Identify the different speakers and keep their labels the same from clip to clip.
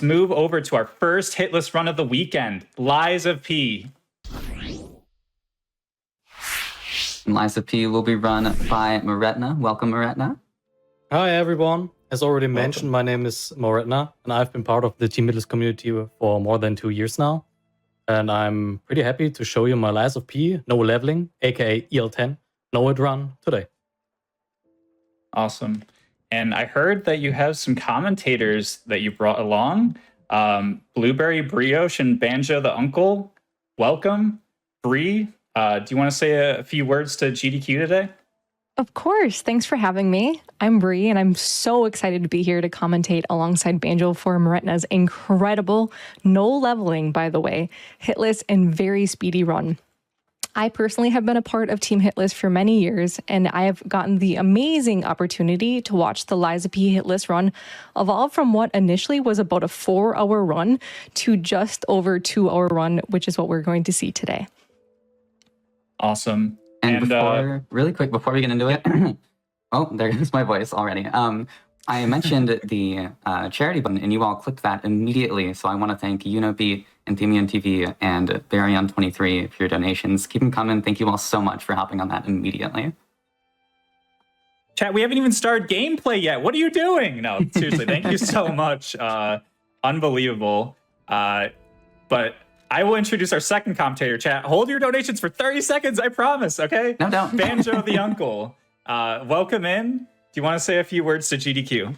Speaker 1: let's move over to our first hitless run of the weekend, Lies of P.
Speaker 2: Lies of P will be run by Moretna. Welcome, Moretna.
Speaker 3: Hi, everyone. As already mentioned, my name is Moretna, and I've been part of the Team Hitless community for more than 2 years now. And I'm pretty happy to show you my Lies of P, no leveling, aka EL10, no it run today.
Speaker 1: Awesome. And I heard that you have some commentators that you brought along. Blueberry Brioche and Banjo the Uncle. Welcome. Bree, do you want to say a few words to GDQ today?
Speaker 4: Of course. Thanks for having me. I'm Bree, and I'm so excited to be here to commentate alongside Banjo for Moretna's incredible, no leveling, by the way, hitless and very speedy run. I personally have been a part of Team Hitless for many years, and I have gotten the amazing opportunity to watch the Lies of P Hitless run evolve from what initially was about a 4-hour run to just over 2-hour run, which is what we're going to see today.
Speaker 1: Awesome.
Speaker 2: And really quick, before we get into it, oh, there goes my voice already. I mentioned the charity button, and you all clicked that immediately. So I want to thank Unobeat, Enthemian TV, and Baryon23 for your donations. Keep them coming. Thank you all so much for hopping on that immediately.
Speaker 1: Chat, we haven't even started gameplay yet. What are you doing? No, seriously, thank you so much. Unbelievable. But I will introduce our second commentator, chat. Hold your donations for 30 seconds, I promise, okay?
Speaker 2: No, don't.
Speaker 1: Banjo the Uncle. Welcome in. Do you want to say a few words to GDQ?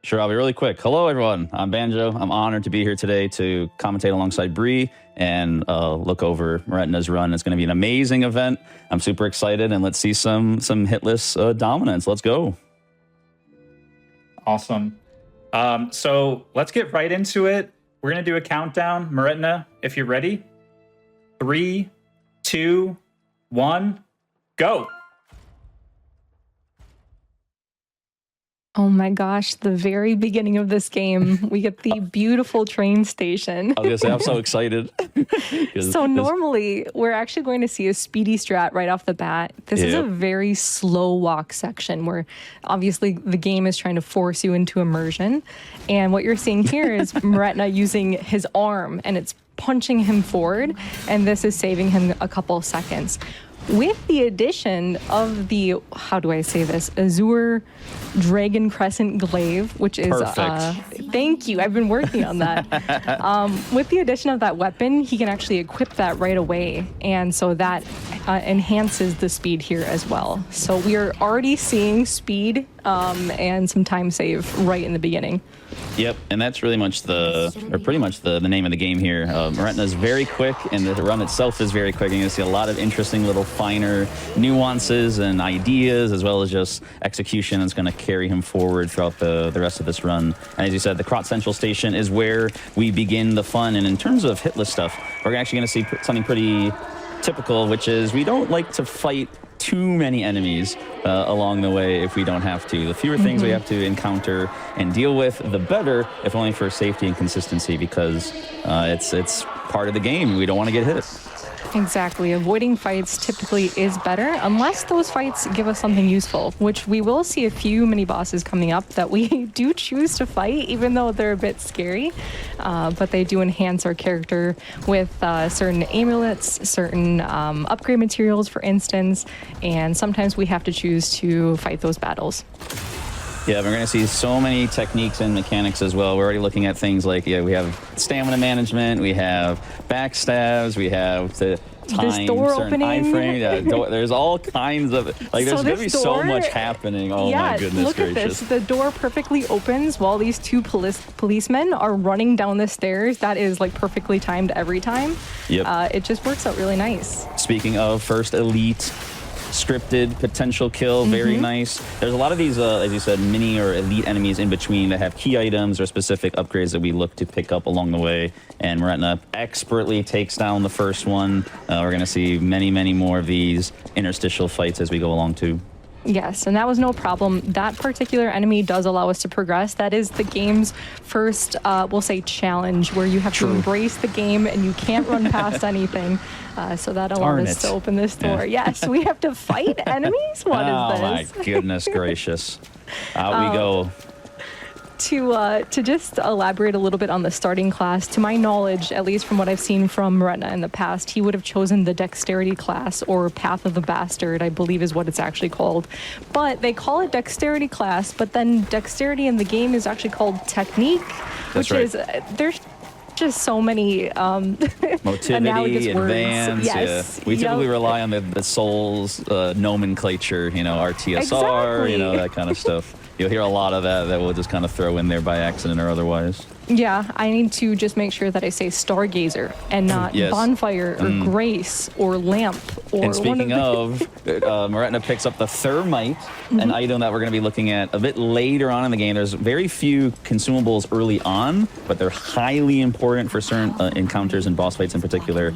Speaker 5: Sure, I'll be really quick. Hello, everyone. I'm Banjo. I'm honored to be here today to commentate alongside Bree and look over Moretna's run. It's going to be an amazing event. I'm super excited, and let's see some hitless dominance. Let's go.
Speaker 1: Awesome. So let's get right into it. We're going to do a countdown. Moretna, if you're ready. 3, 2, 1, go.
Speaker 4: Oh my gosh, the very beginning of this game, we get the beautiful train station.
Speaker 5: I was going to say, I'm so excited.
Speaker 4: So normally, we're actually going to see a speedy strat right off the bat. This is a very slow walk section where obviously the game is trying to force you into immersion. And what you're seeing here is Moretna using his arm, and it's punching him forward, and this is saving him a couple seconds. With the addition of the, how do I say this, Azure Dragon Crescent Glaive, which is, thank you, I've been working on that. With the addition of that weapon, he can actually equip that right away. And so that enhances the speed here as well. So we are already seeing speed and some time save right in the beginning.
Speaker 5: Yep, and that's really much pretty much the name of the game here. Moretna is very quick, and the run itself is very quick. And you see a lot of interesting little finer nuances and ideas, as well as just execution that's going to carry him forward throughout the rest of this run. And as you said, the Krat Central Station is where we begin the fun. And in terms of hitless stuff, we're actually going to see something pretty typical, which is we don't like to fight too many enemies along the way if we don't have to. The fewer things we have to encounter and deal with, the better, if only for safety and consistency, because it's part of the game. We don't want to get hit.
Speaker 4: Exactly. Avoiding fights typically is better unless those fights give us something useful, which we will see a few mini bosses coming up that we do choose to fight, even though they're a bit scary. But they do enhance our character with certain amulets, certain upgrade materials, for instance, and sometimes we have to choose to fight those battles.
Speaker 5: Yeah, we're going to see so many techniques and mechanics as well. We're already looking at things like, we have stamina management, we have backstabs, we have the time, certain iframe. There's all kinds of, there's going to be so much happening. Oh my goodness
Speaker 4: look
Speaker 5: gracious.
Speaker 4: At this. The door perfectly opens while these two policemen are running down the stairs. That is perfectly timed every time.
Speaker 5: Yep.
Speaker 4: It just works out really nice.
Speaker 5: Speaking of first elite, scripted potential kill, very nice. There's a lot of these, as you said, mini or elite enemies in between that have key items or specific upgrades that we look to pick up along the way. And Moretna expertly takes down the first one. We're going to see many, many more of these interstitial fights as we go along too.
Speaker 4: Yes, and that was no problem. That particular enemy does allow us to progress. That is the game's first, we'll say, challenge, where you have to embrace the game and you can't run past anything. So that allowed us to open this door. Yes, we have to fight enemies? What is this?
Speaker 5: Oh my goodness gracious. Out we go.
Speaker 4: To just elaborate a little bit on the starting class, to my knowledge, at least from what I've seen from Moretna in the past, he would have chosen the Dexterity class, or Path of the Bastard, I believe is what it's actually called. But they call it Dexterity class, but then Dexterity in the game is actually called Technique, which
Speaker 5: right.
Speaker 4: is, there's just so many
Speaker 5: motivity, advance.
Speaker 4: Yes.
Speaker 5: Yeah. We typically rely on the Souls nomenclature, RTSR,
Speaker 4: Exactly.
Speaker 5: That kind of stuff. You'll hear a lot of that we'll just kind of throw in there by accident or otherwise.
Speaker 4: Yeah, I need to just make sure that I say Stargazer and not
Speaker 5: Yes.
Speaker 4: Bonfire or Grace or Lamp or
Speaker 5: And speaking
Speaker 4: one
Speaker 5: of, Moretna picks up the Thermite, an item that we're going to be looking at a bit later on in the game. There's very few consumables early on, but they're highly important for certain encounters and boss fights in particular.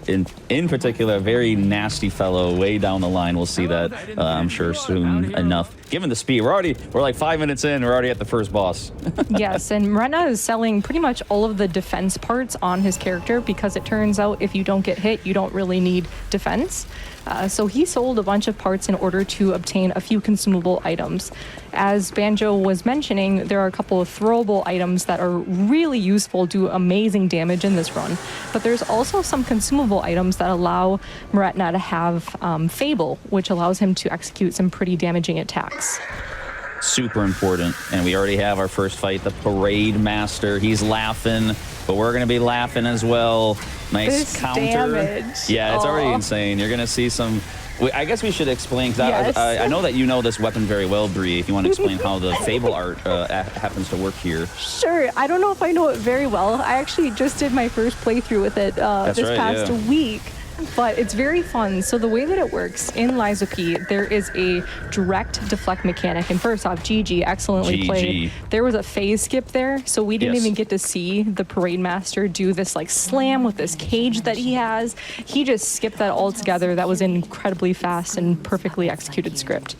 Speaker 5: In particular, a very nasty fellow way down the line. We'll see that, I'm sure, soon enough. Given the speed, we're like 5 minutes in, we're already at the first boss.
Speaker 4: Yes, and Moretna is selling pretty much all of the defense parts on his character because it turns out if you don't get hit, you don't really need defense. So he sold a bunch of parts in order to obtain a few consumable items. As Banjo was mentioning, there are a couple of throwable items that are really useful, do amazing damage in this run. But there's also some consumable items that allow Moretna to have Fable, which allows him to execute some pretty damaging attacks.
Speaker 5: Super important. And we already have our first fight, the Parade Master. He's laughing, but we're going to be laughing as well. Nice
Speaker 4: This
Speaker 5: counter.
Speaker 4: damage.
Speaker 5: Yeah, it's already
Speaker 4: Aw.
Speaker 5: insane. You're going to see some... I guess we should explain, because
Speaker 4: Yes.
Speaker 5: I know that you know this weapon very well, Bree, if you want to explain how the Fable art happens to work here.
Speaker 4: Sure. I don't know if I know it very well. I actually just did my first playthrough with it this
Speaker 5: right,
Speaker 4: past
Speaker 5: yeah.
Speaker 4: week. But it's very fun. So the way that it works in Lies of P, there is a direct deflect mechanic. And first off, GG, excellently
Speaker 5: GG.
Speaker 4: played. There was a phase skip there, so we didn't
Speaker 5: Yes.
Speaker 4: even get to see the Parade Master do this like slam with this cage that he has. He just skipped that altogether. That was an incredibly fast and perfectly executed script.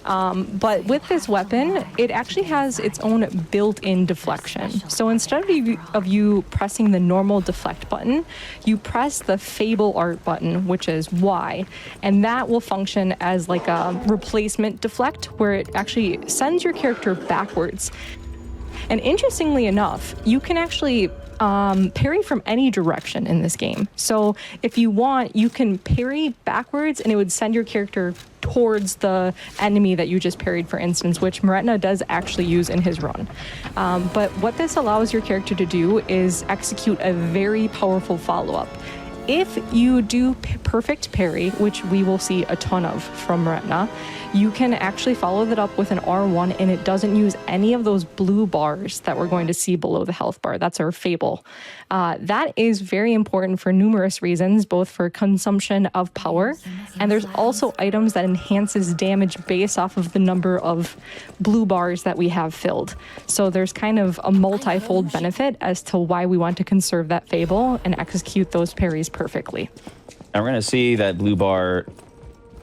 Speaker 4: But with this weapon, it actually has its own built-in deflection. So instead of you pressing the normal deflect button, you press the Fable art button, which is Y, and that will function as like a replacement deflect, where it actually sends your character backwards. And interestingly enough, you can actually parry from any direction in this game. So if you want, you can parry backwards and it would send your character towards the enemy that you just parried, for instance, which Moretna does actually use in his run. But what this allows your character to do is execute a very powerful follow-up. If you do perfect parry, which we will see a ton of from Moretna, you can actually follow that up with an R1 and it doesn't use any of those blue bars that we're going to see below the health bar. That's our Fable. That is very important for numerous reasons, both for consumption of power, and there's also items that enhances damage based off of the number of blue bars that we have filled. So there's kind of a multi-fold benefit as to why we want to conserve that Fable and execute those parries perfectly.
Speaker 5: And we're going to see that blue bar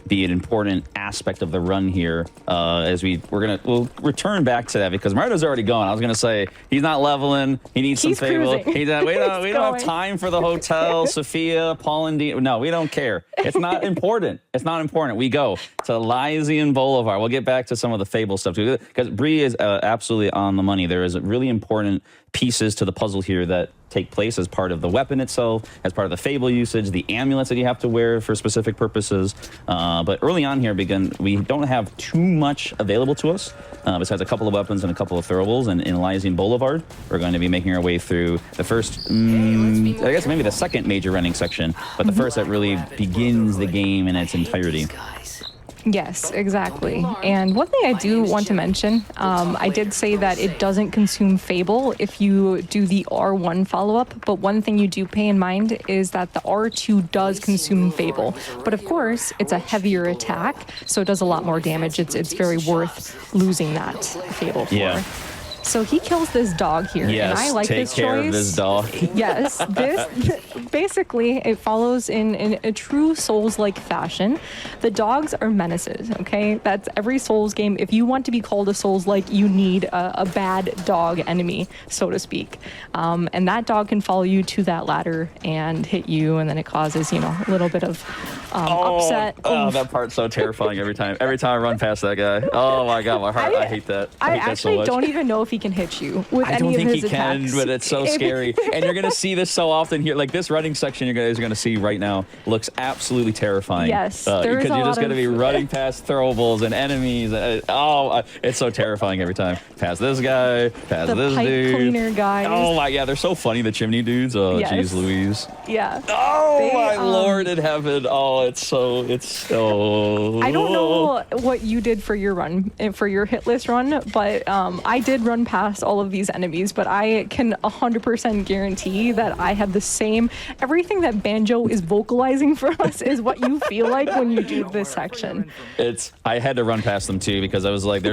Speaker 5: be an important aspect of the run here as we'll return back to that because Mario's already gone. I was going to say he's not leveling. He needs
Speaker 4: He's
Speaker 5: some Fable.
Speaker 4: cruising.
Speaker 5: We don't have
Speaker 4: going.
Speaker 5: time for the hotel, Sophia, Paul and Dean. No, we don't care. It's not important. It's not important. We go to Elysion Boulevard. We'll get back to some of the Fable stuff too because Bree is absolutely on the money. There is really important pieces to the puzzle here that take place as part of the weapon itself, as part of the Fable usage, the amulets that you have to wear for specific purposes. But early on here, we don't have too much available to us, besides a couple of weapons and a couple of throwables. And in Elysion Boulevard, we're going to be making our way through the first, I guess maybe the second major running section, but the first that really begins the game in its entirety.
Speaker 4: Yes, exactly. And one thing I do want to mention, I did say that it doesn't consume Fable if you do the R1 follow-up, but one thing you do pay in mind is that the R2 does consume Fable. But of course, it's a heavier attack, so it does a lot more damage. It's very worth losing that Fable for.
Speaker 5: Yeah.
Speaker 4: So he kills this dog here,
Speaker 5: Yes,
Speaker 4: and I like
Speaker 5: take
Speaker 4: this
Speaker 5: care
Speaker 4: choice.
Speaker 5: of this dog.
Speaker 4: Yes, this basically it follows in a true Souls-like fashion. The dogs are menaces. Okay, that's every Souls game. If you want to be called a Souls-like, you need a bad dog enemy, so to speak. And that dog can follow you to that ladder and hit you, and then it causes a little bit of upset.
Speaker 5: Oh, that part's so terrifying every time. Every time I run past that guy. Oh my god, my heart! I hate that.
Speaker 4: I
Speaker 5: hate that so
Speaker 4: actually
Speaker 5: much.
Speaker 4: don't even know if he can hit you with
Speaker 5: I don't
Speaker 4: any of
Speaker 5: think
Speaker 4: his
Speaker 5: he can,
Speaker 4: attacks.
Speaker 5: but it's so scary. And you're going to see this so often here. Like this running section you guys are going to see right now looks absolutely terrifying.
Speaker 4: Yes,
Speaker 5: Because
Speaker 4: there's
Speaker 5: you're
Speaker 4: a
Speaker 5: just
Speaker 4: lot
Speaker 5: going to be
Speaker 4: of-
Speaker 5: running past throwables and enemies. It's so terrifying every time. Past this guy, past
Speaker 4: The
Speaker 5: this
Speaker 4: pipe
Speaker 5: dude.
Speaker 4: cleaner guys.
Speaker 5: Oh my, yeah, they're so funny, the chimney dudes. Oh,
Speaker 4: Yes.
Speaker 5: jeez Louise.
Speaker 4: Yeah.
Speaker 5: Oh
Speaker 4: They,
Speaker 5: my Lord in heaven. Oh, it's so.
Speaker 4: I don't know what you did for your run, for your hitless run, but I did run past all of these enemies, but I can 100% guarantee that I have the same, everything that Banjo is vocalizing for us is what you feel like when you do this section.
Speaker 5: I had to run past them too because I was like,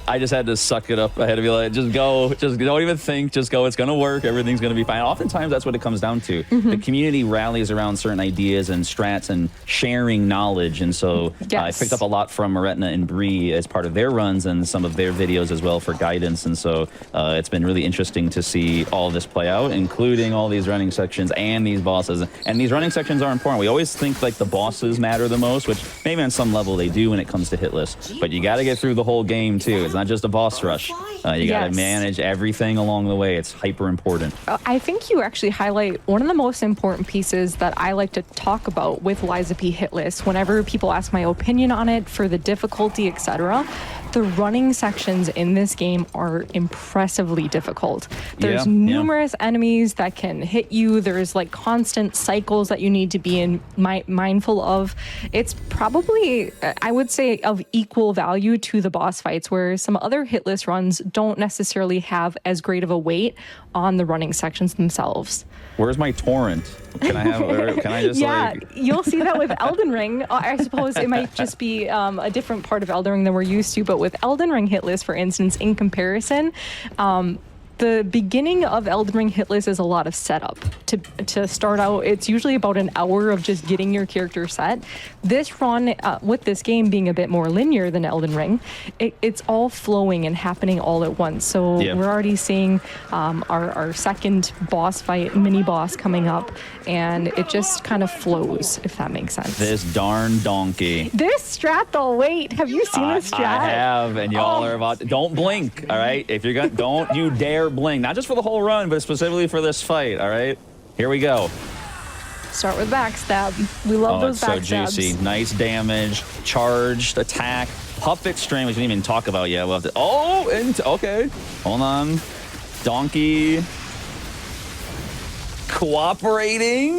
Speaker 5: I just had to suck it up. I had to be like, just go, just don't even think, just go. It's going to work. Everything's going to be fine. Oftentimes, that's what it comes down to. The community rallies around certain ideas and strats and sharing knowledge. And so I picked up a lot from Moretna and Bree as part of their runs and some of their videos as well for guidance. And so it's been really interesting to see all this play out, including all these running sections and these bosses. And these running sections are important. We always think like the bosses matter the most, which maybe on some level they do when it comes to Hitless. But you got to get through the whole game too. It's not just a boss rush. You got to manage everything along the way. It's hyper important.
Speaker 4: I think you actually highlight one of the most important pieces that I like to talk about with Liza P. Hitless whenever people ask my opinion on it for the difficulty, etc. The running sections in this game are impressively difficult. There's numerous enemies that can hit you. There's like constant cycles that you need to be mindful of. It's probably, I would say, of equal value to the boss fights, where some other hitless runs don't necessarily have as great of a weight on the running sections themselves.
Speaker 5: Where's my torrent? Can I have? Or can I just
Speaker 4: You'll see that with Elden Ring. I suppose it might just be a different part of Elden Ring than we're used to, but with Elden Ring Hitless, for instance, in comparison, the beginning of Elden Ring Hitless is a lot of setup. To start out, it's usually about an hour of just getting your character set. This run, with this game being a bit more linear than Elden Ring, it's all flowing and happening all at once. So we're already seeing our second boss fight, mini boss coming up, and it just kind of flows, if that makes sense.
Speaker 5: This darn donkey.
Speaker 4: This strat though, wait, have you seen this strat?
Speaker 5: I have, and y'all are about to, don't blink, all right? If you're gonna, don't you dare blink, not just for the whole run, but specifically for this fight, all right? Here we go.
Speaker 4: Start with backstab. We love those backstabs.
Speaker 5: So juicy. Nice damage, charged attack, puppet string, which we didn't even talk about yet. We'll have to, okay, hold on. Donkey cooperating.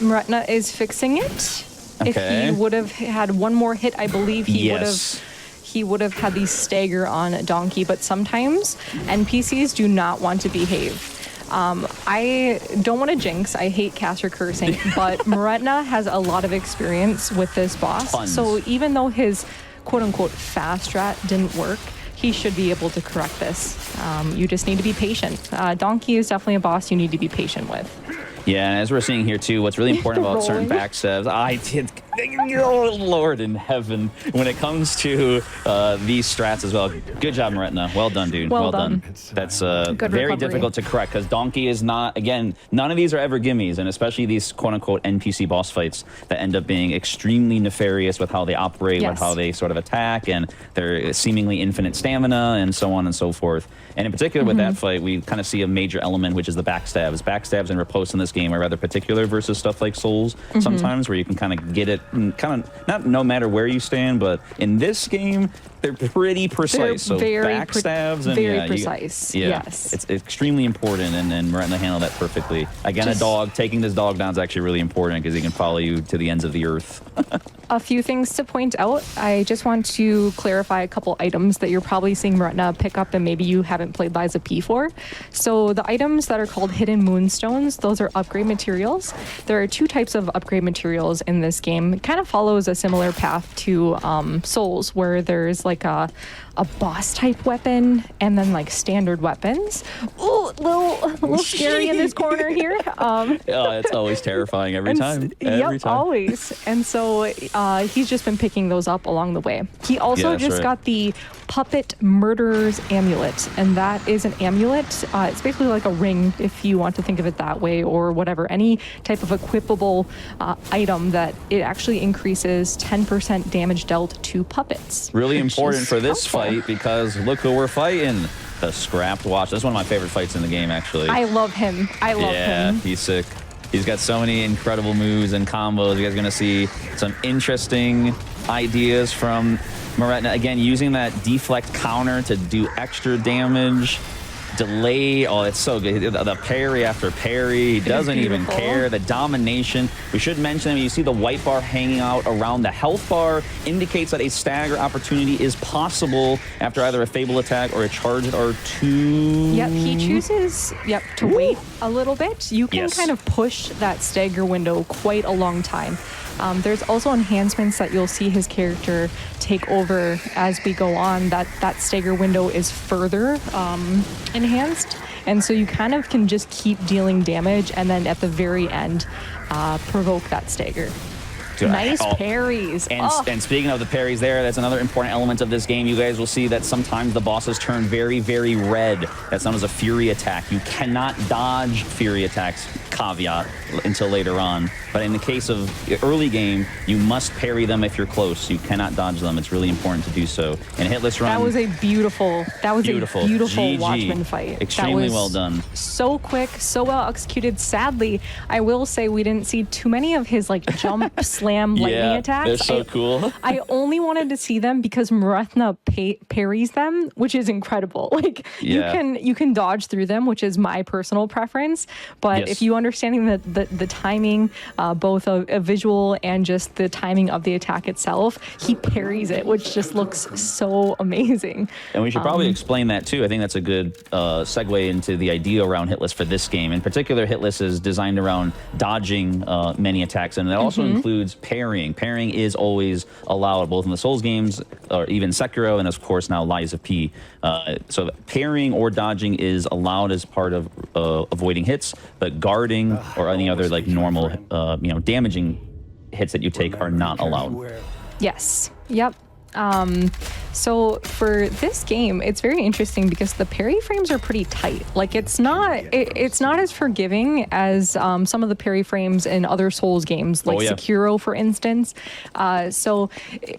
Speaker 4: Moretna is fixing it.
Speaker 5: Okay.
Speaker 4: If he would have had one more hit, I believe he would have had the stagger on Donkey, but sometimes NPCs do not want to behave. I don't want to jinx, I hate caster cursing, but Moretna has a lot of experience with this boss.
Speaker 5: Tons.
Speaker 4: So even though his quote-unquote fast strat didn't work, he should be able to correct this. You just need to be patient. Donkey is definitely a boss you need to be patient with.
Speaker 5: Yeah, and as we're seeing here too, what's really important about certain backstabs, oh Lord in heaven, when it comes to these strats as well. Good job, Moretna. Well done, dude. Well done. That's very
Speaker 4: recovery.
Speaker 5: difficult to correct because Donkey is not, again, none of these are ever gimmies, and especially these quote-unquote NPC boss fights that end up being extremely nefarious with how they operate, with how they sort of attack, and their seemingly infinite stamina, and so on and so forth. And in particular with that fight, we kind of see a major element, which is the backstabs. Backstabs and riposte in this game are rather particular versus stuff like Souls sometimes, where you can kind of get it, kind of, not no matter where you stand, but in this game, they're pretty precise.
Speaker 4: They're very
Speaker 5: backstabs and
Speaker 4: very precise. Yes.
Speaker 5: It's extremely important, and Moretna handled that perfectly. Again, a dog, taking this dog down is actually really important because he can follow you to the ends of the earth.
Speaker 4: A few things to point out. I just want to clarify a couple items that you're probably seeing Moretna pick up and maybe you haven't played Liza P for. So the items that are called hidden moonstones, those are upgrade materials. There are two types of upgrade materials in this game. It kind of follows a similar path to Souls, where there's like a boss type weapon and then like standard weapons. Ooh, a little scary in this corner here.
Speaker 5: It's always terrifying every time. Every time.
Speaker 4: Always. And so he's just been picking those up along the way. He also got the Puppet Murderer's Amulet, and that is an amulet. It's basically like a ring, if you want to think of it that way, or whatever. Any type of equipable item that it actually increases 10% damage dealt to puppets.
Speaker 5: Really important important
Speaker 4: is
Speaker 5: for this
Speaker 4: helpful.
Speaker 5: fight because look who we're fighting. The Scrapped Watch. That's one of my favorite fights in the game, actually.
Speaker 4: I love him. I love
Speaker 5: Yeah,
Speaker 4: him.
Speaker 5: he's sick. He's got so many incredible moves and combos. You guys are going to see some interesting ideas from Moretna. Again, using that deflect counter to do extra damage. Delay. Oh, it's so good. The parry after parry. He doesn't even
Speaker 4: beautiful.
Speaker 5: care. The domination. We should mention, you see the white bar hanging out around the health bar indicates that a stagger opportunity is possible after either a Fable attack or a charge at R2.
Speaker 4: Yep, he chooses to wait a little bit. You can
Speaker 5: Yes.
Speaker 4: kind of push that stagger window quite a long time. There's also enhancements that you'll see his character take over as we go on. That stagger window is further enhanced, and so you kind of can just keep dealing damage, and then at the very end, provoke that stagger. Nice parries.
Speaker 5: And speaking of the parries there, that's another important element of this game. You guys will see that sometimes the bosses turn very, very red. That's known as a Fury attack. You cannot dodge Fury attacks, caveat, until later on. But in the case of early game, you must parry them if you're close. You cannot dodge them. It's really important to do so. In a Hitless run,
Speaker 4: That was a beautiful
Speaker 5: GG.
Speaker 4: Watchman fight.
Speaker 5: Extremely
Speaker 4: that was
Speaker 5: well done.
Speaker 4: So quick, so well executed. Sadly, I will say we didn't see too many of his like jump slam lightning attacks.
Speaker 5: They're so cool.
Speaker 4: I only wanted to see them because Moretna parries them, which is incredible. Like you can dodge through them, which is my personal preference. But if you understanding the timing, both a visual and just the timing of the attack itself, he parries it, which just looks so amazing.
Speaker 5: And we should probably explain that too. I think that's a good segue into the idea around Hitless for this game. In particular, Hitless is designed around dodging many attacks, and it also includes parrying. Parrying is always allowed, both in the Souls games, or even Sekiro, and of course now Lies of P. So parrying or dodging is allowed as part of avoiding hits, but guarding or any other like normal, damaging hits that you take are not allowed.
Speaker 4: Yes. Yep. So for this game, it's very interesting because the parry frames are pretty tight. Like it's not as forgiving as some of the parry frames in other Souls games, like Sekiro, for instance. So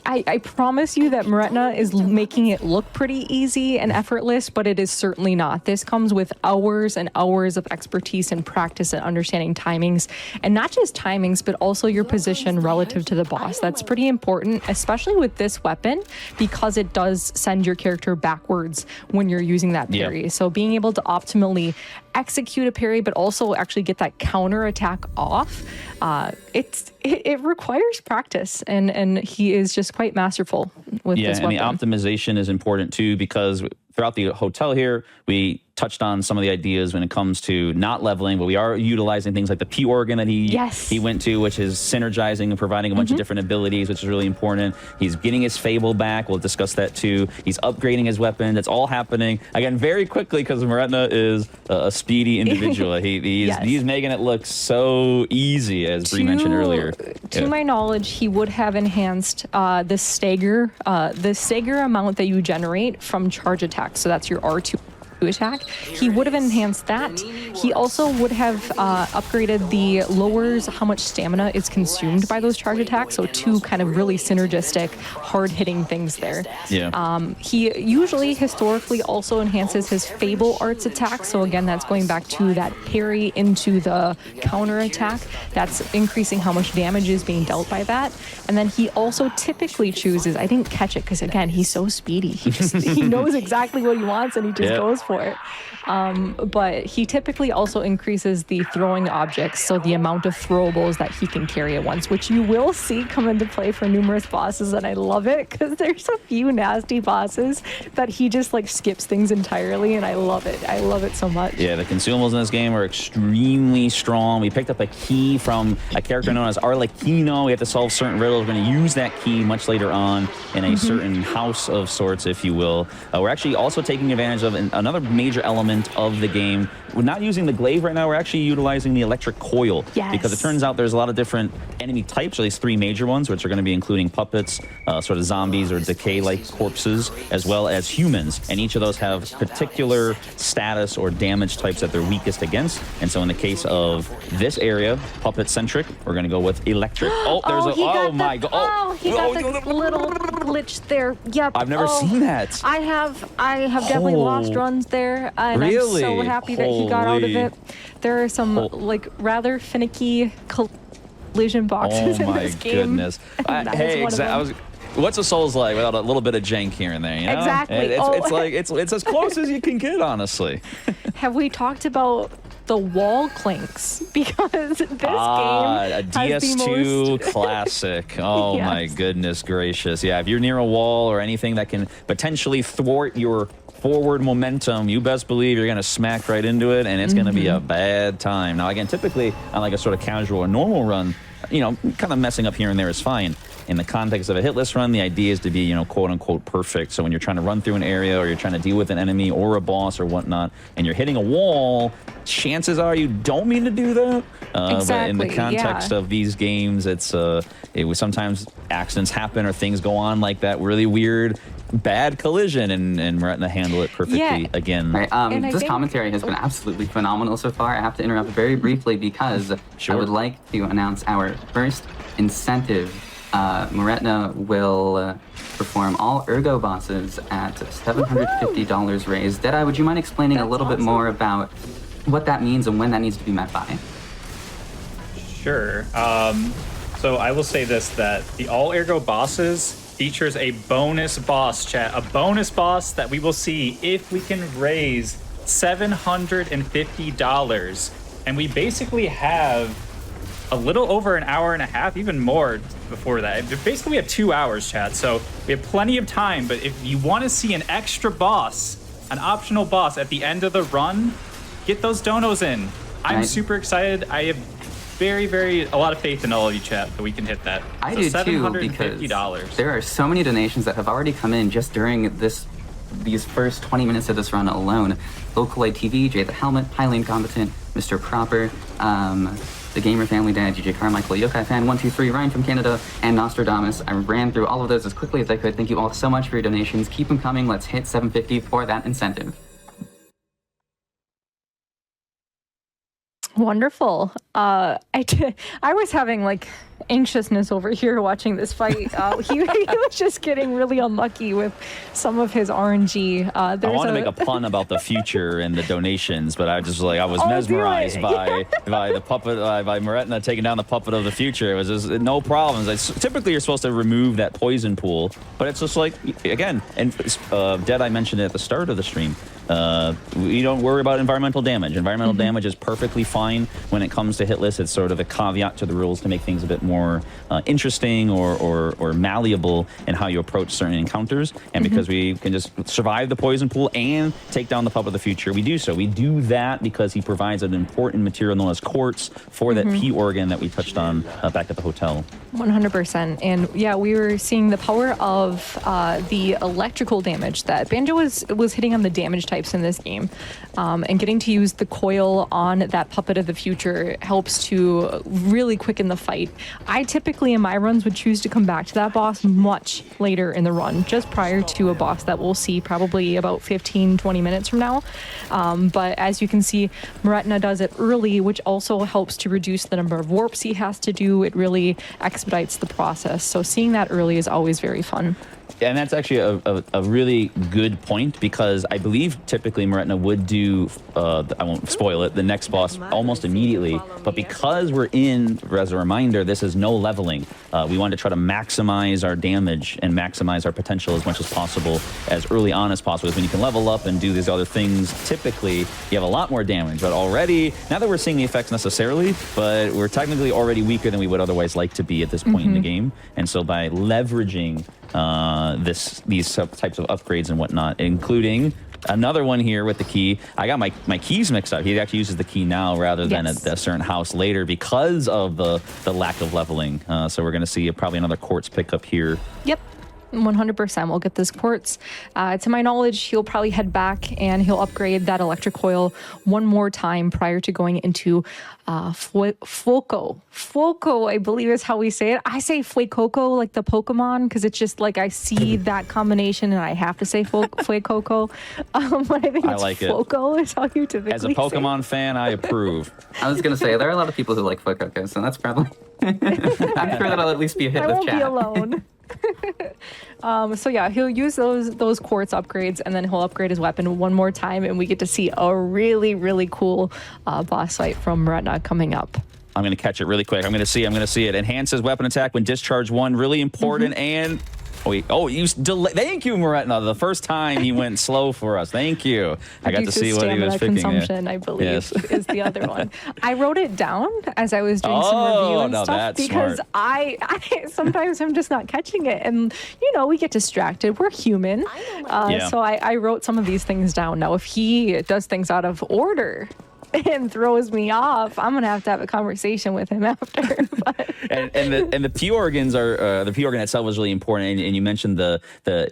Speaker 4: I promise you that Moretna is making it look pretty easy and effortless, but it is certainly not. This comes with hours and hours of expertise and practice and understanding timings, and not just timings, but also your position relative to the boss. That's pretty important, especially with this weapon, because it does send your character backwards when you're using that parry. So being able to optimally execute a parry, but also actually get that counter attack off, it requires practice, and he is just quite masterful with this weapon.
Speaker 5: And the optimization is important too, because throughout the hotel here, we touched on some of the ideas when it comes to not leveling, but we are utilizing things like the P organ that he went to, which is synergizing and providing a bunch of different abilities, which is really important. He's getting his Fable back. We'll discuss that too. He's upgrading his weapon. That's all happening, again, very quickly, because Moretna is a speedy individual. He's making it look so easy, as Bree mentioned earlier.
Speaker 4: To my knowledge, he would have enhanced the stagger amount that you generate from charge attacks. So that's your R2 attack. He would have enhanced that. He also would have upgraded the lowers how much stamina is consumed by those charge attacks. So two kind of really synergistic, hard-hitting things there. He usually historically also enhances his Fable arts attack. So again, that's going back to that parry into the counter attack. That's increasing how much damage is being dealt by that. And then he also typically chooses, I didn't catch it because again, he's so speedy. He knows exactly what he wants and he just goes for it. But he typically also increases the throwing objects, so the amount of throwables that he can carry at once, which you will see come into play for numerous bosses, and I love it because there's a few nasty bosses that he just like skips things entirely, and I love it. I love it so much.
Speaker 5: Yeah, the consumables in this game are extremely strong. We picked up a key from a character known as Arlecchino. We have to solve certain riddles. We're going to use that key much later on in a certain house of sorts, if you will. We're actually also taking advantage of another major element of the game. We're not using the glaive right now. We're actually utilizing the electric coil, because it turns out there's a lot of different enemy types, or at least three major ones, which are going to be including puppets, sort of zombies or decay-like corpses, as well as humans. And each of those have particular status or damage types that they're weakest against. And so in the case of this area, puppet-centric, we're going to go with electric. Oh, there's he got the little
Speaker 4: glitch there. Yep.
Speaker 5: I've never seen that.
Speaker 4: I have definitely lost runs there, and
Speaker 5: Really?
Speaker 4: I'm so happy that he got out of
Speaker 5: Holy.
Speaker 4: it. There are some like rather finicky collision boxes in this game.
Speaker 5: Goodness.
Speaker 4: and that is
Speaker 5: Hey,
Speaker 4: one of them.
Speaker 5: what's a Souls like without a little bit of jank here and there? You know?
Speaker 4: Exactly.
Speaker 5: It's like it's as close as you can get, honestly.
Speaker 4: Have we talked about the wall clinks? Because this game
Speaker 5: A
Speaker 4: has the
Speaker 5: DS2
Speaker 4: most...
Speaker 5: classic. Oh my
Speaker 4: Yes.
Speaker 5: goodness gracious. Yeah, if you're near a wall or anything that can potentially thwart your forward momentum, you best believe you're going to smack right into it, and it's going to be a bad time. Now, again, typically on like a sort of casual or normal run, you know, kind of messing up here and there is fine. In the context of a hitless run, the idea is to be, you know, quote unquote perfect. So when you're trying to run through an area or you're trying to deal with an enemy or a boss or whatnot, and you're hitting a wall, chances are you don't mean to do that. But in the context of these games, it was sometimes accidents happen or things go on like that really weird, bad collision, and Meretna handle it perfectly again.
Speaker 2: Right,
Speaker 4: And I
Speaker 2: this
Speaker 4: think-
Speaker 2: commentary has been absolutely phenomenal so far. I have to interrupt very briefly because I would like to announce our first incentive. Meretna will perform all ergo bosses at $750 raised. Deadeye, would you mind explaining a little bit more about what that means and when that needs to be met by?
Speaker 1: Sure. So I will say this, that the All Ergo Bosses features a bonus boss, chat. A bonus boss that we will see if we can raise $750. And we basically have a little over an hour and a half, even more before that. Basically, we have 2 hours, chat. So we have plenty of time. But if you want to see an extra boss, an optional boss at the end of the run, get those donos in. I'm
Speaker 2: Right.
Speaker 1: super excited. I have a lot of faith in all of you, chat, that we can hit that.
Speaker 2: I
Speaker 1: So
Speaker 2: do too, because
Speaker 1: $750.
Speaker 2: there are so many donations that have already come in just during these first 20 minutes of this run alone. Localoid TV, Jay the Helmet, Highly Incompetent, Mr. Proper, the Gamer Family Dad, GJ Carmichael, Yokai Fan 123, Ryan from Canada, and Nostradamus. I ran through all of those as quickly as I could. Thank you all so much for your donations. Keep them coming. Let's hit 750 for that incentive.
Speaker 4: Wonderful. I was having like anxiousness over here watching this fight. He was just getting really unlucky with some of his RNG.
Speaker 5: I want to make a pun about the future and the donations, but I was
Speaker 4: Oh,
Speaker 5: mesmerized
Speaker 4: do it.
Speaker 5: by the puppet, by Meretna taking down the puppet of the future. It was just no problems. Typically, you're supposed to remove that poison pool, but it's just like, again, and Deadeye mentioned it at the start of the stream. We don't worry about environmental damage. Environmental damage is perfectly fine when it comes to Hitless. It's sort of a caveat to the rules to make things a bit more interesting or malleable in how you approach certain encounters. And because we can just survive the poison pool and take down the puppet of the future, we do so. We do that because he provides an important material known as quartz for that P organ that we touched on back at the hotel.
Speaker 4: 100%. And yeah, we were seeing the power of the electrical damage that Banjo was hitting on the damage types in this game. And getting to use the coil on that puppet of the future helps to really quicken the fight. I typically in my runs would choose to come back to that boss much later in the run, just prior to a boss that we'll see probably about 15-20 minutes from now. But as you can see, Meretna does it early, which also helps to reduce the number of warps he has to do. It really expedites the process. So seeing that early is always very fun.
Speaker 5: And that's actually a really good point, because I believe typically Meretna would do, I won't spoil it, the next boss almost immediately. But because we're in, as a reminder, this is no leveling. We want to try to maximize our damage and maximize our potential as much as possible, as early on as possible. Because when you can level up and do these other things, typically you have a lot more damage. But already, not that we're seeing the effects necessarily, but we're technically already weaker than we would otherwise like to be at this point in the game. And so by leveraging these types of upgrades and whatnot, including another one here with the key. I got my keys mixed up. He actually uses the key now rather than at a certain house later because of the lack of leveling. So we're going to see probably another quartz pickup here.
Speaker 4: Yep. 100% we'll get this quartz. To my knowledge, he'll probably head back and he'll upgrade that electric coil one more time prior to going into Fuoco. Fuoco, I believe is how we say it. I say Fuecoco like the Pokemon because it's just like I see that combination and I have to say Fuecoco. But I think
Speaker 5: I
Speaker 4: it's
Speaker 5: like it.
Speaker 4: Fuoco is how you typically
Speaker 5: As a Pokemon fan, I approve.
Speaker 2: I was going to say, there are a lot of people who like Fuoco, so that's probably... I'm sure that'll at least be a hit
Speaker 4: I
Speaker 2: with
Speaker 4: won't
Speaker 2: chat.
Speaker 4: be alone. So yeah, he'll use those quartz upgrades, and then he'll upgrade his weapon one more time, and we get to see a really, really cool boss fight from Meretna coming up.
Speaker 5: I'm going to catch it really quick. I'm going to see it. Enhances weapon attack when discharge 1. Really important. And you delay. Thank you, Meretna. The first time he went slow for us. Thank you. I got to see what he was picking.
Speaker 4: Consumption, I believe, is the other one. I wrote it down as I was doing some review and stuff because
Speaker 5: smart.
Speaker 4: I sometimes I'm just not catching it, and we get distracted. We're human, so I wrote some of these things down. Now, if he does things out of order and throws me off, I'm gonna have to have a conversation with him after.
Speaker 5: and the P organs are the P organ itself is really important. And you mentioned the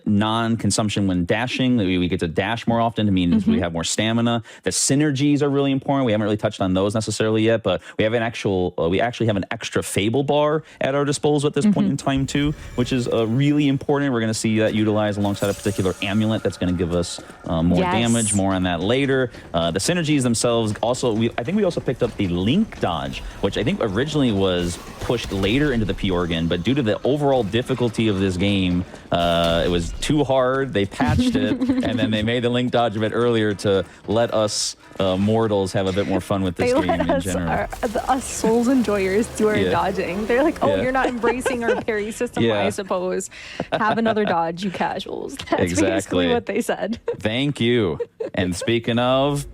Speaker 5: non-consumption when dashing. We get to dash more often. It means we have more stamina. The synergies are really important. We haven't really touched on those necessarily yet, but we have we actually have an extra Fable bar at our disposal at this point in time too, which is really important. We're going to see that utilized alongside a particular amulet that's going to give us more damage. More on that later. The synergies themselves. Also, I think we also picked up the Link dodge, which I think originally was pushed later into the P organ, but due to the overall difficulty of this game, it was too hard. They patched it, and then they made the Link dodge a bit earlier to let us mortals have a bit more fun with this game in general.
Speaker 4: Us souls enjoyers do our dodging. They're like, you're not embracing our parry system, I suppose. Have another dodge, you casuals. That's basically what they said.
Speaker 5: Thank you. And speaking of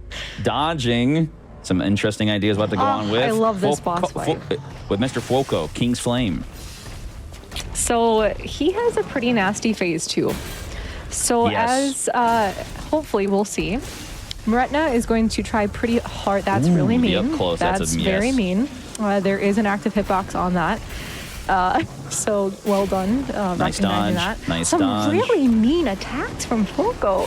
Speaker 5: dodging, some interesting ideas about to go on with.
Speaker 4: I love this boss fight.
Speaker 5: With Mr. Fuoco, King's Flame.
Speaker 4: So he has a pretty nasty phase 2. So as hopefully we'll see, Meretna is going to try pretty hard. That's really mean.
Speaker 5: Up close.
Speaker 4: That's very mean. There is an active hitbox on that. So well done.
Speaker 5: Nice dodge. Nice
Speaker 4: Some
Speaker 5: dodge.
Speaker 4: really mean attacks from Fuoco.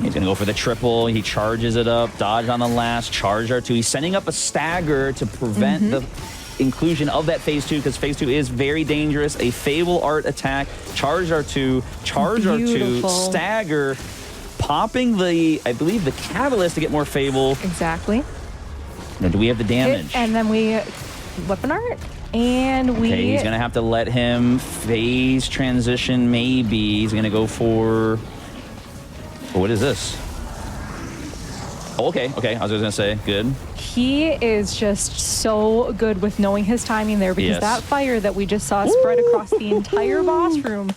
Speaker 5: He's going to go for the triple. He charges it up. Dodge on the last. Charge R2. He's setting up a stagger to prevent the inclusion of that phase 2, because phase 2 is very dangerous. A Fable Art attack. Charge R2. Charge R2. Stagger. Popping I believe the catalyst to get more Fable.
Speaker 4: Exactly.
Speaker 5: Now, do we have the damage?
Speaker 4: And then we weapon art. And
Speaker 5: he's going to have to let him phase transition, maybe. He's going to go for... what is this? Oh, okay. I was just going to say, good.
Speaker 4: He is just so good with knowing his timing there, because that fire that we just saw spread across the entire boss room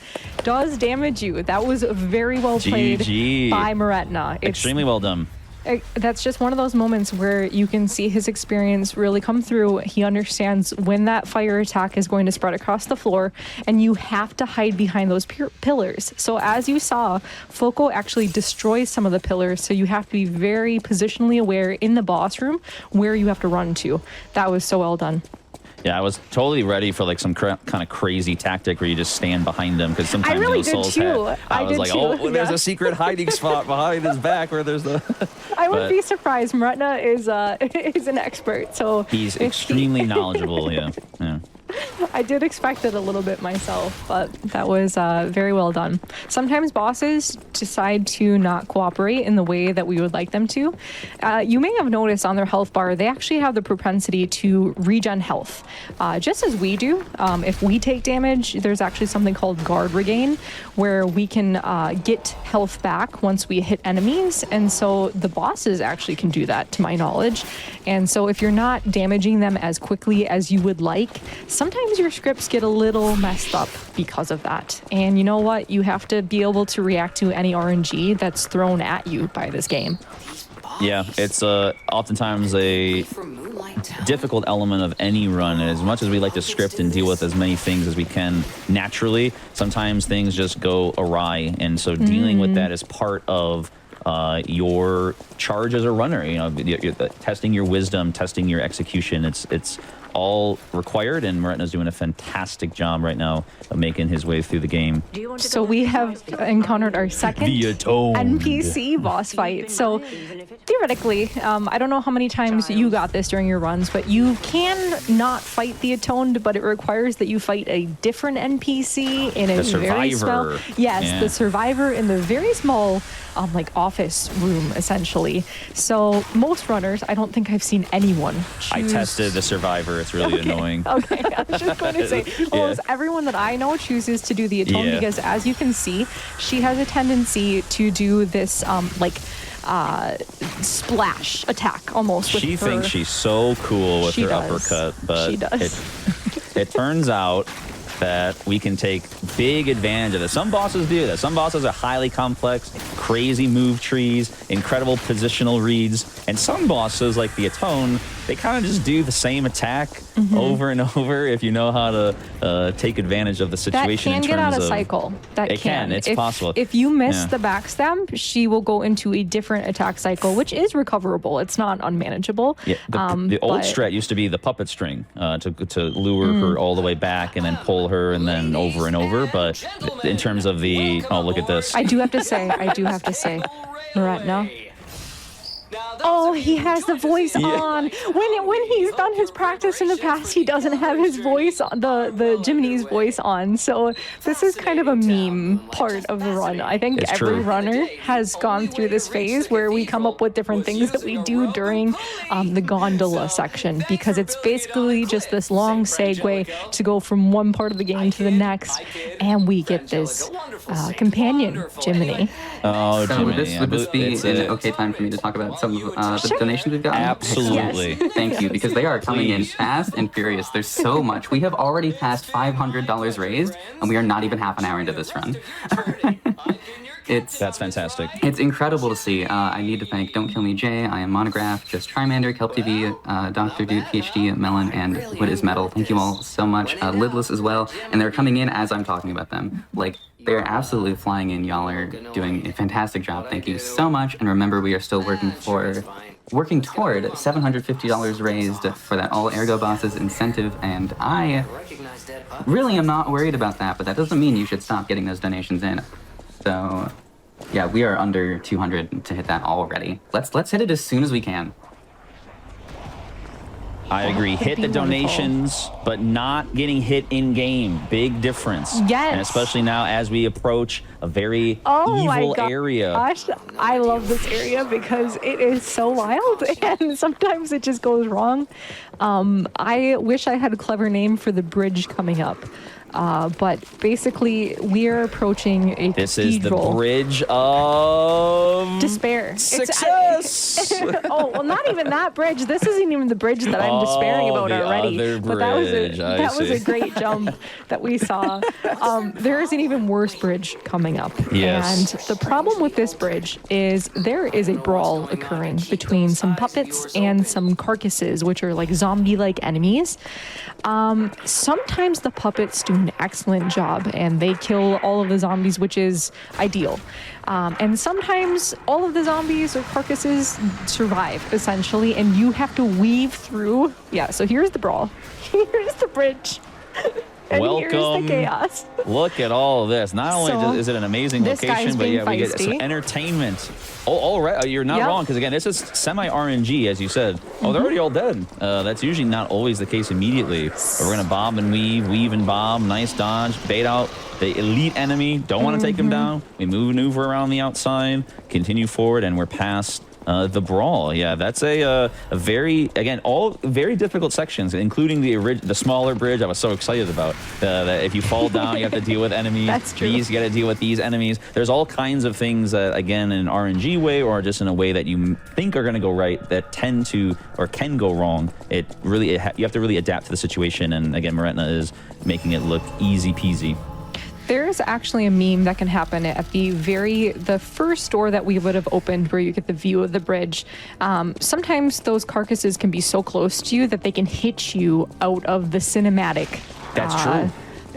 Speaker 4: does damage you. That was very well played by Meretna.
Speaker 5: Extremely well done.
Speaker 4: That's just one of those moments where you can see his experience really come through. He understands when that fire attack is going to spread across the floor, and you have to hide behind those pillars. So as you saw, Fuoco actually destroys some of the pillars, so you have to be very positionally aware in the boss room where you have to run to. That was so well done.
Speaker 5: Yeah, I was totally ready for like some kind of crazy tactic where you just stand behind him, because sometimes
Speaker 4: I really
Speaker 5: those souls
Speaker 4: did too.
Speaker 5: I was like, there's a secret hiding spot behind his back where there's the...
Speaker 4: I wouldn't be surprised. Meretna is an expert, so
Speaker 5: he's extremely knowledgeable. Yeah.
Speaker 4: I did expect it a little bit myself, but that was very well done. Sometimes bosses decide to not cooperate in the way that we would like them to. You may have noticed on their health bar, they actually have the propensity to regen health, just as we do. If we take damage, there's actually something called guard regain, where we can get health back once we hit enemies. And so the bosses actually can do that, to my knowledge. And so if you're not damaging them as quickly as you would like, sometimes your scripts get a little messed up because of that. And you know what? You have to be able to react to any RNG that's thrown at you by this game.
Speaker 5: Yeah, it's oftentimes a difficult element of any run. As much as we like to script and deal with as many things as we can naturally, sometimes things just go awry. And so dealing with that is part of your charge as a runner. You're testing your wisdom, testing your execution. It's all required, and Meretna's doing a fantastic job right now of making his way through the game.
Speaker 4: So we have encountered our second
Speaker 5: Atoned
Speaker 4: NPC boss fight. So theoretically, I don't know how many times you got this during your runs, but you can not fight the Atoned, but it requires that you fight a different NPC in a very small...
Speaker 5: Survivor.
Speaker 4: Yes, the Survivor in the very small, off office room, essentially. So most runners, I don't think I've seen anyone
Speaker 5: I
Speaker 4: choose...
Speaker 5: tested the Survivor. It's really annoying.
Speaker 4: Okay, I was just going to say, almost everyone that I know chooses to do the Atoned because, as you can see, she has a tendency to do this, splash attack almost with
Speaker 5: She
Speaker 4: her.
Speaker 5: thinks she's so cool with her uppercut, but
Speaker 4: she does.
Speaker 5: it turns out that we can take big advantage of this. Some bosses do that. Some bosses are highly complex, crazy move trees, incredible positional reads, and some bosses, like the Atoned, they kind of just do the same attack over and over if you know how to take advantage of the situation.
Speaker 4: That can get out of cycle.
Speaker 5: It can. It's possible.
Speaker 4: If you miss the backstab, she will go into a different attack cycle, which is recoverable. It's not unmanageable.
Speaker 5: Yeah, the old strat used to be the puppet string to lure her all the way back and then pull her and then over and over. But in terms of the, oh, look at this.
Speaker 4: I do have to say, Moretna. Oh, he has the voice on. When he's done his practice in the past, he doesn't have his voice on, the Jiminy's voice on. So this is kind of a meme part of the run. I think every runner has gone through this phase where we come up with different things that we do during the gondola section, because it's basically just this long segue to go from one part of the game to the next, and we get this companion, Jiminy.
Speaker 5: Oh,
Speaker 2: So
Speaker 5: Jiminy.
Speaker 2: would this be an okay time for me to talk about some of the donations we've gotten?
Speaker 5: Absolutely.
Speaker 2: Yes. Thank you, because they are coming in fast and furious. There's so much. We have already passed $500 raised, and we are not even half an hour into this run.
Speaker 5: That's fantastic.
Speaker 2: It's incredible to see. I need to thank Don't Kill Me Jay, I Am Monograph, Just Trimander, Kelp TV, Dr. Dude, PhD, Melon, and What Is Metal. Thank you all so much. Lidless as well. And they're coming in as I'm talking about them. Like, they're absolutely flying in. Y'all are doing a fantastic job. Thank you so much. And remember, we are still working toward $750 raised for that All Ergo Bosses incentive. And I really am not worried about that, but that doesn't mean you should stop getting those donations in. So, yeah, we are under 200 to hit that already. Let's hit it as soon as we can.
Speaker 5: I agree. Hit the donations, but not getting hit in game. Big difference.
Speaker 4: Yes.
Speaker 5: And especially now as we approach a very evil area.
Speaker 4: Gosh, I love this area because it is so wild and sometimes it just goes wrong. I wish I had a clever name for the bridge coming up. But basically, we are approaching a
Speaker 5: This is the
Speaker 4: cathedral.
Speaker 5: bridge of
Speaker 4: Despair.
Speaker 5: success.
Speaker 4: Oh, well, not even that bridge. This isn't even the bridge that I'm despairing about
Speaker 5: the
Speaker 4: already.
Speaker 5: other
Speaker 4: But that was
Speaker 5: bridge, I
Speaker 4: that was a
Speaker 5: see.
Speaker 4: great jump that we saw. There is an even worse bridge coming up.
Speaker 5: Yes.
Speaker 4: And the problem with this bridge is there is a brawl occurring between some puppets and some carcasses, which are like zombie-like enemies. Sometimes the puppets do an excellent job and they kill all of the zombies, which is ideal. And sometimes all of the zombies or carcasses survive, essentially, and you have to weave through. Yeah, so here's the brawl. Here's the bridge. And here's
Speaker 5: Welcome.
Speaker 4: the chaos.
Speaker 5: Look at all of this. Not only
Speaker 4: So,
Speaker 5: is it an amazing
Speaker 4: this guy's
Speaker 5: location, but
Speaker 4: being
Speaker 5: yeah, we get some
Speaker 4: feisty.
Speaker 5: entertainment. Oh, right. You're not
Speaker 4: Yep.
Speaker 5: wrong, because again, this is semi-RNG, as you said. Oh, they're already all dead. That's usually not always the case immediately. But we're going to bomb and weave and bomb. Nice dodge. Bait out the elite enemy. Don't want to take him down. We maneuver around the outside, continue forward, and we're past the brawl. Yeah, that's a very, again, all very difficult sections, including the smaller bridge I was so excited about. That if you fall down, you have to deal with enemies.
Speaker 4: That's true.
Speaker 5: You got to deal with these enemies. There's all kinds of things, again, in an RNG way or just in a way that you think are going to go right that tend to or can go wrong. You have to really adapt to the situation. And again, Moretna is making it look easy peasy.
Speaker 4: There's actually a meme that can happen at the first door that we would have opened where you get the view of the bridge. Sometimes those carcasses can be so close to you that they can hit you out of the cinematic.
Speaker 5: That's true.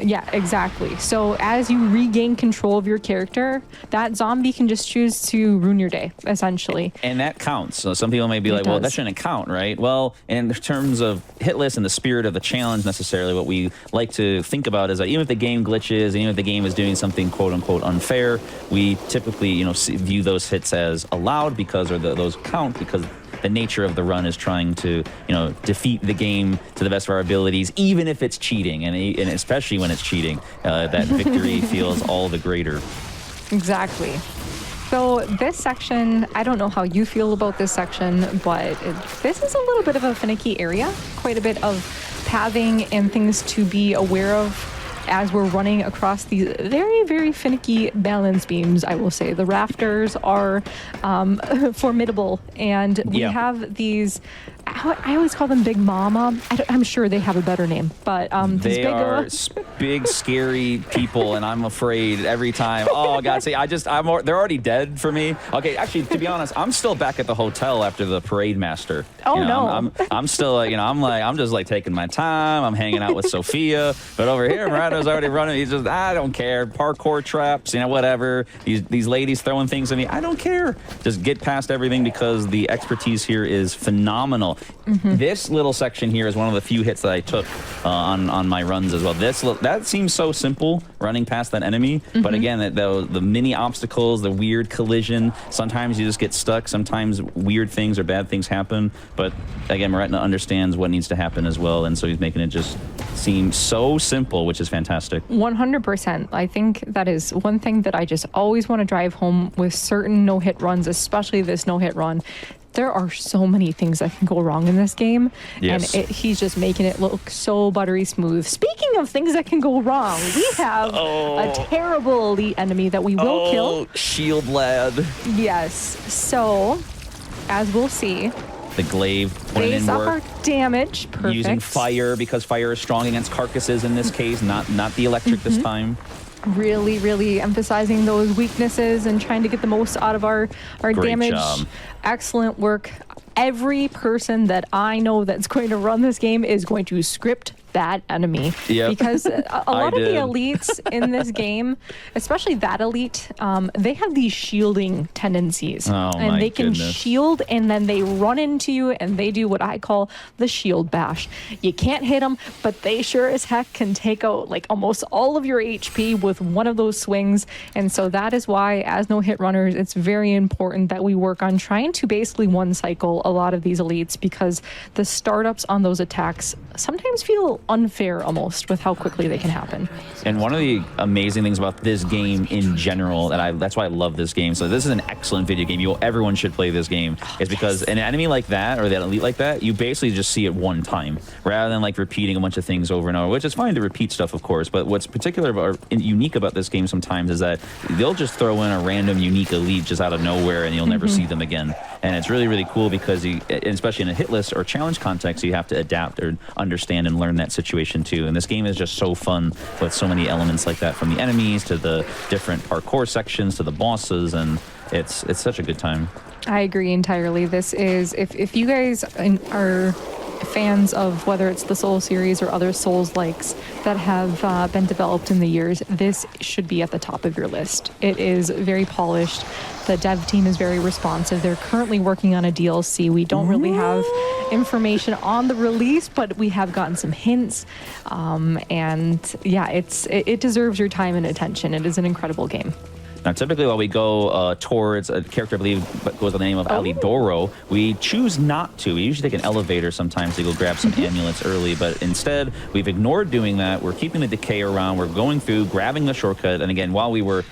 Speaker 4: Yeah, exactly. So as you regain control of your character, that zombie can just choose to ruin your day, essentially.
Speaker 5: And that counts. So some people may be like, well, that
Speaker 4: does.
Speaker 5: shouldn't count, right? Well, in terms of Hitless and the spirit of the challenge necessarily, what we like to think about is that even if the game glitches, and even if the game is doing something quote unquote unfair, we typically, view those hits as allowed because, or those count because the nature of the run is trying to, defeat the game to the best of our abilities, even if it's cheating, and especially when it's cheating, that victory feels all the greater.
Speaker 4: Exactly. So this section, I don't know how you feel about this section, but this is a little bit of a finicky area. Quite a bit of pathing and things to be aware of as we're running across these very, very finicky balance beams, I will say. The rafters are formidable, and we have these, I always call them Big Mama. I'm sure they have a better name, but these
Speaker 5: they are big, scary people, and I'm afraid every time. Oh God, see, they're already dead for me. Okay, actually, to be honest, I'm still back at the hotel after the parade master.
Speaker 4: Oh
Speaker 5: no, I'm still, I'm just like taking my time. I'm hanging out with Sophia, but over here, Moreno's already running. He's just, I don't care. Parkour traps, whatever. These ladies throwing things at me. I don't care. Just get past everything because the expertise here is phenomenal. This little section here is one of the few hits that I took on my runs as well. That seems so simple, running past that enemy, but again, the mini obstacles, the weird collision, sometimes you just get stuck, sometimes weird things or bad things happen, but again, Moretna understands what needs to happen as well, and so he's making it just seem so simple, which is fantastic.
Speaker 4: 100%. I think that is one thing that I just always want to drive home with certain no-hit runs, especially this no-hit run. There are so many things that can go wrong in this game, and he's just making it look so buttery smooth. Speaking of things that can go wrong, we have a terrible elite enemy that we will kill.
Speaker 5: Shield lad.
Speaker 4: Yes. So, as we'll see,
Speaker 5: the glaive putting in work.
Speaker 4: Our damage. Perfect.
Speaker 5: Using fire because fire is strong against carcasses in this case, not the electric this time.
Speaker 4: Really, really emphasizing those weaknesses and trying to get the most out of our damage.
Speaker 5: Job.
Speaker 4: Excellent work. Every person that I know that's going to run this game is going to script that enemy.
Speaker 5: Yep.
Speaker 4: Because a lot of the elites in this game, especially that elite, they have these shielding tendencies. And they can shield, and then they run into you, and they do what I call the shield bash. You can't hit them, but they sure as heck can take out like almost all of your HP with one of those swings. And so that is why, as no-hit runners, it's very important that we work on trying to basically one-cycle a lot of these elites, because the startups on those attacks sometimes feel unfair almost with how quickly they can happen.
Speaker 5: And one of the amazing things about this game in general, that's why I love this game. So this is an excellent video game. Everyone should play this game. Is because an enemy like that, or that elite like that, you basically just see it one time rather than like repeating a bunch of things over and over, which is fine to repeat stuff, of course. But what's particular or unique about this game sometimes is that they'll just throw in a random unique elite just out of nowhere, and you'll never see them again. And it's really, really cool because especially in a hitless or challenge context, you have to adapt or understand and learn that situation too. And this game is just so fun with so many elements like that, from the enemies to the different parkour sections to the bosses, and it's such a good time.
Speaker 4: I agree entirely. This is, if you guys are fans of whether it's the Soul series or other Souls-likes that have been developed in the years, this should be at the top of your list. It is very polished. The dev team is very responsive. They're currently working on a DLC. We don't really have information on the release, but we have gotten some hints. And yeah, it deserves your time and attention. It is an incredible game.
Speaker 5: Now, typically, while we go towards a character, I believe, goes by the name of Alidoro, we choose not to. We usually take an elevator sometimes to go grab some amulets early, but instead, we've ignored doing that. We're keeping the decay around. We're going through, grabbing the shortcut. And again, while we were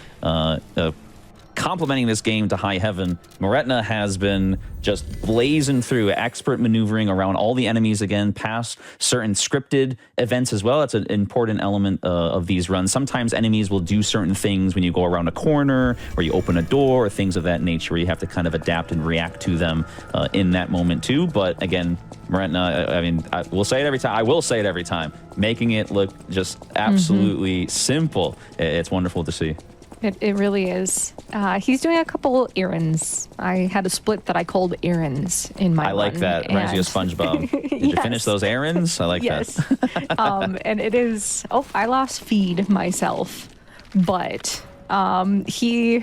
Speaker 5: complimenting this game to high heaven, Moretna has been just blazing through, expert maneuvering around all the enemies again, past certain scripted events as well. That's an important element of these runs. Sometimes enemies will do certain things when you go around a corner or you open a door or things of that nature, where you have to kind of adapt and react to them in that moment too. But again, Moretna, I mean, I will say it every time. I will say it every time. Making it look just absolutely simple. It's wonderful to see.
Speaker 4: It really is. He's doing a couple errands. I had a split that I called errands in my
Speaker 5: I like
Speaker 4: run,
Speaker 5: that. Reminds you of SpongeBob. Did you finish those errands? I like that.
Speaker 4: And it is... Oh, I lost feed myself. But he,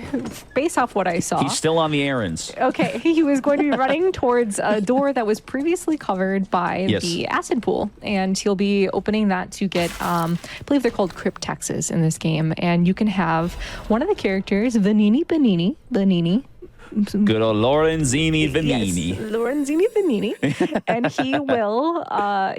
Speaker 4: based off what I saw...
Speaker 5: He's still on the errands.
Speaker 4: Okay, he was going to be running towards a door that was previously covered by the acid pool, and he'll be opening that to get, I believe they're called cryptexes in this game, and you can have one of the characters, Vanini,
Speaker 5: Good old Lorenzini Vanini.
Speaker 4: Yes, Lorenzini Vanini. And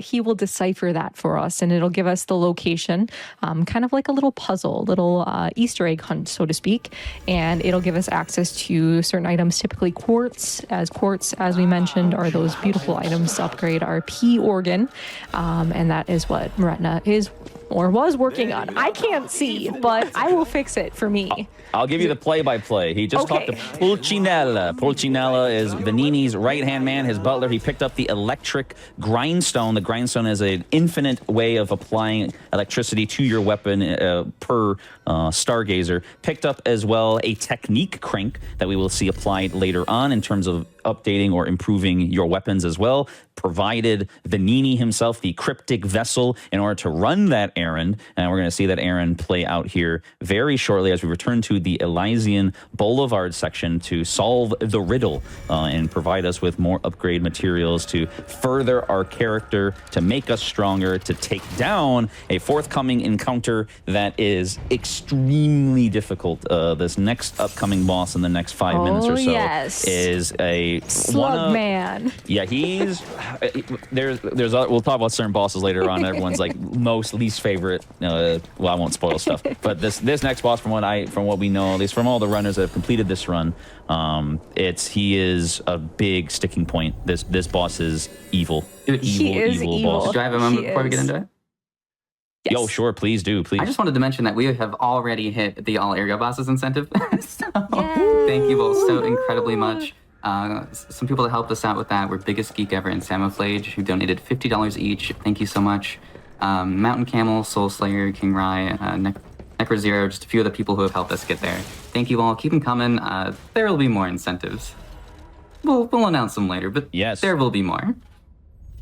Speaker 4: he will decipher that for us, and it'll give us the location, kind of like a little puzzle, little Easter egg hunt, so to speak. And it'll give us access to certain items, typically quartz, as we mentioned, are those beautiful items to upgrade our P organ. And that is what Moretna is or was working on. I can't see, but I will fix it for me.
Speaker 5: I'll give you the play-by-play. He just talked to Pulcinella. Pulcinella is Vanini's right-hand man, his butler. He picked up the electric grindstone. The grindstone is an infinite way of applying electricity to your weapon per Stargazer. Picked up as well a technique crank that we will see applied later on in terms of updating or improving your weapons as well. Provided Vanini himself the cryptic vessel in order to run that errand. And we're going to see that errand play out here very shortly as we return to the Elysion Boulevard section to solve the riddle and provide us with more upgrade materials to further our character, to make us stronger, to take down a forthcoming encounter that is extremely difficult. This next upcoming boss in the next 5 minutes or so is a
Speaker 4: Slug Man.
Speaker 5: Yeah, he's there's we'll talk about certain bosses later on. Everyone's like least favorite. Well, I won't spoil stuff, but this next boss, from what we know, at least from all the runners that have completed this run, he is a big sticking point. This boss is evil. Evil boss.
Speaker 2: Do I have a moment before we get into it?
Speaker 4: Yes.
Speaker 5: Yo, sure, please do, please.
Speaker 2: I just wanted to mention that we have already hit the All Ergo Bosses incentive. Thank you all so incredibly much. Some people that helped us out with that were Biggest Geek Ever and Samoflage, who donated $50 each. Thank you so much. Mountain Camel, Soul Slayer, King Rye, Necro Zero, just a few of the people who have helped us get there. Thank you all. Keep them coming. There will be more incentives. We'll announce them later, but
Speaker 5: yes,
Speaker 2: there will be more.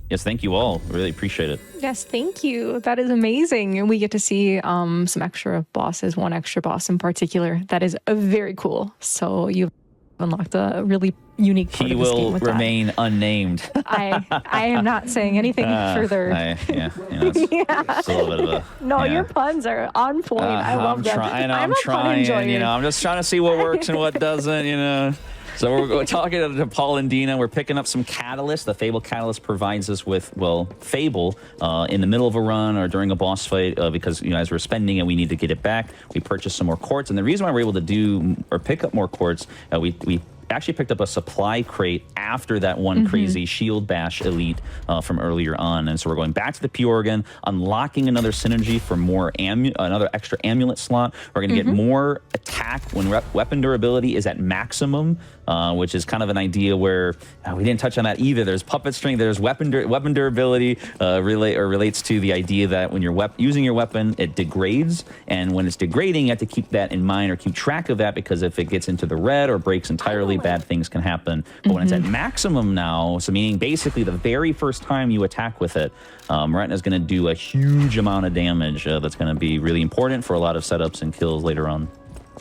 Speaker 5: Yes, thank you all. Really appreciate it.
Speaker 4: Yes, thank you. That is amazing. And we get to see some extra bosses, one extra boss in particular. That is very cool. So you've unlocked a really unique part of this game with
Speaker 5: remain unnamed.
Speaker 4: I am not saying anything further.
Speaker 5: It's a little bit of a...
Speaker 4: No, your puns are on point. I love them.
Speaker 5: I'm trying. I'm just trying to see what works and what doesn't, So we're talking to Paul and Dina. We're picking up some catalyst. The Fable Catalyst provides us with, Fable in the middle of a run or during a boss fight because, as we're spending it, we need to get it back. We purchased some more quartz. And the reason why we're able to pick up more quartz, we actually picked up a supply crate after that one crazy shield bash elite from earlier on, and so we're going back to the P organ, unlocking another synergy for more another extra amulet slot. We're going to get more attack when weapon durability is at maximum, which is kind of an idea where we didn't touch on that either. There's puppet strength, there's weapon durability relates to the idea that when you're using your weapon, it degrades, and when it's degrading, you have to keep that in mind or keep track of that, because if it gets into the red or breaks entirely, bad things can happen. But when it's at maximum now, so meaning basically the very first time you attack with it, Moretna is going to do a huge amount of damage that's going to be really important for a lot of setups and kills later on.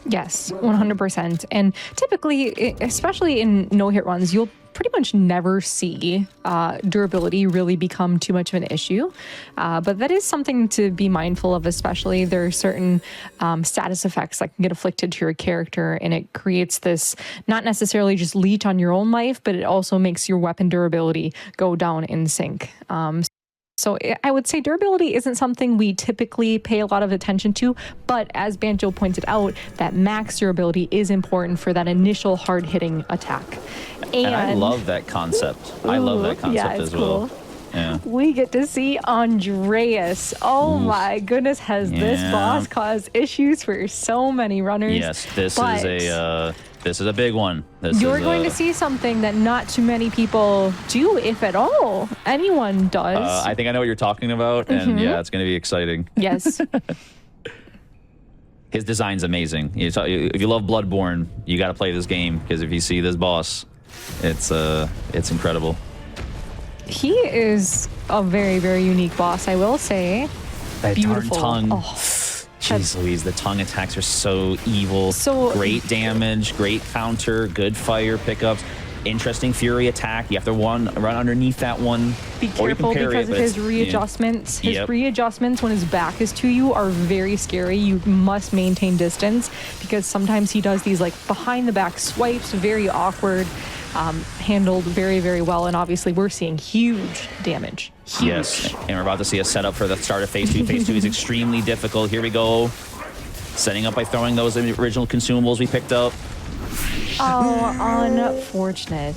Speaker 4: Yes, 100%. And typically, especially in no-hit runs, you'll pretty much never see durability really become too much of an issue. But that is something to be mindful of, especially there are certain status effects that can get afflicted to your character, and it creates this not necessarily just leech on your own life, but it also makes your weapon durability go down in sync. So I would say durability isn't something we typically pay a lot of attention to, but as Banjo pointed out, that max durability is important for that initial hard-hitting attack.
Speaker 5: And I love that concept. I love that concept as well.
Speaker 4: Cool.
Speaker 5: Yeah.
Speaker 4: We get to see Andreus. Oh my goodness, has this boss caused issues for so many runners?
Speaker 5: Yes, this is a big one.
Speaker 4: You're going to see something that not too many people do, if at all anyone does.
Speaker 5: I think I know what you're talking about, and it's going to be exciting.
Speaker 4: Yes.
Speaker 5: His design's amazing. If you love Bloodborne, you got to play this game, because if you see this boss, it's incredible.
Speaker 4: He is a very, very unique boss, I will say.
Speaker 5: That
Speaker 4: beautiful
Speaker 5: tongue.
Speaker 4: Oh.
Speaker 5: Jeez Louise, the tongue attacks are so evil.
Speaker 4: So
Speaker 5: great damage, great counter, good fire pickups. interesting Fury attack. You have to run underneath that one.
Speaker 4: Be
Speaker 5: or you can
Speaker 4: careful
Speaker 5: parry
Speaker 4: because
Speaker 5: it,
Speaker 4: of
Speaker 5: but
Speaker 4: his
Speaker 5: it's-
Speaker 4: readjustments. His
Speaker 5: Yep.
Speaker 4: readjustments when his back is to you are very scary. You must maintain distance because sometimes he does these like behind the back swipes, very awkward, handled very, very well. And obviously we're seeing huge damage. Huge.
Speaker 5: Yes, and we're about to see a setup for the start of phase 2. Phase 2 is extremely difficult. Here we go. Setting up by throwing those original consumables we picked up.
Speaker 4: Oh, unfortunate.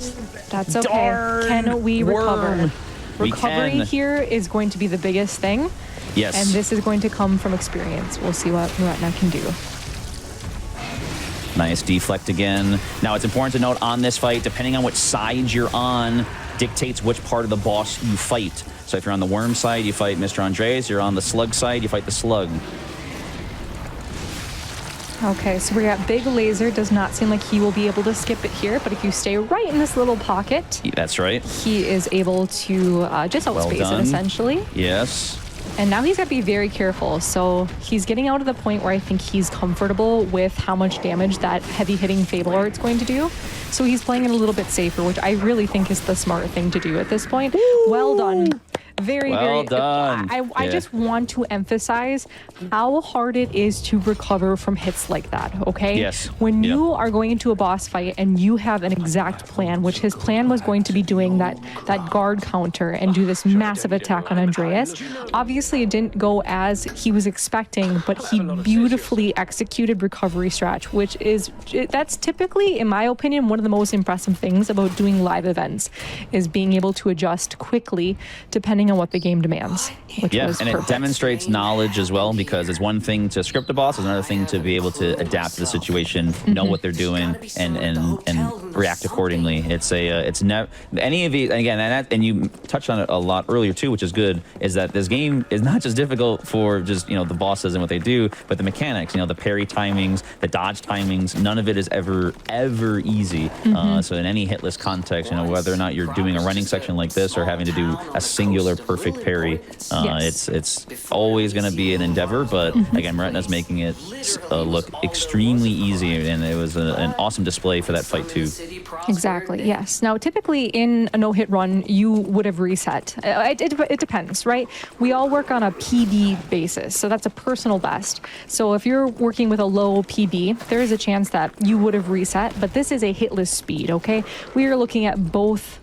Speaker 4: That's okay.
Speaker 5: Darn
Speaker 4: Can we recover?
Speaker 5: worm. We
Speaker 4: Recovery
Speaker 5: can.
Speaker 4: here is going to be the biggest thing.
Speaker 5: Yes.
Speaker 4: And this is going to come from experience. We'll see what Retna can do.
Speaker 5: Nice deflect again. Now, it's important to note on this fight, depending on which side you're on, dictates which part of the boss you fight. So if you're on the worm side, you fight Mr. Andreus. You're on the slug side, you fight the slug.
Speaker 4: Okay, so we got Big Laser. Does not seem like he will be able to skip it here, but if you stay right in this little pocket,
Speaker 5: That's right.
Speaker 4: he is able to just outspace
Speaker 5: done.
Speaker 4: it, essentially.
Speaker 5: Yes.
Speaker 4: And now he's got to be very careful. So he's getting out of the point where I think he's comfortable with how much damage that heavy hitting Fable Art's going to do. So he's playing it a little bit safer, which I really think is the smart thing to do at this point. Well done. Very,
Speaker 5: Well
Speaker 4: very
Speaker 5: done.
Speaker 4: I
Speaker 5: Yeah.
Speaker 4: just want to emphasize how hard it is to recover from hits like that, okay?
Speaker 5: Yes.
Speaker 4: When
Speaker 5: Yeah.
Speaker 4: you are going into a boss fight and you have an exact plan, which his plan was going to be doing that guard counter and do this massive attack on Andreas. Obviously, it didn't go as he was expecting, but he beautifully executed recovery stretch, which is, that's typically, in my opinion, one of the most impressive things about doing live events, is being able to adjust quickly depending on what the game demands, which
Speaker 5: Yeah,
Speaker 4: was
Speaker 5: and it
Speaker 4: perfect.
Speaker 5: demonstrates knowledge as well, because it's one thing to script a boss, it's another thing to be able to adapt to the situation, know what they're doing, and react accordingly. It's never any of these, and again, and you touched on it a lot earlier too, which is good, is that this game is not just difficult for just the bosses and what they do, but the mechanics, the parry timings, the dodge timings, none of it is ever easy. So in any hitless context, whether or not you're doing a running section like this or having to do a singular perfect parry,
Speaker 4: Yes.
Speaker 5: it's always going to be an endeavor, but again, Retna's making it look extremely easy, and it was an awesome display for that fight too.
Speaker 4: Exactly, yes. Now, typically in a no-hit run, you would have reset. It depends, right? We all work on a PB basis, so that's a personal best. So if you're working with a low PB, there is a chance that you would have reset, but this is a hitless speed, okay? We are looking at both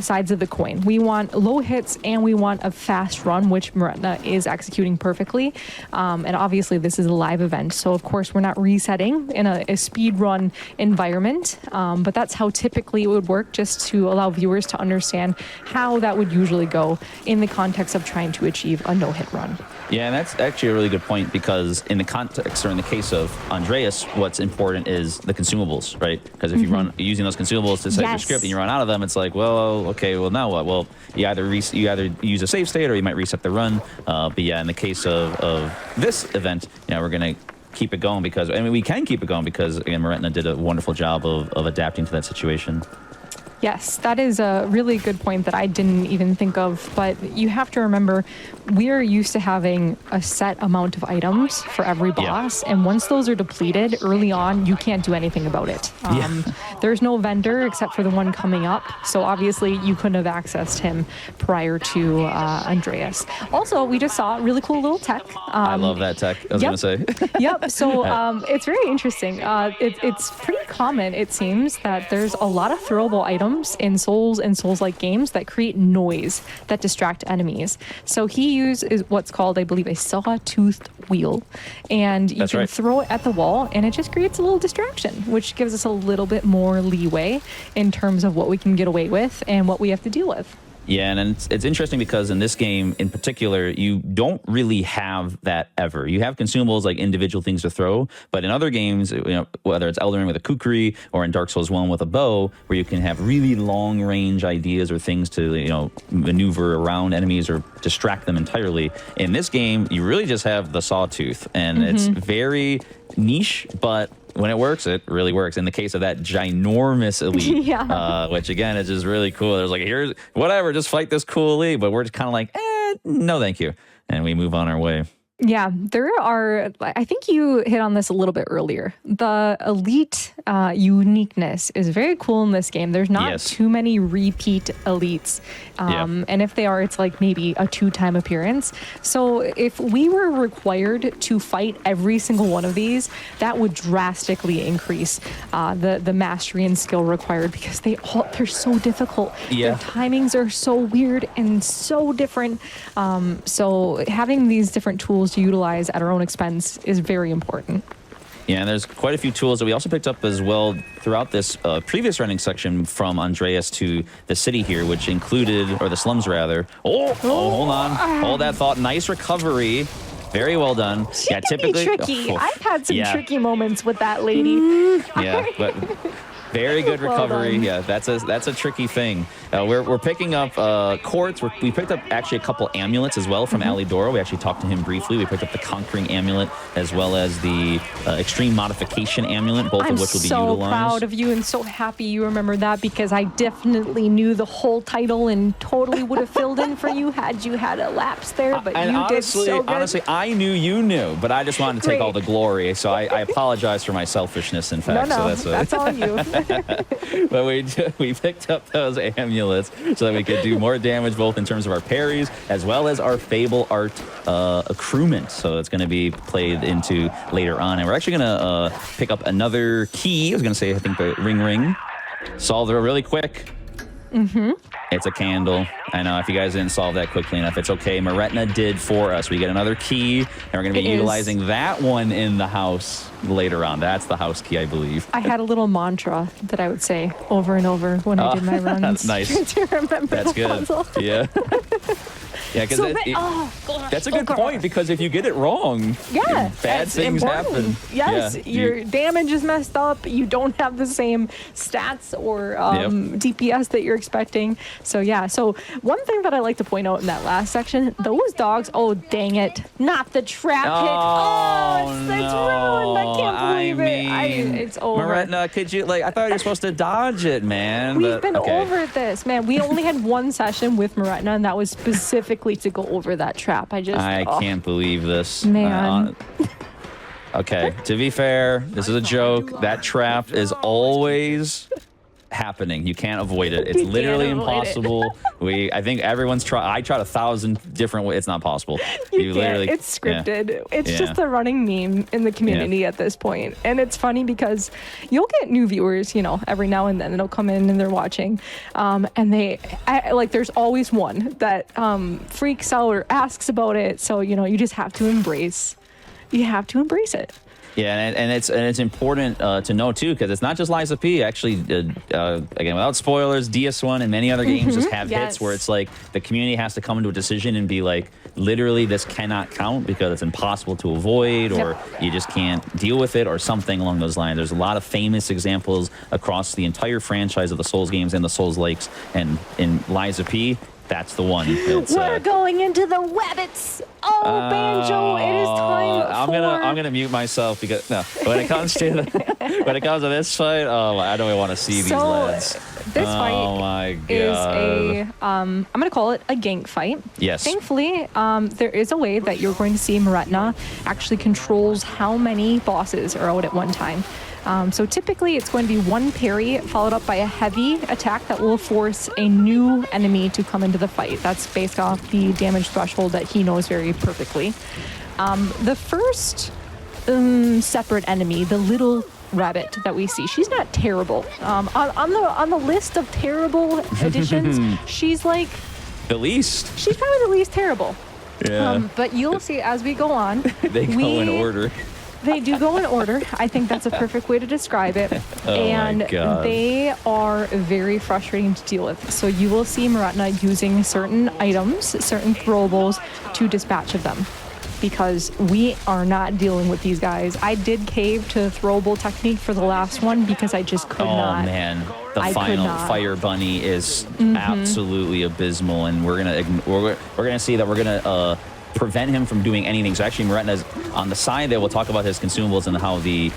Speaker 4: sides of the coin. We want low hits and we want a fast run, which Retna is executing perfectly. And obviously this is a live event, so of course we're not resetting in a speed run environment, but that's how typically it would work, just to allow viewers to understand how that would usually go in the context of trying to achieve a no-hit run.
Speaker 5: Yeah, and that's actually a really good point, because in the context, or in the case of Andreas, what's important is the consumables, right? Because if you run using those consumables to set your
Speaker 4: Yes.
Speaker 5: script and you run out of them, it's like, well, okay, well now what? Well, you either use a save state or you might reset the run. But yeah, in the case of this event, we're gonna keep it going, because we can keep it going because again, Retna did a wonderful job of adapting to that situation.
Speaker 4: Yes, that is a really good point that I didn't even think of, but you have to remember we're used to having a set amount of items for every boss, and once those are depleted early on, you can't do anything about it. There's no vendor except for the one coming up, so obviously you couldn't have accessed him prior to Andreas. Also, we just saw a really cool little tech.
Speaker 5: I love that tech, I was
Speaker 4: Yep.
Speaker 5: gonna say.
Speaker 4: Yep. So it's very interesting. It's pretty common, it seems, that there's a lot of throwable items in Souls and Souls-like games that create noise that distract enemies. So he uses what's called, I believe, a saw-toothed wheel, and you
Speaker 5: That's
Speaker 4: can
Speaker 5: right.
Speaker 4: throw it at the wall, and it just creates a little distraction, which gives us a little bit more leeway in terms of what we can get away with and what we have to deal with.
Speaker 5: Yeah, and it's interesting because in this game in particular, you don't really have that ever. You have consumables like individual things to throw, but in other games, whether it's Elden Ring with a kukri or in Dark Souls 1 with a bow, where you can have really long range ideas or things to maneuver around enemies or distract them entirely. In this game, you really just have the sawtooth, and it's very niche, but when it works, it really works. In the case of that ginormous elite, which again is just really cool. There's like, here's whatever, just fight this cool elite, but we're just kind of like, no, thank you, and we move on our way.
Speaker 4: Yeah, there are, I think you hit on this a little bit earlier. The elite uniqueness is very cool in this game. There's not too many repeat elites. And if they are, it's like maybe a 2-time appearance. So if we were required to fight every single one of these, that would drastically increase the mastery and skill required, because they're so difficult. Their timings are so weird and so different. So having these different tools to utilize at our own expense is very important.
Speaker 5: Yeah, and there's quite a few tools that we also picked up as well throughout this previous running section from Andreus to the city here, which included, or the slums rather. Hold on. Hold that thought. Nice recovery. Very well done.
Speaker 4: She can be tricky. I've had some tricky moments with that lady.
Speaker 5: Yeah, but very good recovery. Yeah, that's a tricky thing. We're picking up quartz. We picked up actually a couple amulets as well from Alidoro. We actually talked to him briefly. We picked up the Conquering Amulet as well as the Extreme Modification Amulet, both of which will be utilized.
Speaker 4: I'm so proud of you and so happy you remembered that, because I definitely knew the whole title and totally would have filled in for you had you had a lapse there, but you
Speaker 5: honestly,
Speaker 4: did so good.
Speaker 5: Honestly, I knew you knew, but I just wanted to take all the glory, so I apologize for my selfishness, in fact.
Speaker 4: No,
Speaker 5: so
Speaker 4: that's all you.
Speaker 5: But we picked up those amulets so that we could do more damage, both in terms of our parries as well as our Fable Art accruement. So it's going to be played into later on. And we're actually going to pick up another key. I was going to say, I think the ring. Solve it really quick. It's a candle. I know, if you guys didn't solve that quickly enough, it's okay. Moretna did for us. We get another key, and we're going to be utilizing that one in the house later on. That's the house key, I believe.
Speaker 4: I had a little mantra that I would say over and over when I did my runs.
Speaker 5: That's nice.
Speaker 4: To remember
Speaker 5: that's
Speaker 4: the
Speaker 5: good.
Speaker 4: puzzle.
Speaker 5: Yeah. Yeah, because that's a good point, because if you get it wrong, bad things happen.
Speaker 4: Yes, your damage is messed up. You don't have the same stats or DPS that you're expecting. So so one thing that I like to point out in that last section, those dogs, dang it, not the trap hit. It's ruined. I can't believe it. It's over.
Speaker 5: Moretna, could you, I thought you were supposed to dodge it, man.
Speaker 4: We've been over this, man. We only had one session with Moretna, and that was specifically to go over that trap. I
Speaker 5: can't believe this.
Speaker 4: Man.
Speaker 5: Okay, to be fair, this is a joke. That trap is always happening. You can't avoid it. It's literally impossible. I think everyone's I tried 1,000 different ways. It's not possible.
Speaker 4: You literally, it's scripted. Yeah. It's just a running meme in the community at this point. And it's funny because you'll get new viewers, every now and then. They'll come in and they're watching. And there's always one that freaks out or asks about it. So, you just have to embrace. You have to embrace it.
Speaker 5: Yeah, and it's important to know too, because it's not just Liza P. Actually, again, without spoilers, DS1 and many other games just have hits where it's like the community has to come into a decision and be like, literally, this cannot count because it's impossible to avoid, or you just can't deal with it, or something along those lines. There's a lot of famous examples across the entire franchise of the Souls games and the Souls likes, and in Liza P. That's the one.
Speaker 4: We're going into the Webbits. Banjo, it is time
Speaker 5: I'm gonna mute myself because when it comes to this fight, I don't want to see these lads.
Speaker 4: This fight is I'm gonna call it a gank fight.
Speaker 5: Yes.
Speaker 4: Thankfully, there is a way that you're going to see Moretna actually controls how many bosses are out at one time. So typically it's going to be one parry followed up by a heavy attack that will force a new enemy to come into the fight. That's based off the damage threshold that he knows very perfectly. The first separate enemy, the little rabbit that we see, she's not terrible. On the list of terrible additions, she's like
Speaker 5: the least.
Speaker 4: She's probably the least terrible.
Speaker 5: Yeah.
Speaker 4: But you'll see as we go on.
Speaker 5: They go in order.
Speaker 4: They do go in order. I think that's a perfect way to describe it.
Speaker 5: My God.
Speaker 4: They are very frustrating to deal with. So you will see Moretna using certain items, certain throwables to dispatch of them, because we are not dealing with these guys. I did cave to throwable technique for the last one because I just could not.
Speaker 5: Oh man, the final Fire Bunny is absolutely abysmal, and we're gonna see that we're gonna prevent him from doing anything. So actually, Moretna's on the side there. We'll talk about his consumables and how the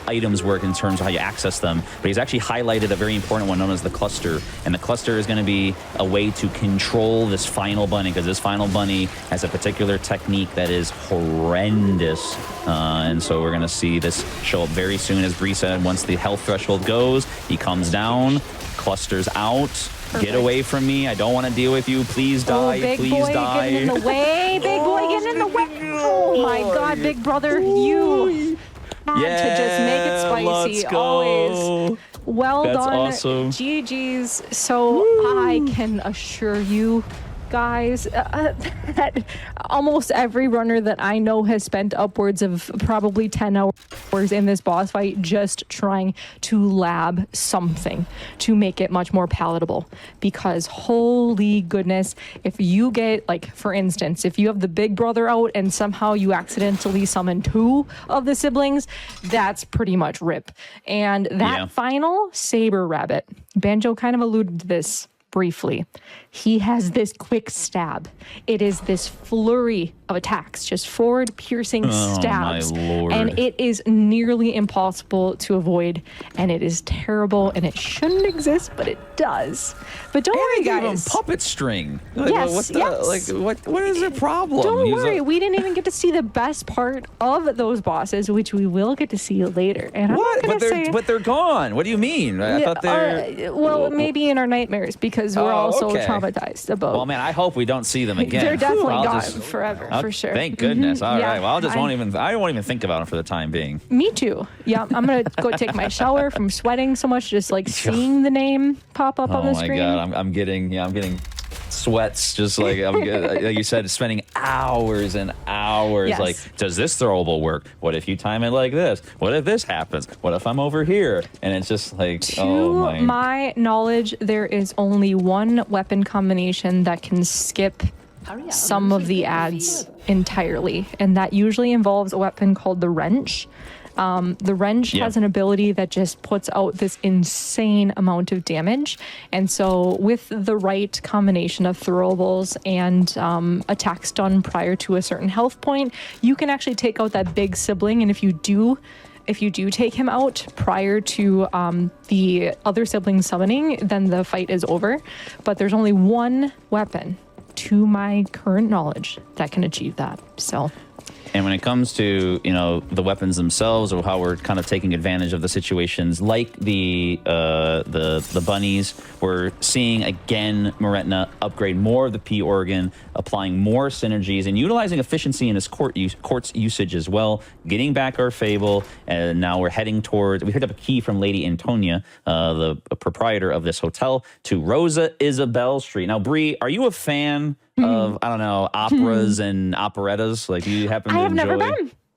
Speaker 5: items work in terms of how you access them. But he's actually highlighted a very important one known as the cluster. And the cluster is going to be a way to control this final bunny, because this final bunny has a particular technique that is horrendous. And so we're going to see this show up very soon, as Bree said. Once the health threshold goes, he comes down, clusters out. Perfect. Get away from me. I don't want to deal with you. Please die.
Speaker 4: Big
Speaker 5: Please
Speaker 4: boy
Speaker 5: die.
Speaker 4: Getting in the way. Big boy getting in the way. Oh my God, big brother, you had to just make it spicy.
Speaker 5: Let's go.
Speaker 4: Always. Well
Speaker 5: That's
Speaker 4: done.
Speaker 5: awesome.
Speaker 4: GG's. So I can assure you, guys, that almost every runner that I know has spent upwards of probably 10 hours in this boss fight just trying to lab something to make it much more palatable. Because holy goodness, if you get, like, for instance, if you have the big brother out and somehow you accidentally summon 2 of the siblings, that's pretty much rip. And that final saber rabbit, Banjo kind of alluded to this briefly. He has this quick stab. It is this flurry of attacks, just forward piercing stabs.
Speaker 5: My Lord.
Speaker 4: And it is nearly impossible to avoid, and it is terrible, and it shouldn't exist, but it does. But don't worry, guys.
Speaker 5: Puppet string. Like,
Speaker 4: Yes, yes.
Speaker 5: What is the problem?
Speaker 4: Don't worry, we didn't even get to see the best part of those bosses, which we will get to see later. And I'm not gonna say,
Speaker 5: But they're gone. What do you mean? I thought they're.
Speaker 4: well, maybe in our nightmares, because we're all so
Speaker 5: okay.
Speaker 4: traumatized about.
Speaker 5: Well, man, I hope we don't see them again.
Speaker 4: They're definitely
Speaker 5: I'll
Speaker 4: gone
Speaker 5: just-
Speaker 4: forever,
Speaker 5: I'll-
Speaker 4: for sure.
Speaker 5: Thank goodness. All
Speaker 4: Yeah,
Speaker 5: right. Well, I won't even think about them for the time being.
Speaker 4: Me too. Yeah, I'm gonna go take my shower from sweating so much, just like seeing the name pop up on the
Speaker 5: Oh my
Speaker 4: screen.
Speaker 5: God, I'm getting sweats. Just like like you said, spending hours and hours.
Speaker 4: Yes.
Speaker 5: Like, does this throwable work? What if you time it like this? What if this happens? What if I'm over here? And it's just like,
Speaker 4: To my knowledge, there is only one weapon combination that can skip some of the ads entirely, and that usually involves a weapon called the wrench. The wrench has an ability that just puts out this insane amount of damage, and so with the right combination of throwables and attacks done prior to a certain health point, you can actually take out that big sibling. And if you do take him out prior to the other sibling summoning, then the fight is over. But there's only one weapon, to my current knowledge, that can achieve that. So.
Speaker 5: And when it comes to, the weapons themselves, or how we're kind of taking advantage of the situations, like the bunnies, we're seeing again Moretna upgrade more of the P organ, applying more synergies, and utilizing efficiency in his quartz usage as well, getting back our Fable, and now we're heading towards. We picked up a key from Lady Antonia, the proprietor of this hotel, to Rosa Isabelle Street. Now, Bree, are you a fan of, I don't know, operas and operettas? Like, do you happen to enjoy?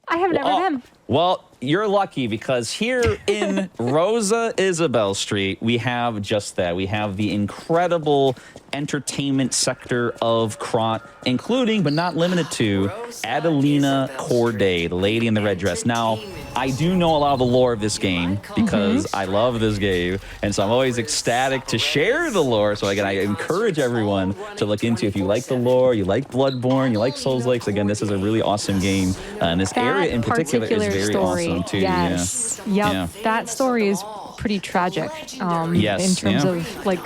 Speaker 4: I have never been.
Speaker 5: Well, you're lucky, because here in Rosa Isabelle Street, we have just that. We have the incredible entertainment sector of Krat, including, but not limited to, Adelina Corday, the lady in the red dress. Now, I do know a lot of the lore of this game, because I love this game, and so I'm always ecstatic to share the lore. So again, I encourage everyone to look into, if you like the lore, you like Bloodborne, you like Souls Likes, again, this is a really awesome game. And this area in particular is very awesome too.
Speaker 4: Yes.
Speaker 5: Yeah.
Speaker 4: Yep. That story is pretty tragic.
Speaker 5: Yes.
Speaker 4: In terms of like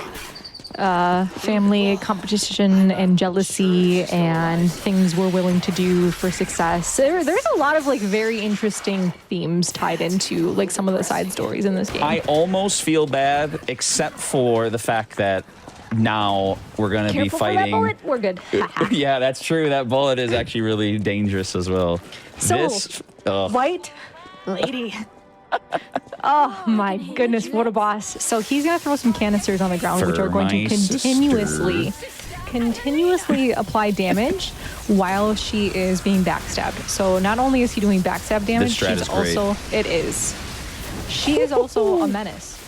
Speaker 4: family competition and jealousy and things we're willing to do for success. There's a lot of like very interesting themes tied into like some of the side stories in this game.
Speaker 5: I almost feel bad, except for the fact that now we're going to be fighting.
Speaker 4: For that bullet, we're good.
Speaker 5: Yeah, that's true. That bullet is actually really dangerous as well.
Speaker 4: So, White Lady. Oh my goodness, what a boss. So he's going to throw some canisters on the ground, which are going to continuously apply damage while she is being backstabbed. So not only is he doing backstab damage, she is also a menace.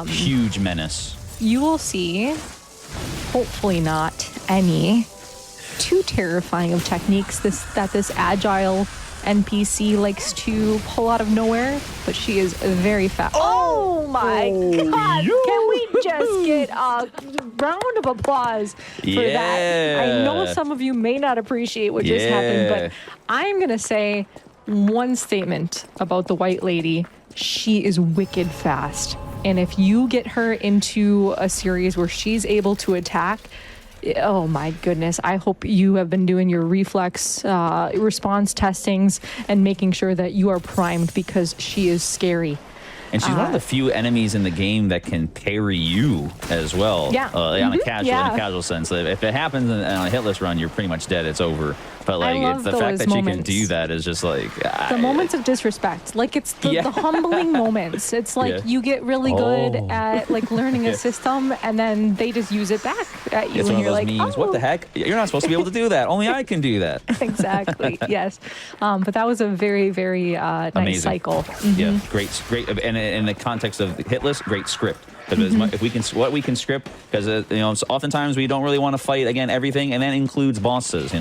Speaker 5: Huge menace.
Speaker 4: You will see, hopefully not any, too terrifying of techniques that this agile NPC likes to pull out of nowhere, but she is very fast. Oh my god! Can we just get a round of applause for that. I know some of you may not appreciate what just happened, but I'm going to say one statement about the White Lady. She is wicked fast. And if you get her into a series where she's able to attack, oh my goodness, I hope you have been doing your reflex response testings and making sure that you are primed, because she is scary.
Speaker 5: And she's one of the few enemies in the game that can parry you as well.
Speaker 4: Yeah.
Speaker 5: On a casual sense. If it happens on a hitless run, you're pretty much dead. It's over. But like, it's the fact that she can do that is just like
Speaker 4: the moments of disrespect. Like it's the humbling moments. It's like you get really good at like learning a system, and then they just use it back at you,
Speaker 5: it's
Speaker 4: and
Speaker 5: one
Speaker 4: you're
Speaker 5: of those
Speaker 4: like,
Speaker 5: memes. What the heck? You're not supposed to be able to do that. Only I can do that.
Speaker 4: Exactly. Yes. But that was a very, very nice
Speaker 5: Amazing
Speaker 4: cycle.
Speaker 5: Yeah, great, and in the context of Hitless, great script. Because if we can, what we can script, because oftentimes we don't really want to fight again everything, and that includes bosses.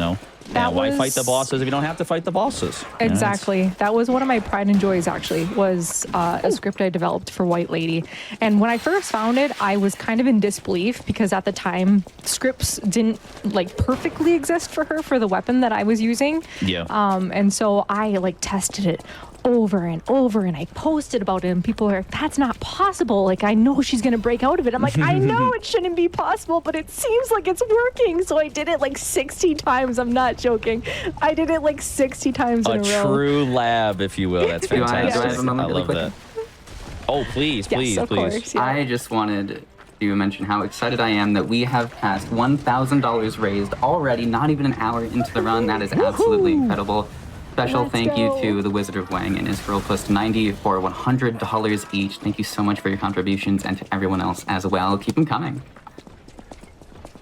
Speaker 5: Why fight the bosses if you don't have to fight the bosses?
Speaker 4: Exactly. That was one of my pride and joys, actually, was a script I developed for White Lady. And when I first found it, I was kind of in disbelief, because at the time, scripts didn't like perfectly exist for her for the weapon that I was using.
Speaker 5: Yeah.
Speaker 4: And so I like tested it over and over, and I posted about it, and people are like, that's not possible. Like, I know she's going to break out of it. I'm like, I know it shouldn't be possible, but it seems like it's working. So I did it like 60 times. I'm not joking. I did it like 60 times in a row.
Speaker 5: A true lab, if you will. That's fantastic.
Speaker 2: Do I have a moment
Speaker 5: I
Speaker 2: really
Speaker 5: love that. Oh, please.
Speaker 4: Of course, yeah.
Speaker 2: I just wanted to mention how excited I am that we have passed $1,000 raised already, not even an hour into the run. That is absolutely incredible. Special thank you to the Wizard of Wang and Israel plus 90 for $100 each. Thank you so much for your contributions, and to everyone else as well. Keep them coming.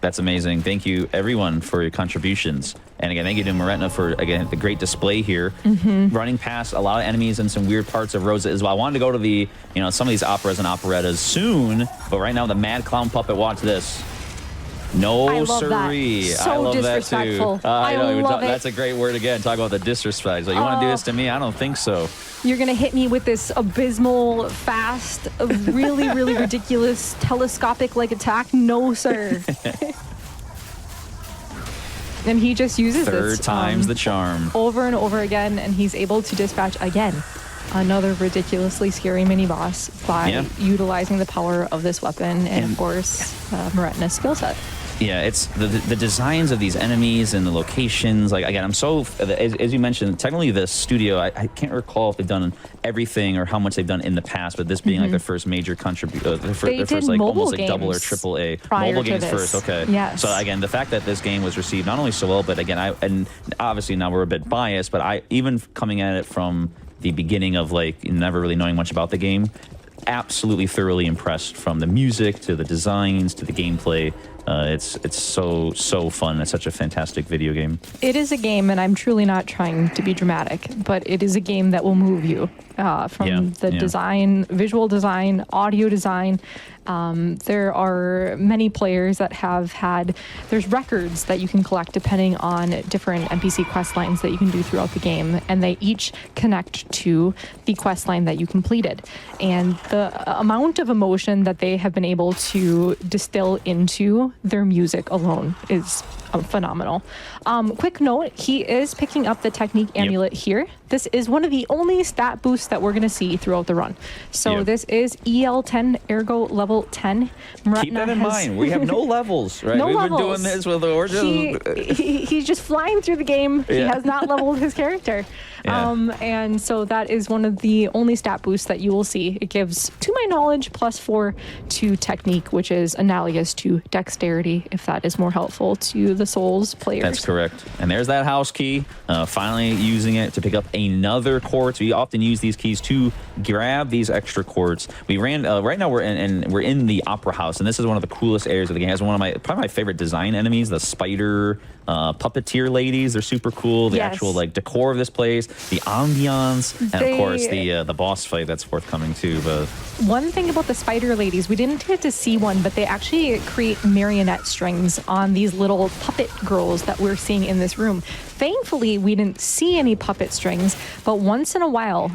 Speaker 5: That's amazing. Thank you, everyone, for your contributions. And again, thank you to Moretna for, again, the great display here. Running past a lot of enemies and some weird parts of Rosa as well. I wanted to go to the, some of these operas and operettas soon, but right now, the Mad Clown Puppet, watch this. No, siree.
Speaker 4: So
Speaker 5: I love
Speaker 4: disrespectful.
Speaker 5: that too. I know.
Speaker 4: love it.
Speaker 5: That's a great word again. Talk about the disrespect. So you want to do this to me? I don't think so.
Speaker 4: You're going to hit me with this abysmal, fast, really, really ridiculous, telescopic-like attack? No, sir. And he just uses this.
Speaker 5: Third time's the charm.
Speaker 4: Over and over again, and he's able to dispatch, again, another ridiculously scary mini-boss by utilizing the power of this weapon and of course, Moretna's skill set.
Speaker 5: Yeah, it's the designs of these enemies and the locations. Like, again, I'm so, as you mentioned, technically the studio, I can't recall if they've done everything or how much they've done in the past, but this being like their first major contribution, their first like almost like double or triple A. Mobile games first, okay.
Speaker 4: Yes.
Speaker 5: So again, the fact that this game was received not only so well, but again, and obviously now we're a bit biased, but I even coming at it from the beginning of like never really knowing much about the game, absolutely thoroughly impressed from the music to the designs to the gameplay. It's so fun. It's such a fantastic video game.
Speaker 4: It is a game, and I'm truly not trying to be dramatic, but it is a game that will move you from the design, visual design, audio design. There are many players that have had, there's records that you can collect depending on different NPC quest lines that you can do throughout the game, and they each connect to the quest line that you completed. And the amount of emotion that they have been able to distill into their music alone is phenomenal. Quick note, he is picking up the Technique Amulet here. This is one of the only stat boosts that we're going to see throughout the run. So this is EL10 Ergo level 10.
Speaker 5: Keep that in mind. We have no levels, right?
Speaker 4: We've
Speaker 5: been doing this with
Speaker 4: he's just flying through the game. He has not leveled his character. And so that is one of the only stat boosts that you will see. It gives, to my knowledge, +4 to Technique, which is analogous to Dexterity, if that is more helpful to the Souls players.
Speaker 5: That's correct. And there's that house key. Finally using it to pick up another quartz. We often use these keys to grab these extra quartz. We ran right now we're in the Opera House, and this is one of the coolest areas of the game. It has one of probably my favorite design enemies, the spider puppeteer ladies. They're super cool. The actual like decor of this place, the ambiance, and of course the boss fight that's forthcoming too. But
Speaker 4: one thing about the spider ladies, we didn't get to see one, but they actually create marionette strings on these little puppet girls that we're seeing in this room. Thankfully, we didn't see any puppet strings, but once in a while,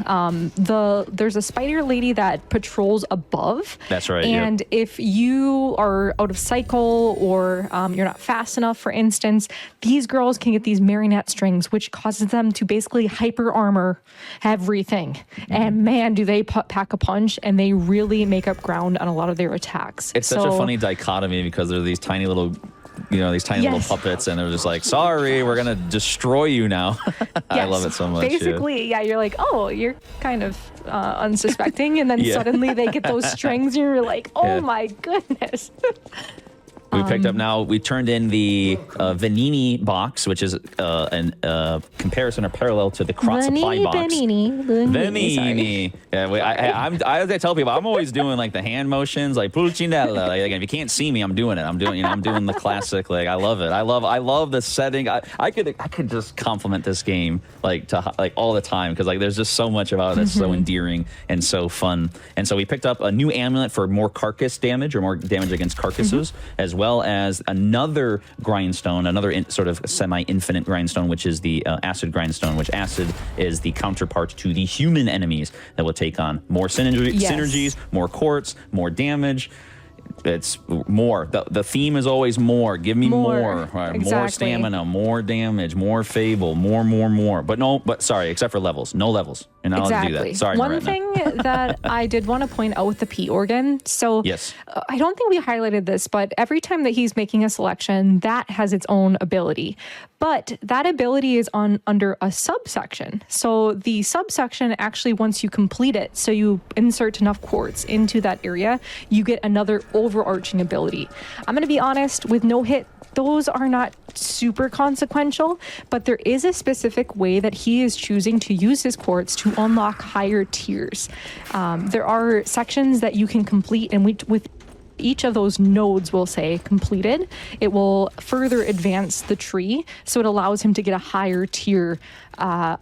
Speaker 4: there's a spider lady that patrols above.
Speaker 5: That's right.
Speaker 4: And if you are out of cycle or you're not fast enough, for instance, these girls can get these marionette strings, which causes them to basically hyper armor everything. And man, do they pack a punch, and they really make up ground on a lot of their attacks.
Speaker 5: It's such a funny dichotomy because there are these tiny little, little puppets, and they're just like, sorry, we're going to destroy you now. I love it so much.
Speaker 4: Basically, you're like, oh, you're kind of unsuspecting. And then suddenly they get those strings, and you're like, oh my goodness.
Speaker 5: We picked up now, we turned in the Vanini box, which is a comparison or parallel to the Krat supply box. Vanini. Yeah, as I tell people, I'm always doing like the hand motions, like Pulcinella. Like, if you can't see me, I'm doing it. I'm doing the classic. Like, I love it. I love the setting. I could just compliment this game like all the time because like there's just so much about it that's so endearing and so fun. And so we picked up a new amulet for more carcass damage or more damage against carcasses, as well as another grindstone, another sort of semi-infinite grindstone, which is the acid grindstone, which acid is the counterpart to the human enemies that will take on more synergies, more quartz, more damage. It's more. The theme is always more. Give me more. Right?
Speaker 4: Exactly.
Speaker 5: More stamina, more damage, more fable, more. But sorry, except for levels. No levels. You're not allowed to do that. Sorry,
Speaker 4: One
Speaker 5: Marina.
Speaker 4: thing that I did want to point out with the P organ. So
Speaker 5: yes.
Speaker 4: I don't think we highlighted this, but every time that he's making a selection, that has its own ability. But that ability is under a subsection. So the subsection actually, once you complete it, so you insert enough quartz into that area, you get another overarching ability. I'm going to be honest, with no hit, those are not super consequential, but there is a specific way that he is choosing to use his quartz to unlock higher tiers. There are sections that you can complete, and with each of those nodes will say completed, it will further advance the tree, so it allows him to get a higher tier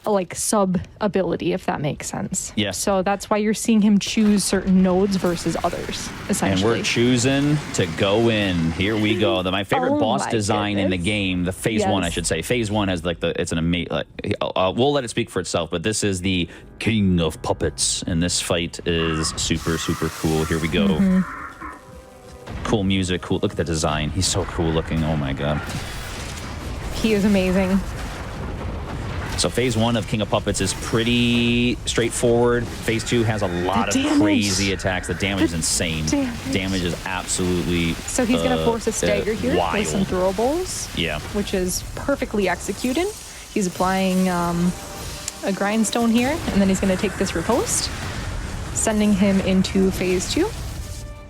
Speaker 4: like sub ability, if that makes sense.
Speaker 5: Yes.
Speaker 4: So that's why you're seeing him choose certain nodes versus others, essentially.
Speaker 5: And we're choosing to go in. Here we go. My favorite boss design in the
Speaker 4: goodness.
Speaker 5: game, the phase one, I should say. Phase one has like it's an amazing. We'll let it speak for itself, but this is the King of Puppets, and this fight is super, super cool. Here we go. Cool music. Cool. Look at the design. He's so cool looking. Oh my god.
Speaker 4: He is amazing.
Speaker 5: So phase one of King of Puppets is pretty straightforward. Phase two has a lot of crazy attacks. The damage is insane. Damage is absolutely
Speaker 4: So he's going to force a stagger here
Speaker 5: wild.
Speaker 4: with some throwables.
Speaker 5: Yeah.
Speaker 4: Which is perfectly executed. He's applying a grindstone here, and then he's going to take this riposte, sending him into phase two.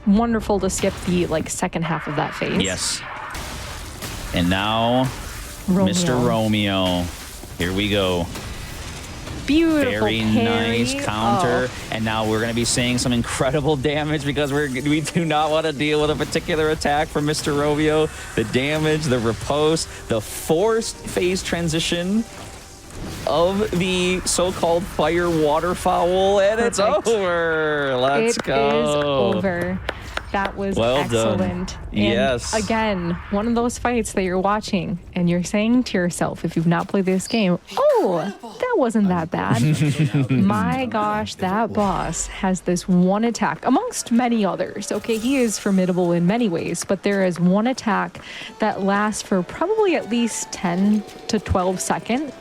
Speaker 4: Wonderful to skip the second half of that phase.
Speaker 5: Yes. And now, Mr. Romeo. Here we go.
Speaker 4: Beautiful
Speaker 5: Very
Speaker 4: parry.
Speaker 5: nice counter. And now we're going to be seeing some incredible damage because we do not want to deal with a particular attack from Mr. Romeo. The damage, the riposte, the forced phase transition of the so-called fire waterfowl, and it's over. Let's go.
Speaker 4: It is over. That was excellent.
Speaker 5: Done.
Speaker 4: And
Speaker 5: yes.
Speaker 4: Again, one of those fights that you're watching and you're saying to yourself, if you've not played this game, oh, that wasn't that bad. My gosh, that boss has this one attack amongst many others. Okay, he is formidable in many ways, but there is one attack that lasts for probably at least 10 to 12 seconds.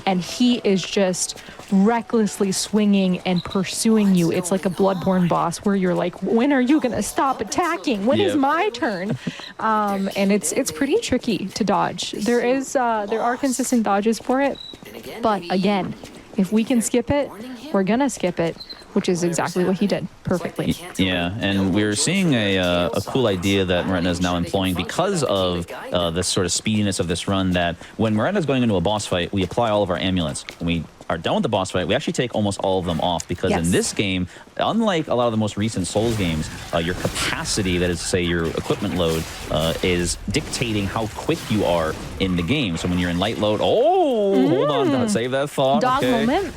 Speaker 4: And he is just recklessly swinging and pursuing you. It's like a Bloodborne boss where you're like, when are you going to stop attacking? When is my turn? And it's pretty tricky to dodge. There are consistent dodges for it. But again, if we can skip it, we're going to skip it, which is exactly what he did perfectly.
Speaker 5: Yeah, and we're seeing a cool idea that Marina is now employing because of this sort of speediness of this run, that when Marina is going into a boss fight, we apply all of our amulets. When we are done with the boss fight, we actually take almost all of them off because in this game, unlike a lot of the most recent Souls games, your capacity, that is to say your equipment load, is dictating how quick you are in the game. So when you're in light load, hold on, save that thought.
Speaker 4: Dog moment.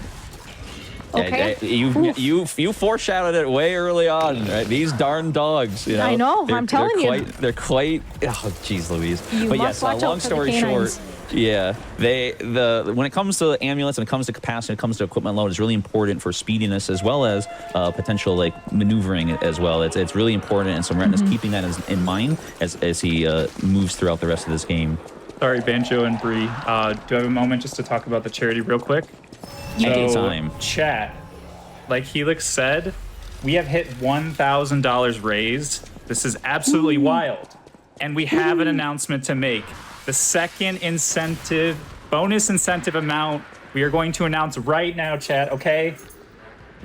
Speaker 4: Okay.
Speaker 5: You foreshadowed it way early on, right? These darn dogs. You know,
Speaker 4: I know, I'm telling you.
Speaker 5: They're quite. Oh, geez, Louise.
Speaker 4: You
Speaker 5: But
Speaker 4: must
Speaker 5: yes,
Speaker 4: watch out
Speaker 5: long
Speaker 4: for the
Speaker 5: story
Speaker 4: canines.
Speaker 5: short. Yeah, when it comes to amulets, when it comes to capacity, when it comes to equipment load, it's really important for speediness as well as potential like maneuvering as well. It's really important, and so Moretna's keeping that in mind as he moves throughout the rest of this game.
Speaker 1: Sorry, Banjo and Bree. Do I have a moment just to talk about the charity real quick?
Speaker 5: Anytime.
Speaker 1: So, chat, like Helix said, we have hit $1,000 raised. This is absolutely wild. And we have an announcement to make. The second bonus incentive amount, we are going to announce right now, chat, okay?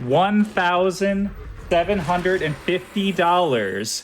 Speaker 1: $1,750.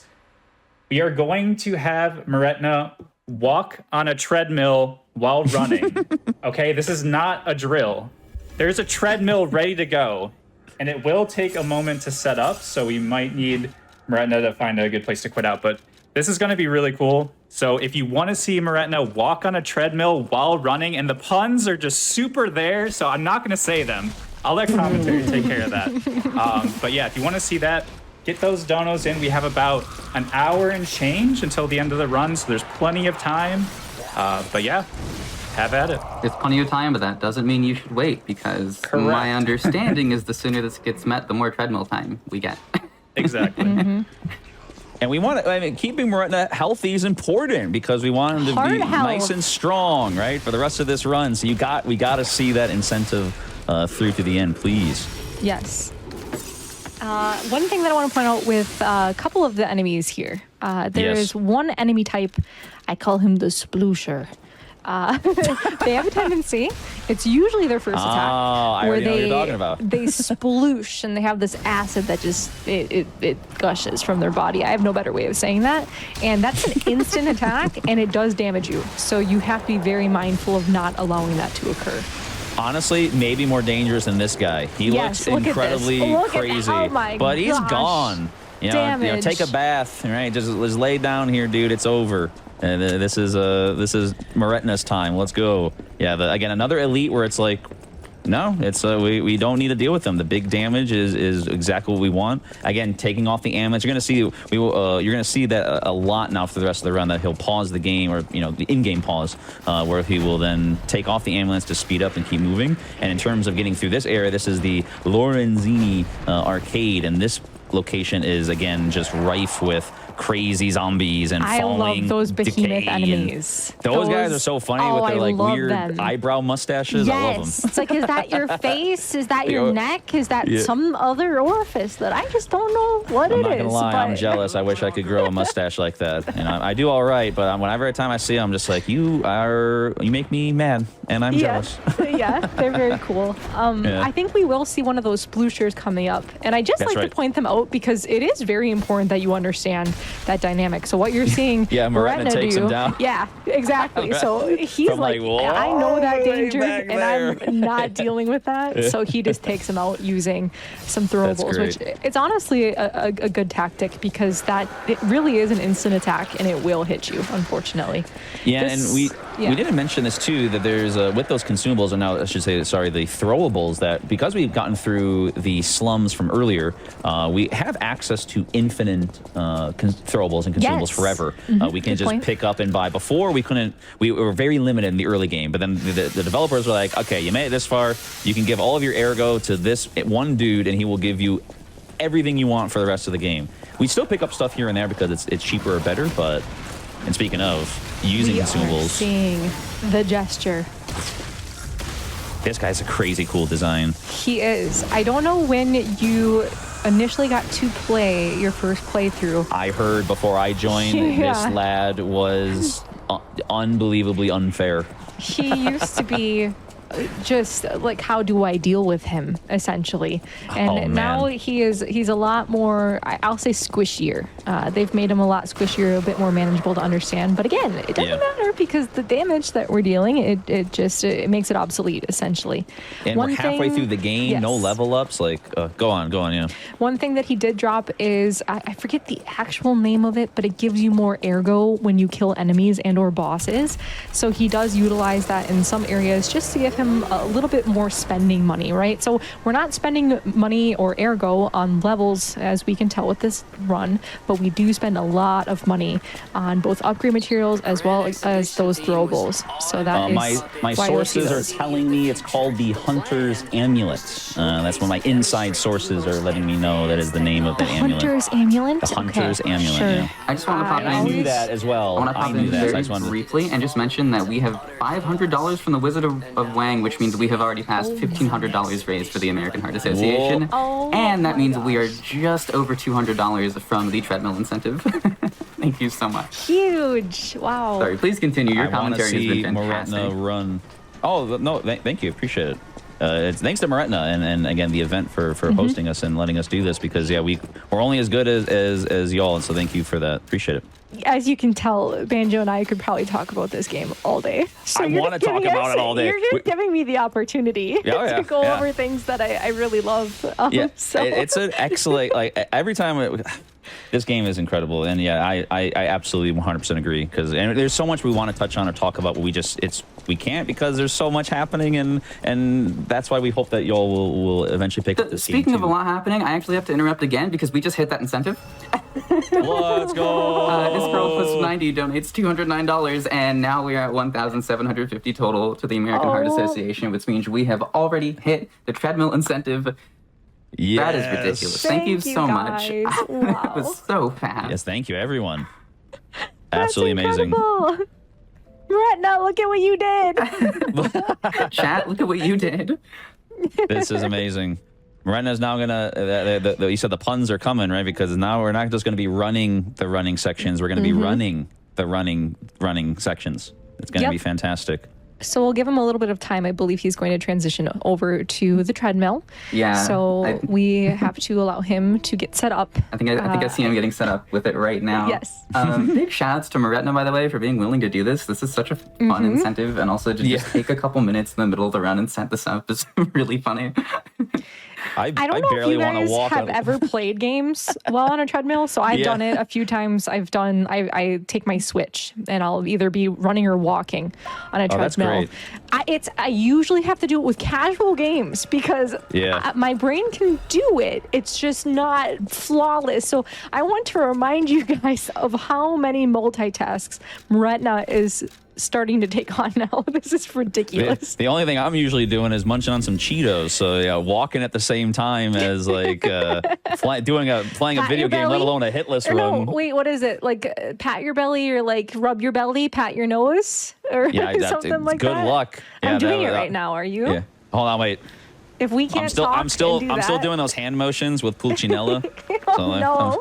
Speaker 1: We are going to have Moretna walk on a treadmill while running. Okay, this is not a drill. There's a treadmill ready to go, and it will take a moment to set up, so we might need Moretna to find a good place to quit out, but this is going to be really cool. So if you want to see Moretna walk on a treadmill while running, and the puns are just super there, so I'm not going to say them. I'll let commentary take care of that. But yeah, if you want to see that, get those donos in. We have about an hour and change until the end of the run, so there's plenty of time. But yeah, have at it.
Speaker 2: There's plenty of time, but that doesn't mean you should wait, because
Speaker 1: Correct.
Speaker 2: my understanding is the sooner this gets met, the more treadmill time we get.
Speaker 1: Exactly.
Speaker 5: And we want to, keeping Moretna healthy is important because we want him to
Speaker 4: Heart
Speaker 5: be
Speaker 4: health.
Speaker 5: nice and strong, right, for the rest of this run. So we got to see that incentive through to the end, please.
Speaker 4: Yes. One thing that I want to point out with a couple of the enemies here, there
Speaker 5: Yes.
Speaker 4: is one enemy type, I call him the sploosher. They have a tendency, it's usually their first attack,
Speaker 5: I already know what you're talking about.
Speaker 4: they sploosh and they have this acid that just, it gushes from their body. I have no better way of saying that. And that's an instant attack and it does damage you. So you have to be very mindful of not allowing that to occur.
Speaker 5: Honestly, maybe more dangerous than this guy. He
Speaker 4: Yes,
Speaker 5: looks
Speaker 4: look at this.
Speaker 5: incredibly
Speaker 4: Look at that.
Speaker 5: crazy,
Speaker 4: Oh my
Speaker 5: but he's
Speaker 4: gosh.
Speaker 5: gone. You know,
Speaker 4: Damage.
Speaker 5: take a bath, right? Just lay down here, dude. It's over. And this is Moretna's time. Let's go. Yeah. Again, another elite where it's like, no, it's we don't need to deal with them. The big damage is exactly what we want. Again, taking off the amulets. You're gonna see that a lot now for the rest of the run. That he'll pause the game, or the in-game pause, where he will then take off the amulets to speed up and keep moving. And in terms of getting through this area, this is the Lorenzini arcade, and this location is again just rife with crazy zombies and
Speaker 4: I
Speaker 5: falling
Speaker 4: love those behemoth
Speaker 5: decay, and
Speaker 4: enemies.
Speaker 5: Those guys are so funny with their
Speaker 4: I
Speaker 5: like
Speaker 4: love
Speaker 5: weird
Speaker 4: them.
Speaker 5: eyebrow mustaches. I love them.
Speaker 4: Yes. It's like, is that your face? Is that your
Speaker 5: Yeah.
Speaker 4: neck? Is that
Speaker 5: Yeah.
Speaker 4: some other orifice that I just don't know what
Speaker 5: I'm
Speaker 4: it
Speaker 5: not
Speaker 4: is?
Speaker 5: gonna lie, I'm
Speaker 4: but-
Speaker 5: jealous. I wish I could grow a mustache like that. And I do all right, but every time I see them, I'm just like, you make me mad, and I'm jealous.
Speaker 4: Yeah, they're very cool.
Speaker 5: Yeah.
Speaker 4: I think we will see one of those splooshers coming up. And I just
Speaker 5: That's
Speaker 4: like
Speaker 5: right.
Speaker 4: to point them out because it is very important that you understand that dynamic. So what you're seeing
Speaker 5: Yeah, Moretna takes
Speaker 4: do,
Speaker 5: him down.
Speaker 4: Yeah, exactly. So he's
Speaker 5: From
Speaker 4: like,
Speaker 5: like,
Speaker 4: I know that
Speaker 5: way
Speaker 4: danger
Speaker 5: back
Speaker 4: and
Speaker 5: there."
Speaker 4: I'm not dealing with that. So he just takes him out using some throwables, which
Speaker 5: great.
Speaker 4: it's honestly a good tactic because it really is an instant attack and it will hit you, unfortunately.
Speaker 5: Yeah,
Speaker 4: This-
Speaker 5: and we
Speaker 4: yeah.
Speaker 5: didn't mention this too, that there's with those consumables, or now I should say, sorry, the throwables, that because we've gotten through the slums from earlier, we have access to infinite throwables and consumables
Speaker 4: Yes.
Speaker 5: forever. We can
Speaker 4: Good
Speaker 5: just
Speaker 4: point.
Speaker 5: pick up and buy. Before we couldn't, we were very limited in the early game, but then the developers were like, okay, you made it this far, you can give all of your ergo to this one dude and he will give you everything you want for the rest of the game. We still pick up stuff here and there because it's cheaper or better, but, and speaking of using
Speaker 4: We are
Speaker 5: consumables,
Speaker 4: seeing the gesture.
Speaker 5: this guy's a crazy cool design.
Speaker 4: He is. I don't know when you initially got to play your first playthrough.
Speaker 5: I heard before I joined,
Speaker 4: Yeah.
Speaker 5: this lad was unbelievably unfair.
Speaker 4: He used to be just like, how do I deal with him, essentially? And
Speaker 5: Oh, man.
Speaker 4: now he's a lot more, I'll say, squishier. They've made him a lot squishier, a bit more manageable to understand. But again, it doesn't
Speaker 5: Yeah.
Speaker 4: matter because the damage that we're dealing, it makes it obsolete, essentially.
Speaker 5: And we're halfway through the game, no
Speaker 4: Yes.
Speaker 5: level ups. Like, go on, yeah.
Speaker 4: One thing that he did drop is, I forget the actual name of it, but it gives you more ergo when you kill enemies and or bosses. So he does utilize that in some areas just to give give him a little bit more spending money, right? So we're not spending money or ergo on levels, as we can tell with this run, but we do spend a lot of money on both upgrade materials as well as those throwables. So that is
Speaker 5: my
Speaker 4: why you'll see
Speaker 5: sources are
Speaker 4: those.
Speaker 5: telling me it's called the Hunter's Amulet. That's what my inside sources are letting me know that is the name of the amulet.
Speaker 4: Hunter's Amulet?
Speaker 5: The Hunter's
Speaker 4: Okay,
Speaker 5: Amulet,
Speaker 4: sure.
Speaker 5: yeah.
Speaker 2: I just want to pop in.
Speaker 5: I knew that as well.
Speaker 2: I want to pop in
Speaker 5: knew that. So I
Speaker 2: very
Speaker 5: just wanted to...
Speaker 2: briefly and just mention that we have $500 from the Wizard of Wang, which means we have already passed $1,500 raised for the American Heart Association.
Speaker 4: Oh
Speaker 2: and that
Speaker 4: my
Speaker 2: means we are just over $200 from the treadmill incentive. Thank you so much.
Speaker 4: Huge. Wow.
Speaker 2: Sorry, please continue. Your
Speaker 5: I want to
Speaker 2: commentary has
Speaker 5: see
Speaker 2: been fantastic.
Speaker 5: Moretna run. Oh, no, thank you. Appreciate it. It's thanks to Moretna and again, the event for hosting us and letting us do this because, yeah, we're only as good as y'all. And so thank you for that. Appreciate it.
Speaker 4: As you can tell, Banjo and I could probably talk about this game all day. So
Speaker 5: I want to talk about it all day.
Speaker 4: You're just giving me the opportunity to go over things that I really love. So.
Speaker 5: It's an excellent, like, every time this game is incredible. And yeah, I absolutely 100% agree because there's so much we want to touch on or talk about, but we can't because there's so much happening, and that's why we hope that y'all will eventually pick up this game.
Speaker 2: Speaking of a lot happening, I actually have to interrupt again because we just hit that incentive.
Speaker 5: Let's go!
Speaker 2: This girl plus 90 donates $209, and now we are at 1,750 total to the American Heart Association, which means we have already hit the treadmill incentive.
Speaker 5: Yes.
Speaker 2: That is ridiculous. Thank you so much.
Speaker 4: Wow.
Speaker 2: That was so fast.
Speaker 5: Yes, thank you, everyone.
Speaker 4: That's
Speaker 5: Absolutely amazing.
Speaker 4: incredible. Retna, look at what you did.
Speaker 2: Chat, look at what you did.
Speaker 5: This is amazing. Moretna's now gonna. You said the puns are coming, right? Because now we're not just gonna be running the running sections. We're gonna be running the running sections. It's gonna be fantastic.
Speaker 4: So we'll give him a little bit of time. I believe he's going to transition over to the treadmill.
Speaker 2: Yeah.
Speaker 4: So we have to allow him to get set up.
Speaker 2: I think I see him getting set up with it right now.
Speaker 4: Yes.
Speaker 2: Big shout outs to Moretna, by the way, for being willing to do this. This is such a fun incentive, and also to just take a couple minutes in the middle of the run and set this up is really funny.
Speaker 4: I don't know if you guys have ever played games while on a treadmill. So I've done it a few times. I take my Switch and I'll either be running or walking on a treadmill.
Speaker 5: That's great.
Speaker 4: I usually have to do it with casual games because my brain can do it. It's just not flawless. So I want to remind you guys of how many multitasks Moretna is starting to take on now. This is ridiculous.
Speaker 5: The only thing I'm usually doing is munching on some Cheetos. So yeah, walking at the same time as like playing a video game, let alone a hitless run.
Speaker 4: No, wait, what is it? Like pat your belly or like rub your belly, pat your nose or something like that?
Speaker 5: Good luck.
Speaker 4: I'm doing it right now. Are you?
Speaker 5: Yeah. Hold on, wait.
Speaker 4: If we can't
Speaker 5: I'm still doing those hand motions with Pulcinella.
Speaker 4: No.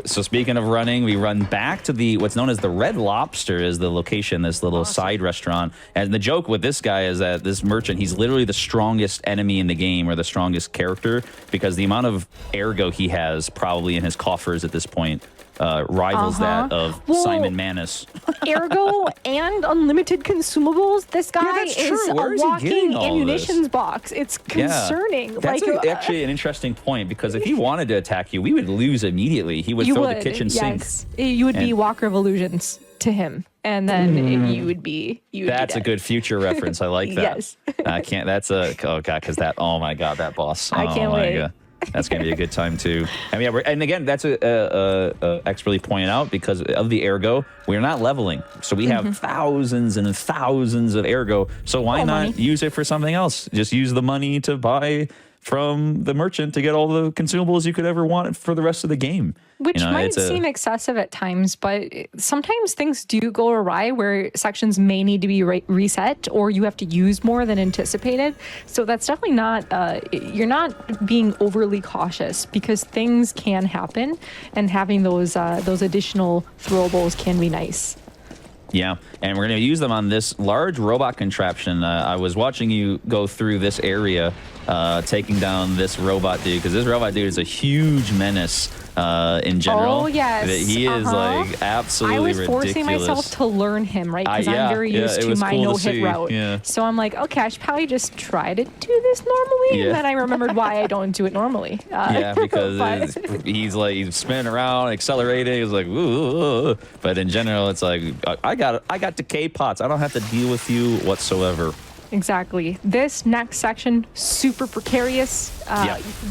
Speaker 5: So speaking of running, we run back to what's known as the Red Lobster is the location, this little side restaurant. And the joke with this guy is that this merchant, he's literally the strongest enemy in the game or the strongest character because the amount of ergo he has probably in his coffers at this point rivals that of Simon Manus.
Speaker 4: Ergo and unlimited consumables. This guy is a walking ammunitions box. It's concerning.
Speaker 5: That's actually an interesting point because if he wanted to attack you, we would lose immediately. He would throw the kitchen sink.
Speaker 4: You would be Walker of Illusions to him, and then you would be.
Speaker 5: That's a good future reference. I like that.
Speaker 4: Yes.
Speaker 5: I can't. That's because that. Oh my god, that boss.
Speaker 4: I can't wait.
Speaker 5: God. That's gonna be a good time too. I mean, and again, that's expertly pointed out because of the ergo. We're not leveling, so we have thousands and thousands of ergo. So why not use it for something else? Just use the money to buy from the merchant to get all the consumables you could ever want for the rest of the game.
Speaker 4: Which might seem excessive at times, but sometimes things do go awry where sections may need to be reset or you have to use more than anticipated. So that's definitely not, you're not being overly cautious because things can happen and having those additional throwables can be nice.
Speaker 5: Yeah, and we're going to use them on this large robot contraption. I was watching you go through this area, taking down this robot dude, because this robot dude is a huge menace in general.
Speaker 4: Oh, yes.
Speaker 5: He is like absolutely
Speaker 4: I was
Speaker 5: ridiculous.
Speaker 4: forcing myself to learn him, right? Because
Speaker 5: Yeah,
Speaker 4: I'm very used
Speaker 5: it
Speaker 4: to
Speaker 5: was
Speaker 4: my
Speaker 5: cool to
Speaker 4: no-hit
Speaker 5: see,
Speaker 4: route.
Speaker 5: yeah.
Speaker 4: So I'm like, okay, I should probably just try to do this normally.
Speaker 5: Yeah.
Speaker 4: And then I remembered why I don't do it normally.
Speaker 5: Yeah, because
Speaker 4: but-
Speaker 5: he's spinning around, accelerating. He's like, ooh. But in general, it's like I got decay pots. I don't have to deal with you whatsoever.
Speaker 4: Exactly. This next section, super precarious.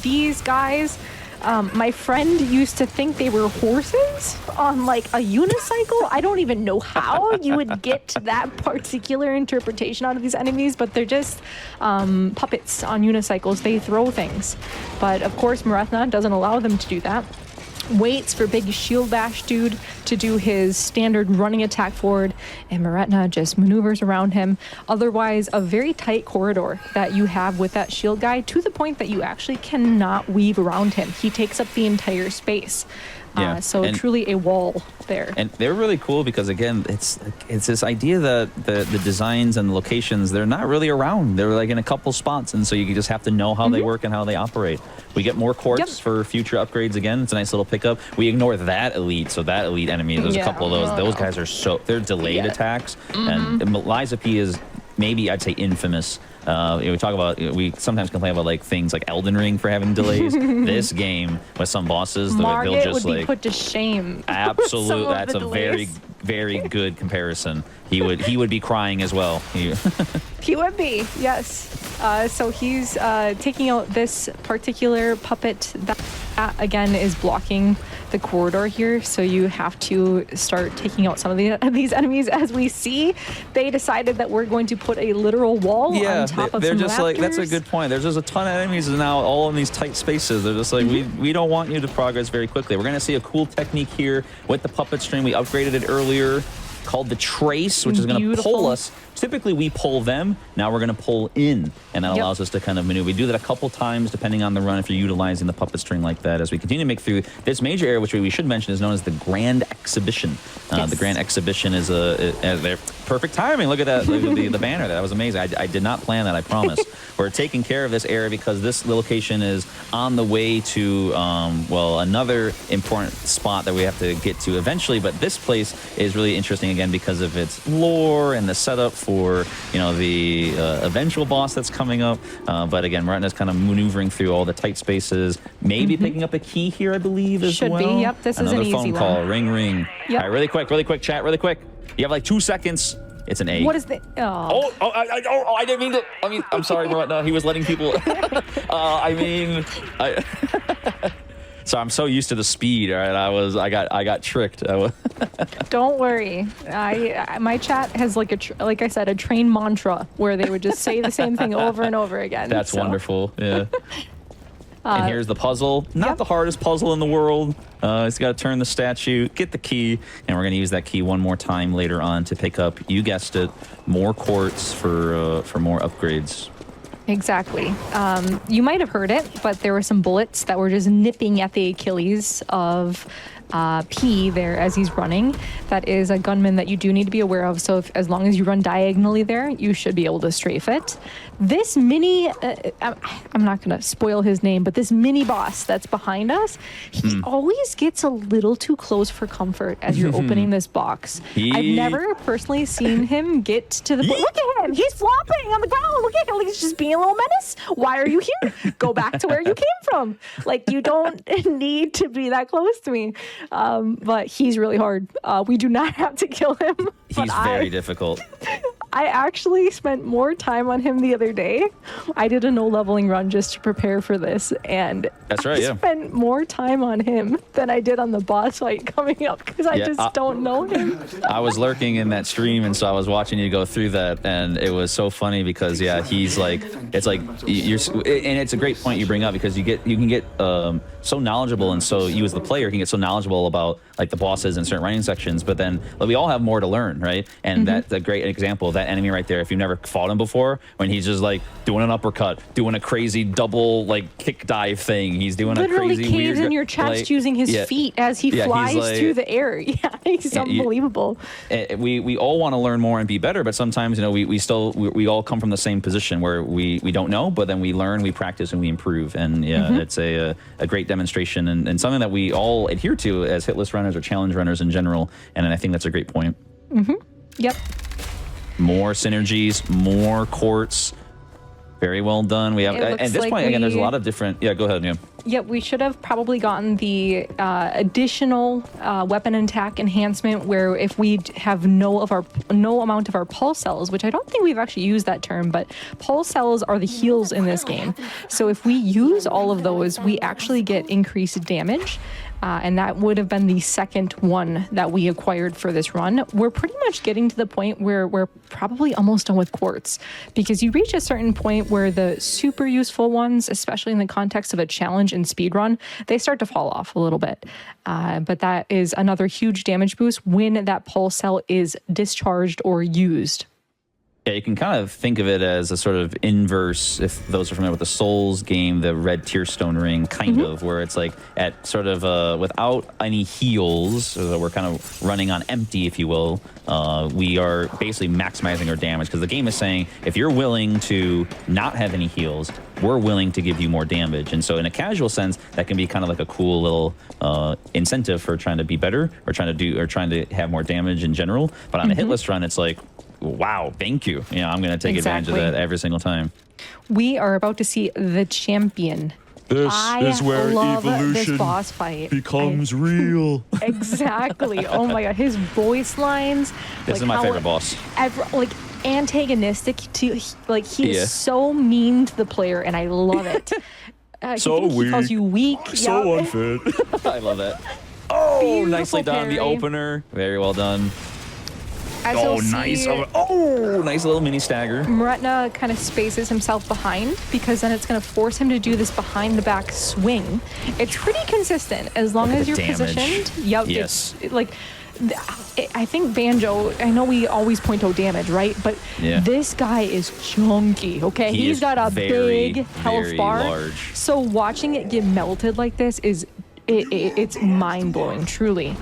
Speaker 4: These guys, my friend used to think they were horses on like a unicycle. I don't even know how you would get to that particular interpretation out of these enemies, but they're just puppets on unicycles. They throw things. But of course, Moretna doesn't allow them to do that. Waits for big shield bash dude to do his standard running attack forward, and Moretna just maneuvers around him. Otherwise, a very tight corridor that you have with that shield guy, to the point that you actually cannot weave around him. He takes up the entire space.
Speaker 5: Yeah,
Speaker 4: So
Speaker 5: and-
Speaker 4: truly a wall there.
Speaker 5: And they're really cool because, again, it's this idea that the designs and the locations, they're not really around. They're like in a couple spots, and so you just have to know how they work and how they operate. We get more quartz for future upgrades. Again, it's a nice little pickup. We ignore that elite, so that elite enemy, there's a couple of those. Those guys are they're delayed attacks. And Liza P is maybe, I'd say, infamous. We talk about, we sometimes complain about like things like Elden Ring for having delays. This game with some bosses, they'll
Speaker 4: Margit
Speaker 5: just
Speaker 4: would be
Speaker 5: like
Speaker 4: put to shame.
Speaker 5: absolutely. That's
Speaker 4: the
Speaker 5: a very,
Speaker 4: delays.
Speaker 5: very good comparison. He would be crying as well.
Speaker 4: He would be, yes. So he's taking out this particular puppet that, again, is blocking the corridor here. So you have to start taking out some of these enemies. As we see, they decided that we're going to put a literal wall on top of
Speaker 5: they're
Speaker 4: some
Speaker 5: just like, that's a
Speaker 4: rafters.
Speaker 5: good point. There's just a ton of enemies now, all in these tight spaces. They're just like, we don't want you to progress very quickly. We're gonna see a cool technique here with the puppet string. We upgraded it earlier, called the trace, which is going to pull
Speaker 4: Beautiful.
Speaker 5: us. Typically, we pull them. Now we're going to pull in, and that allows us to kind of maneuver. We do that a couple times, depending on the run, if you're utilizing the puppet string like that. As we continue to make through this major area, which we should mention is known as the Grand Exhibition. The Grand Exhibition is a perfect timing. Look at that, look at the banner. That was amazing. I did not plan that, I promise. We're taking care of this area because this location is on the way to, another important spot that we have to get to eventually. But this place is really interesting, again, because of its lore and the setup for, the eventual boss that's coming up. But again, Moretna's kind of maneuvering through all the tight spaces, maybe picking up a key here, I believe, as
Speaker 4: Should
Speaker 5: well.
Speaker 4: be, yep, this is
Speaker 5: Another
Speaker 4: an easy
Speaker 5: phone call,
Speaker 4: one.
Speaker 5: ring, ring.
Speaker 4: Yep.
Speaker 5: All right, really quick, chat, really quick. You have like 2 seconds. It's an A.
Speaker 4: What is the... Oh.
Speaker 5: I didn't mean to. I'm sorry, Moretna. He was letting people. So I'm so used to the speed. All right, I got tricked.
Speaker 4: Don't worry. My chat has like I said, a trained mantra where they would just say the same thing over and over again.
Speaker 5: That's
Speaker 4: so.
Speaker 5: wonderful. Yeah. And here's the puzzle. Not the hardest puzzle in the world. It's got to turn the statue, get the key, and we're going to use that key one more time later on to pick up, you guessed it, more quartz for more upgrades.
Speaker 4: Exactly. You might have heard it, but there were some bullets that were just nipping at the Achilles of P there as he's running. That is a gunman that you do need to be aware of. So as long as you run diagonally there, you should be able to strafe it. This mini, I'm not going to spoil his name, but this mini boss that's behind us, he always gets a little too close for comfort as you're opening this box. I've never personally seen him get to the... Look at him! He's flopping on the ground! Look at him! He's just being a little menace. Why are you here? Go back to where you came from. Like, you don't need to be that close to me. But he's really hard. We do not have to kill him.
Speaker 5: He's very difficult.
Speaker 4: I actually spent more time on him the other day. I did a no leveling run just to prepare for this, and
Speaker 5: That's right,
Speaker 4: I spent more time on him than I did on the boss fight coming up because I just don't know him.
Speaker 5: I was lurking in that stream, and so I was watching you go through that, and it was so funny because he's like, it's like and it's a great point you bring up because you can get so knowledgeable, and so you as the player can get so knowledgeable about like the bosses and certain running sections, but then like, we all have more to learn, right? And that's a great example of that enemy right there. If you've never fought him before, when he's just like doing an uppercut, doing a crazy double like kick dive thing, he's doing
Speaker 4: literally
Speaker 5: a crazy
Speaker 4: caves
Speaker 5: weird
Speaker 4: in your chest
Speaker 5: like,
Speaker 4: using his feet as he flies
Speaker 5: like,
Speaker 4: through the air. Yeah, he's unbelievable.
Speaker 5: We all want to learn more and be better, but sometimes we all come from the same position where we don't know, but then we learn, we practice, and we improve. And it's a great demonstration and something that we all adhere to as hitless runners or challenge runners in general. And I think that's a great point.
Speaker 4: Yep.
Speaker 5: More synergies, more courts. Very well done. We have at this point again. There's a lot of different. Yeah, go ahead. Yeah.
Speaker 4: Yep, we should have probably gotten the additional weapon and attack enhancement, where if we have no amount of our pulse cells, which I don't think we've actually used that term, but pulse cells are the heals in this game. So if we use all of those, we actually get increased damage. And that would have been the second one that we acquired for this run. We're pretty much getting to the point where we're probably almost done with quartz, because you reach a certain point where the super useful ones, especially in the context of a challenge and speed run, they start to fall off a little bit. But that is another huge damage boost when that pulse cell is discharged or used.
Speaker 5: Yeah, you can kind of think of it as a sort of inverse, if those are familiar with the Souls game, the red Tearstone ring, kind of, where it's like at sort of without any heals, so we're kind of running on empty, if you will. We are basically maximizing our damage, because the game is saying, if you're willing to not have any heals, we're willing to give you more damage. And so in a casual sense, that can be kind of like a cool little incentive for trying to be better, or trying to have more damage in general. But on a hitless run, it's like, wow, thank you. I'm going to take advantage of that every single time.
Speaker 4: We are about to see the champion.
Speaker 6: This is where
Speaker 4: love
Speaker 6: evolution
Speaker 4: this boss fight.
Speaker 6: becomes real.
Speaker 4: Exactly. Oh my god, his voice lines.
Speaker 5: This is my favorite boss.
Speaker 4: Antagonistic to, like, he is so mean to the player, and I love it.
Speaker 6: So
Speaker 4: he calls you weak.
Speaker 6: So unfit.
Speaker 5: I love that. Oh,
Speaker 4: Beautiful
Speaker 5: nicely done.
Speaker 4: parry.
Speaker 5: The opener. Very well done.
Speaker 4: As
Speaker 5: Oh,
Speaker 4: you'll
Speaker 5: nice.
Speaker 4: see,
Speaker 5: Nice little mini stagger.
Speaker 4: Moretna kind of spaces himself behind, because then it's going to force him to do this behind the back swing. It's pretty consistent as long
Speaker 5: Look at
Speaker 4: as
Speaker 5: the
Speaker 4: you're
Speaker 5: damage.
Speaker 4: positioned. Yep.
Speaker 5: Yes.
Speaker 4: I think Banjo, I know we always point out damage, right? But this guy is chunky, okay? He's got a big health bar.
Speaker 5: Large.
Speaker 4: So watching it get melted like this it's mind-blowing, truly.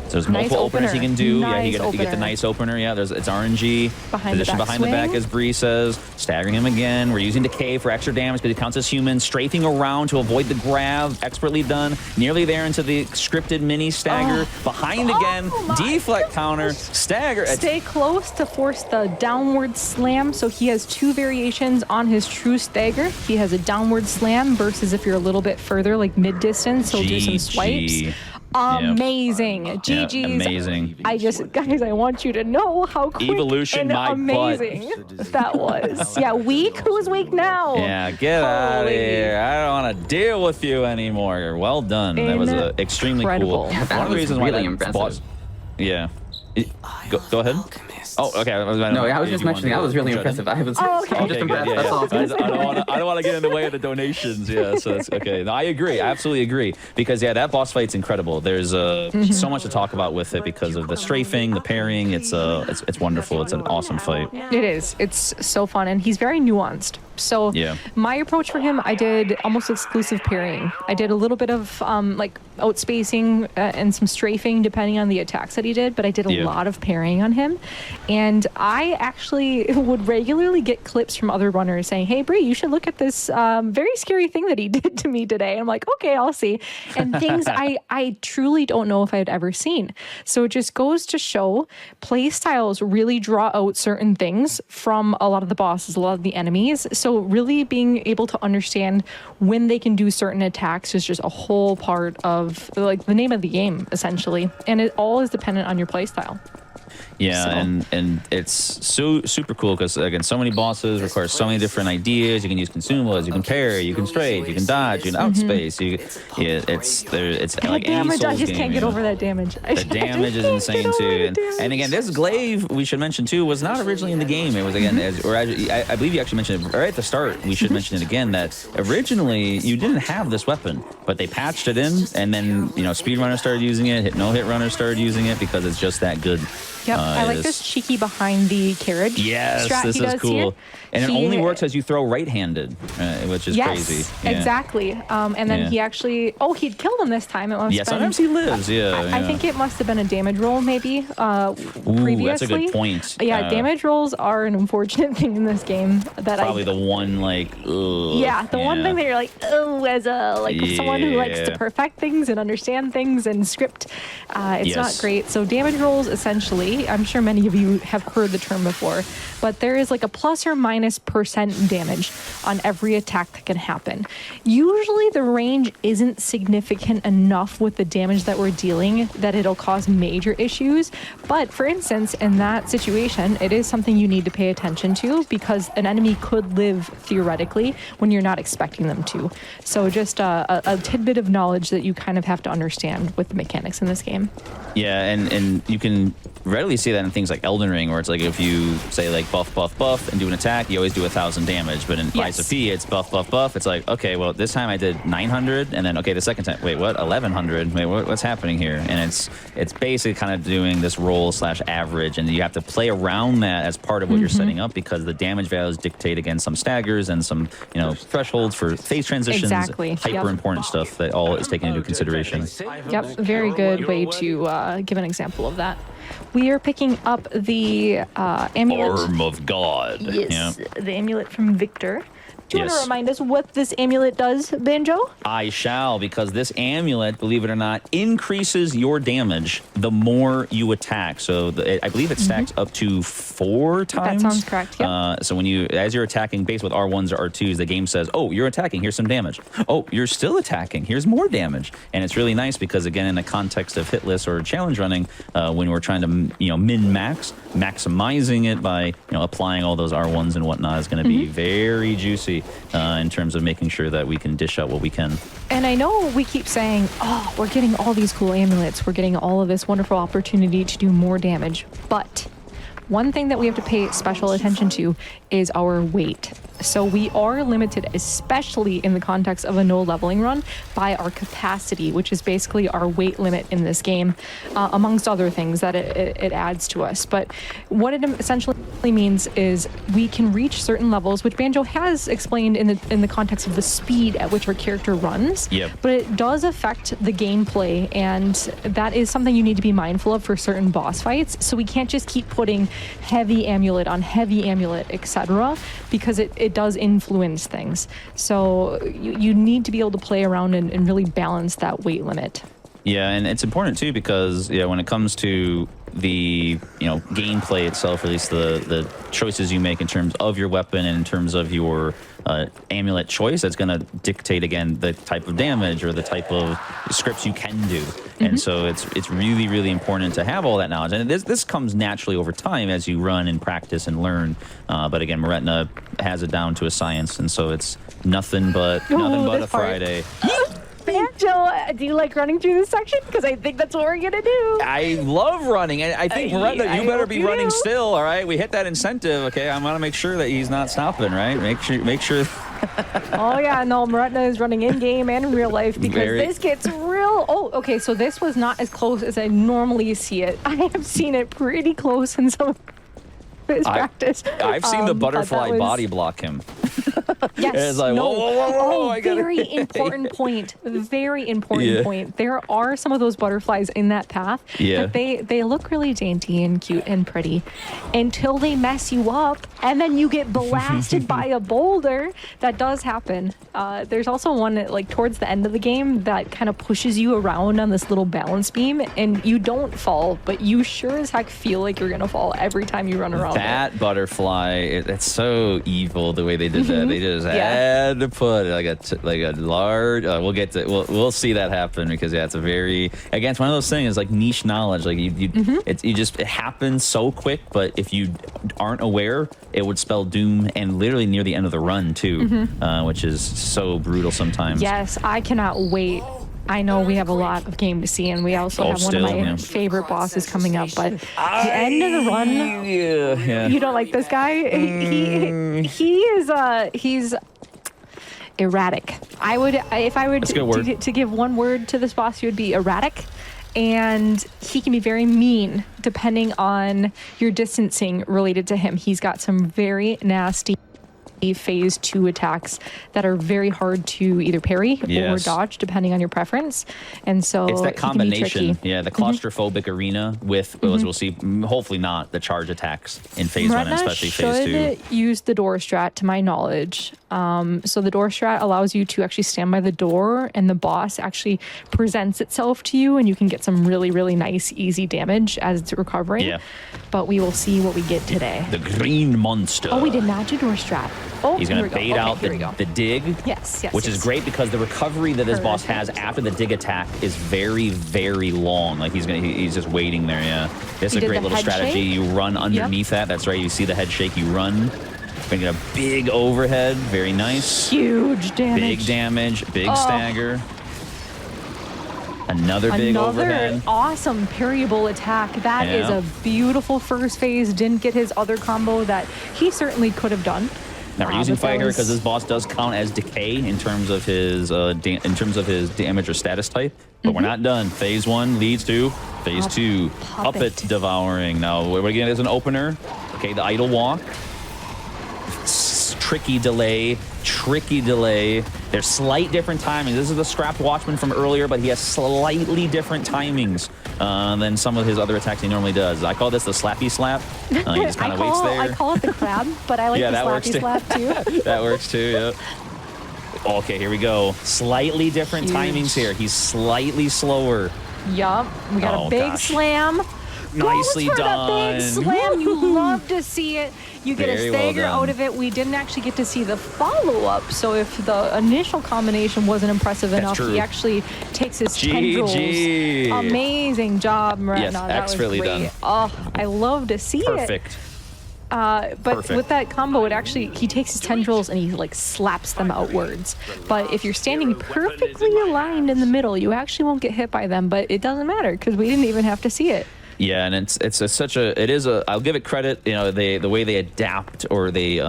Speaker 5: So there's multiple openers
Speaker 4: opener.
Speaker 5: he can do.
Speaker 4: Nice
Speaker 5: You get the
Speaker 4: opener.
Speaker 5: nice opener. Yeah, it's RNG.
Speaker 4: Behind the
Speaker 5: Position
Speaker 4: back
Speaker 5: behind the back,
Speaker 4: swing.
Speaker 5: as Bree says. Staggering him again. We're using Decay for extra damage because he counts as human. Strafing around to avoid the grab. Expertly done. Nearly there into the scripted mini stagger. Behind again.
Speaker 4: my
Speaker 5: Deflect counter. Stagger.
Speaker 4: Stay close to force the downward slam. So he has two variations on his true stagger. He has a downward slam versus if you're a little bit further, like mid-distance, he'll do some swipes. Amazing. GG's.
Speaker 5: Yeah, amazing.
Speaker 4: Guys, I want you to know how quick
Speaker 5: Evolution,
Speaker 4: and
Speaker 5: my
Speaker 4: amazing that was. Yeah, weak? Who's weak now?
Speaker 5: Yeah, get out of
Speaker 4: Holy.
Speaker 5: here. I don't want to deal with you anymore. Well done. That was extremely
Speaker 4: Incredible.
Speaker 5: cool.
Speaker 4: Yeah,
Speaker 2: that
Speaker 5: One of the
Speaker 2: was
Speaker 5: reasons
Speaker 2: really
Speaker 5: why that
Speaker 2: impressive.
Speaker 5: boss. Yeah. Go ahead. Oh, okay. I
Speaker 2: was just mentioning that was really impressive. I was
Speaker 4: Oh, okay.
Speaker 2: just
Speaker 5: Okay,
Speaker 2: impressed.
Speaker 5: good,
Speaker 2: That's all I was gonna say.
Speaker 5: I don't want to get in the way of the donations. Yeah, so that's okay. No, I agree. I absolutely agree. Because that boss fight's incredible. There's so much to talk about with it because of the strafing, the parrying. It's wonderful. It's an awesome fight.
Speaker 4: It is. It's so fun, and he's very nuanced. So my approach for him, I did almost exclusive parrying. I did a little bit of outspacing and some strafing depending on the attacks that he did, but I did a lot of parrying on him. And I actually would regularly get clips from other runners saying, hey, Bree, you should look at this very scary thing that he did to me today. I'm like, okay, I'll see. And things I truly don't know if I'd ever seen. So it just goes to show play styles really draw out certain things from a lot of the bosses, a lot of the enemies. So really being able to understand when they can do certain attacks is just a whole part of like the name of the game, essentially. And it all is dependent on your play style.
Speaker 5: Yeah,
Speaker 4: So-
Speaker 5: and it's so super cool because again, so many bosses require so many different ideas. You can use consumables, you can parry, you can strafe, you can dodge, you can outspace. It's
Speaker 4: That
Speaker 5: like any
Speaker 4: damage,
Speaker 5: Souls
Speaker 4: I just
Speaker 5: game,
Speaker 4: can't
Speaker 5: you
Speaker 4: get
Speaker 5: know?
Speaker 4: over that damage.
Speaker 5: The damage is insane too, and again, this glaive we should mention too was not originally in the game. It was again, I believe you actually mentioned it right at the start. We should mention it again that originally you didn't have this weapon, but they patched it in, and then speedrunners started using it, no-hit runners started using it because it's just that good.
Speaker 4: Yep, I like this cheeky behind the carriage.
Speaker 5: Yes,
Speaker 4: strat
Speaker 5: this
Speaker 4: he
Speaker 5: is
Speaker 4: does
Speaker 5: cool.
Speaker 4: here.
Speaker 5: And it only works as you throw right-handed, which is crazy. Yeah.
Speaker 4: Exactly. And then he actually, he'd killed him this time. It must
Speaker 5: Yeah, sometimes he lives.
Speaker 4: I think it must have been a damage roll, maybe. Previously.
Speaker 5: That's a good point.
Speaker 4: Yeah, damage rolls are an unfortunate thing in this game. That
Speaker 5: probably the one
Speaker 4: one thing that you're like, as someone who likes to perfect things and understand things and script, it's not great. So damage rolls, essentially, I'm sure many of you have heard the term before, but there is like a plus or minus % damage on every attack that can happen. Usually the range isn't significant enough with the damage that we're dealing that it'll cause major issues. But for instance, in that situation, it is something you need to pay attention to because an enemy could live theoretically when you're not expecting them to. So just a tidbit of knowledge that you kind of have to understand with the mechanics in this game.
Speaker 5: Yeah, and you can readily see that in things like Elden Ring, where it's like if you say like buff, buff, buff, and do an attack, you always do 1,000 damage. But in Lies of P, it's buff, buff, buff. It's like, okay, well, this time I did 900, and then, okay, the second time, wait, what, 1,100? Wait, what's happening here? And it's basically kind of doing this roll/average, and you have to play around that as part of what you're setting up because the damage values dictate, again, some staggers and some, thresholds for phase transitions.
Speaker 4: Exactly.
Speaker 5: Hyper important stuff that all is taken into consideration.
Speaker 4: Yep, very good way to give an example of that. We are picking up the amulet.
Speaker 5: Arm of God.
Speaker 4: Yes, the amulet from Victor. Do you want
Speaker 5: Yes.
Speaker 4: to remind us what this amulet does, Banjo?
Speaker 5: I shall, because this amulet, believe it or not, increases your damage the more you attack. So I believe it stacks up to 4 times.
Speaker 4: That sounds correct, yep.
Speaker 5: So as you're attacking base with R1s or R2s, the game says, oh, you're attacking, here's some damage. Oh, you're still attacking, here's more damage. And it's really nice because, again, in the context of hitless or challenge running, when we're trying to min-max, maximizing it by applying all those R1s and whatnot is going to be very juicy in terms of making sure that we can dish out what we can.
Speaker 4: And I know we keep saying, oh, we're getting all these cool amulets. We're getting all of this wonderful opportunity to do more damage. But one thing that we have to pay special attention to is our weight. So we are limited, especially in the context of a no leveling run, by our capacity, which is basically our weight limit in this game, amongst other things that it adds to us. But what it essentially means is we can reach certain levels, which Banjo has explained in the context of the speed at which our character runs.
Speaker 5: Yep.
Speaker 4: But it does affect the gameplay, and that is something you need to be mindful of for certain boss fights. So we can't just keep putting heavy amulet on heavy amulet, etc., because it does influence things. So you need to be able to play around and really balance that weight limit.
Speaker 5: Yeah, and it's important too because when it comes to the gameplay itself, or at least the choices you make in terms of your weapon and in terms of your amulet choice, that's going to dictate again the type of damage or the type of scripts you can do. And so it's really, really important to have all that knowledge. And this comes naturally over time as you run and practice and learn. But again, Moretna has it down to a science, and so it's nothing but a Friday.
Speaker 4: Banjo, do you like running through this section? Because I think that's what we're gonna do.
Speaker 5: I love running. I think, Moretna, you better be running still, all right? We hit that incentive, okay? I want to make sure that he's not stopping, right? Make sure.
Speaker 4: Oh, yeah, no, Moretna is running in-game and in real life because this gets real... Oh, okay, so this was not as close as I normally see it. I have seen it pretty close in some of his practice.
Speaker 5: I've seen the butterfly body block him.
Speaker 4: Yes.
Speaker 5: It's like, whoa,
Speaker 4: very important point. Very important point. There are some of those butterflies in that path.
Speaker 5: Yeah.
Speaker 4: But they look really dainty and cute and pretty until they mess you up and then you get blasted by a boulder. That does happen. There's also one that, like, towards the end of the game that kind of pushes you around on this little balance beam and you don't fall, but you sure as heck feel like you're going to fall every time you run around
Speaker 5: that butterfly, it's so evil the way they did that. They just had to put like a large. We'll see that happen because it's a very it's one of those things like niche knowledge. Like it happens so quick, but if you aren't aware, it would spell doom and literally near the end of the run too, which is so brutal sometimes.
Speaker 4: Yes, I cannot wait. I know we have a lot of game to see, and we also have one of my favorite bosses coming up. But the end of the run, you don't like this guy. He's erratic. If I would to give one word to this boss, it would be erratic. And he can be very mean depending on your distancing related to him. He's got some very nasty phase 2 attacks that are very hard to either parry or dodge depending on your preference, and so
Speaker 5: it's that combination, the claustrophobic arena with as we'll see, hopefully not the charge attacks in phase 1 and especially phase 2.
Speaker 4: Use the door strat to my knowledge. So the door strat allows you to actually stand by the door and the boss actually presents itself to you and you can get some really, really nice easy damage as it's recovering. But we will see what we get today.
Speaker 5: The green monster.
Speaker 4: Oh, we did not do door strat. Oh,
Speaker 5: he's going to bait out the dig, which is great because the recovery that this boss has after the dig attack is very, very long. Like he's just waiting there. It's a great little strategy. You run underneath that. That's right. You see the head shake. You run. Gonna get a big overhead. Very nice.
Speaker 4: Huge damage.
Speaker 5: Big damage. Big stagger. Another big overhead.
Speaker 4: Awesome parryable attack. That is a beautiful first phase. Didn't get his other combo that he certainly could have done.
Speaker 5: Now we're using fire here because this boss does count as decay in terms of his damage or status type. But we're not done. Phase 1 leads to phase 2. Puppet devouring. Now we're getting as an opener. Okay, the idle walk. Tricky delay. There's slight different timings. This is the scrapped Watchman from earlier, but he has slightly different timings than some of his other attacks he normally does. I call this the slappy slap. He just kind of waits there.
Speaker 4: I call it the crab, but I like the slappy slap too.
Speaker 5: That works too, Okay, here we go. Slightly different timings here. He's slightly slower.
Speaker 4: Yup. We got a big slam.
Speaker 5: Nicely done.
Speaker 4: Big slam. You love to see it. You get a stagger out of it. We didn't actually get to see the follow-up, so if the initial combination wasn't impressive enough, he actually takes his tendrils. Amazing job, Miranda.
Speaker 5: Yes,
Speaker 4: that was great.
Speaker 5: done.
Speaker 4: Oh, I love to see it.
Speaker 5: Perfect.
Speaker 4: But with that combo, he takes his tendrils and he like slaps them outwards. But if you're standing perfectly aligned in the middle, you actually won't get hit by them. But it doesn't matter because we didn't even have to see it.
Speaker 5: Yeah, and I'll give it credit. The way they adapt or they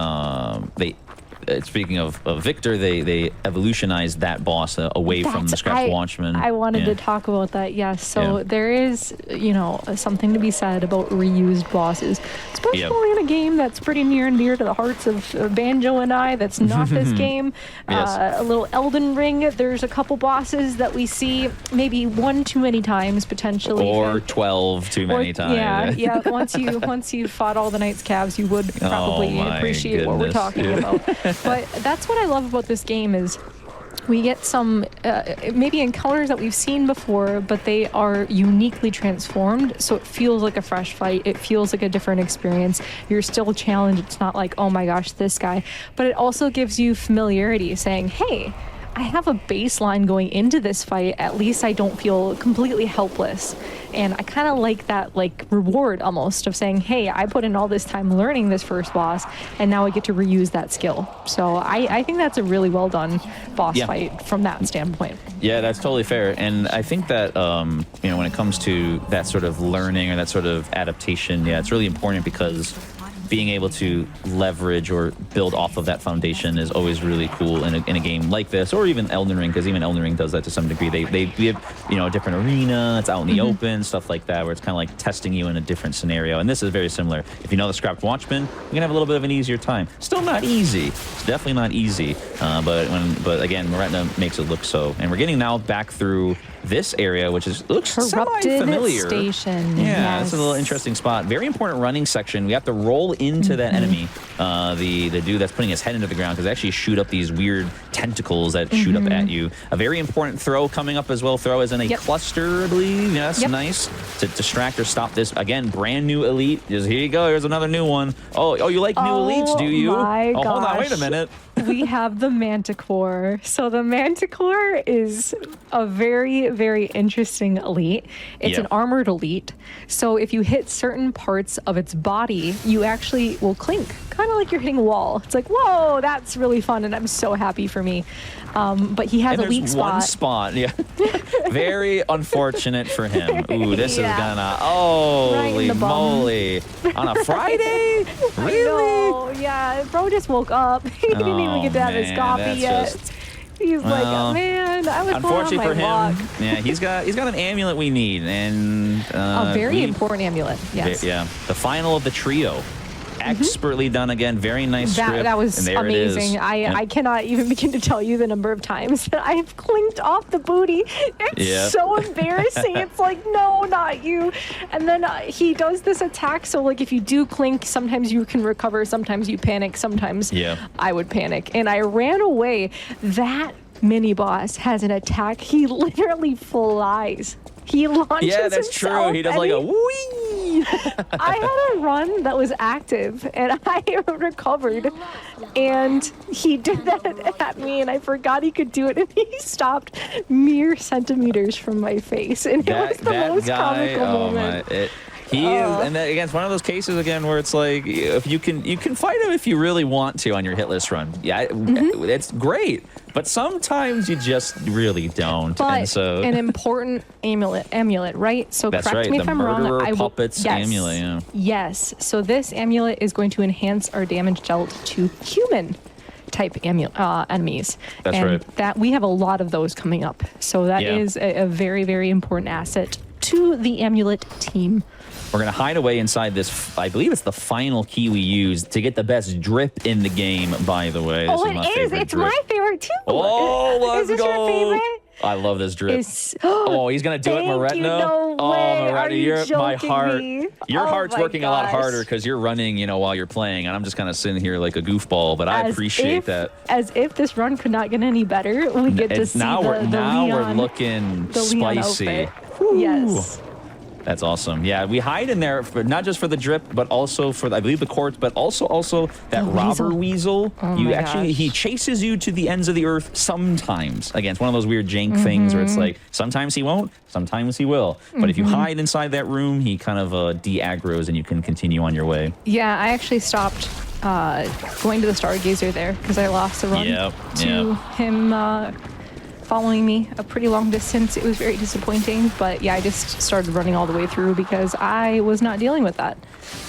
Speaker 5: speaking of Victor, they evolutionized that boss away from the scrapped Watchman.
Speaker 4: I wanted to talk about that. Yes, so there is something to be said about reused bosses, especially in a game that's pretty near and dear to the hearts of Banjo and I. That's not this game. A little Elden Ring. There's a couple bosses that we see maybe one too many times potentially,
Speaker 5: or 12 too many times.
Speaker 4: Yeah. Once you fought all the Knights Calves, you would probably appreciate what we're talking about. But that's what I love about this game is we get some maybe encounters that we've seen before, but they are uniquely transformed. So it feels like a fresh fight. It feels like a different experience. You're still challenged. It's not like, oh my gosh, this guy. But it also gives you familiarity saying, hey, I have a baseline going into this fight. At least I don't feel completely helpless. And I kind of like that reward almost of saying, hey, I put in all this time learning this first boss, and now I get to reuse that skill. So I think that's a really well done boss fight from that standpoint.
Speaker 5: Yeah, that's totally fair. And I think that, when it comes to that sort of learning or that sort of adaptation, it's really important because being able to leverage or build off of that foundation is always really cool in a game like this, or even Elden Ring, because even Elden Ring does that to some degree. They have a different arena, it's out in the open, stuff like that, where it's kind of like testing you in a different scenario. And this is very similar. If you know the scrapped Watchman, you're gonna have a little bit of an easier time. Still not easy. It's definitely not easy. But again, Retina makes it look so. And we're getting now back through this area, which looks semi-familiar.
Speaker 4: Station.
Speaker 5: Yeah, it's a little interesting spot. Very important running section. We have to roll into that enemy, the dude that's putting his head into the ground, because they actually shoot up these weird tentacles that shoot up at you. A very important throw coming up as well. Throw is in a cluster, I believe. Yes, nice. To distract or stop this. Again, brand new elite. Just here you go. Here's another new one. Oh, you like new elites, do you?
Speaker 4: My
Speaker 5: hold on, wait a
Speaker 4: gosh.
Speaker 5: minute.
Speaker 4: We have the Manticore. So the Manticore is a very, very interesting elite. It's an armored elite. So if you hit certain parts of its body, you actually will clink, kind of like you're hitting a wall. It's like, whoa, that's really fun, and I'm so happy for me. But he has a weak spot.
Speaker 5: One spot, yeah. Very unfortunate for him. Ooh, this is gonna, holy moly. On a Friday? Really?
Speaker 4: I know, yeah. Bro just woke up. He didn't even get to have his coffee yet. He's like, man, I was
Speaker 5: unfortunately
Speaker 4: going on my
Speaker 5: for him,
Speaker 4: walk.
Speaker 5: yeah, he's got an amulet we need, and
Speaker 4: A very important amulet, yes.
Speaker 5: Yeah, the final of the trio. Expertly done again. Very nice script.
Speaker 4: That was amazing. I cannot even begin to tell you the number of times that I have clinked off the booty. It's so embarrassing. It's like, no, not you. And then he does this attack. So like if you do clink, sometimes you can recover. Sometimes you panic. Sometimes I would panic. And I ran away. That mini boss has an attack. He literally flies. He launches
Speaker 5: Yeah, that's
Speaker 4: himself,
Speaker 5: true. He does like a whee.
Speaker 4: I had a run that was active and I recovered, and he did that at me, and I forgot he could do it, and he stopped mere centimeters from my face, and it was the most comical moment.
Speaker 5: He is, and that, again, it's one of those cases again where it's like, if you can fight him if you really want to on your Hitless run. Yeah, it's great, but sometimes you just really don't.
Speaker 4: But
Speaker 5: and so
Speaker 4: an important amulet, right? So
Speaker 5: that's
Speaker 4: correct
Speaker 5: right.
Speaker 4: me
Speaker 5: The
Speaker 4: if I'm wrong.
Speaker 5: Murderer Puppets amulet. Yeah.
Speaker 4: Yes. So this amulet is going to enhance our damage dealt to human type enemies.
Speaker 5: That's
Speaker 4: and
Speaker 5: right.
Speaker 4: That we have a lot of those coming up. So that is a very, very important asset to the amulet team.
Speaker 5: We're going to hide away inside this, I believe it's the final key we use to get the best drip in the game, by the way. This is my favorite
Speaker 4: It's
Speaker 5: drip.
Speaker 4: my favorite too.
Speaker 5: Oh, let's
Speaker 4: Is this
Speaker 5: go.
Speaker 4: your favorite?
Speaker 5: I love this drip.
Speaker 4: It's,
Speaker 5: oh, he's going to do it,
Speaker 4: thank
Speaker 5: Moretna.
Speaker 4: you, no
Speaker 5: Oh,
Speaker 4: way.
Speaker 5: Moretna,
Speaker 4: Are you
Speaker 5: you're my
Speaker 4: joking
Speaker 5: heart.
Speaker 4: me?
Speaker 5: Your
Speaker 4: Oh
Speaker 5: heart's
Speaker 4: my
Speaker 5: working a lot
Speaker 4: gosh.
Speaker 5: harder because you're running, while you're playing, and I'm just kind of sitting here like a goofball, but I appreciate that.
Speaker 4: As if this run could not get any better, we get to see
Speaker 5: now
Speaker 4: the
Speaker 5: we're
Speaker 4: Leon,
Speaker 5: looking
Speaker 4: the Leon
Speaker 5: spicy.
Speaker 4: outfit. Yes.
Speaker 5: That's awesome. Yeah, we hide in there, not just for the drip, but also for, I believe, the quartz, but also that robber weasel.
Speaker 4: Oh
Speaker 5: You
Speaker 4: my
Speaker 5: actually,
Speaker 4: gosh.
Speaker 5: he chases you to the ends of the earth sometimes. Again, it's one of those weird jank things where it's like, sometimes he won't, sometimes he will. But if you hide inside that room, he kind of de-aggroes and you can continue on your way.
Speaker 4: Yeah, I actually stopped going to the Stargazer there because I lost the run to him following me a pretty long distance. It was very disappointing, but yeah, I just started running all the way through because I was not dealing with that.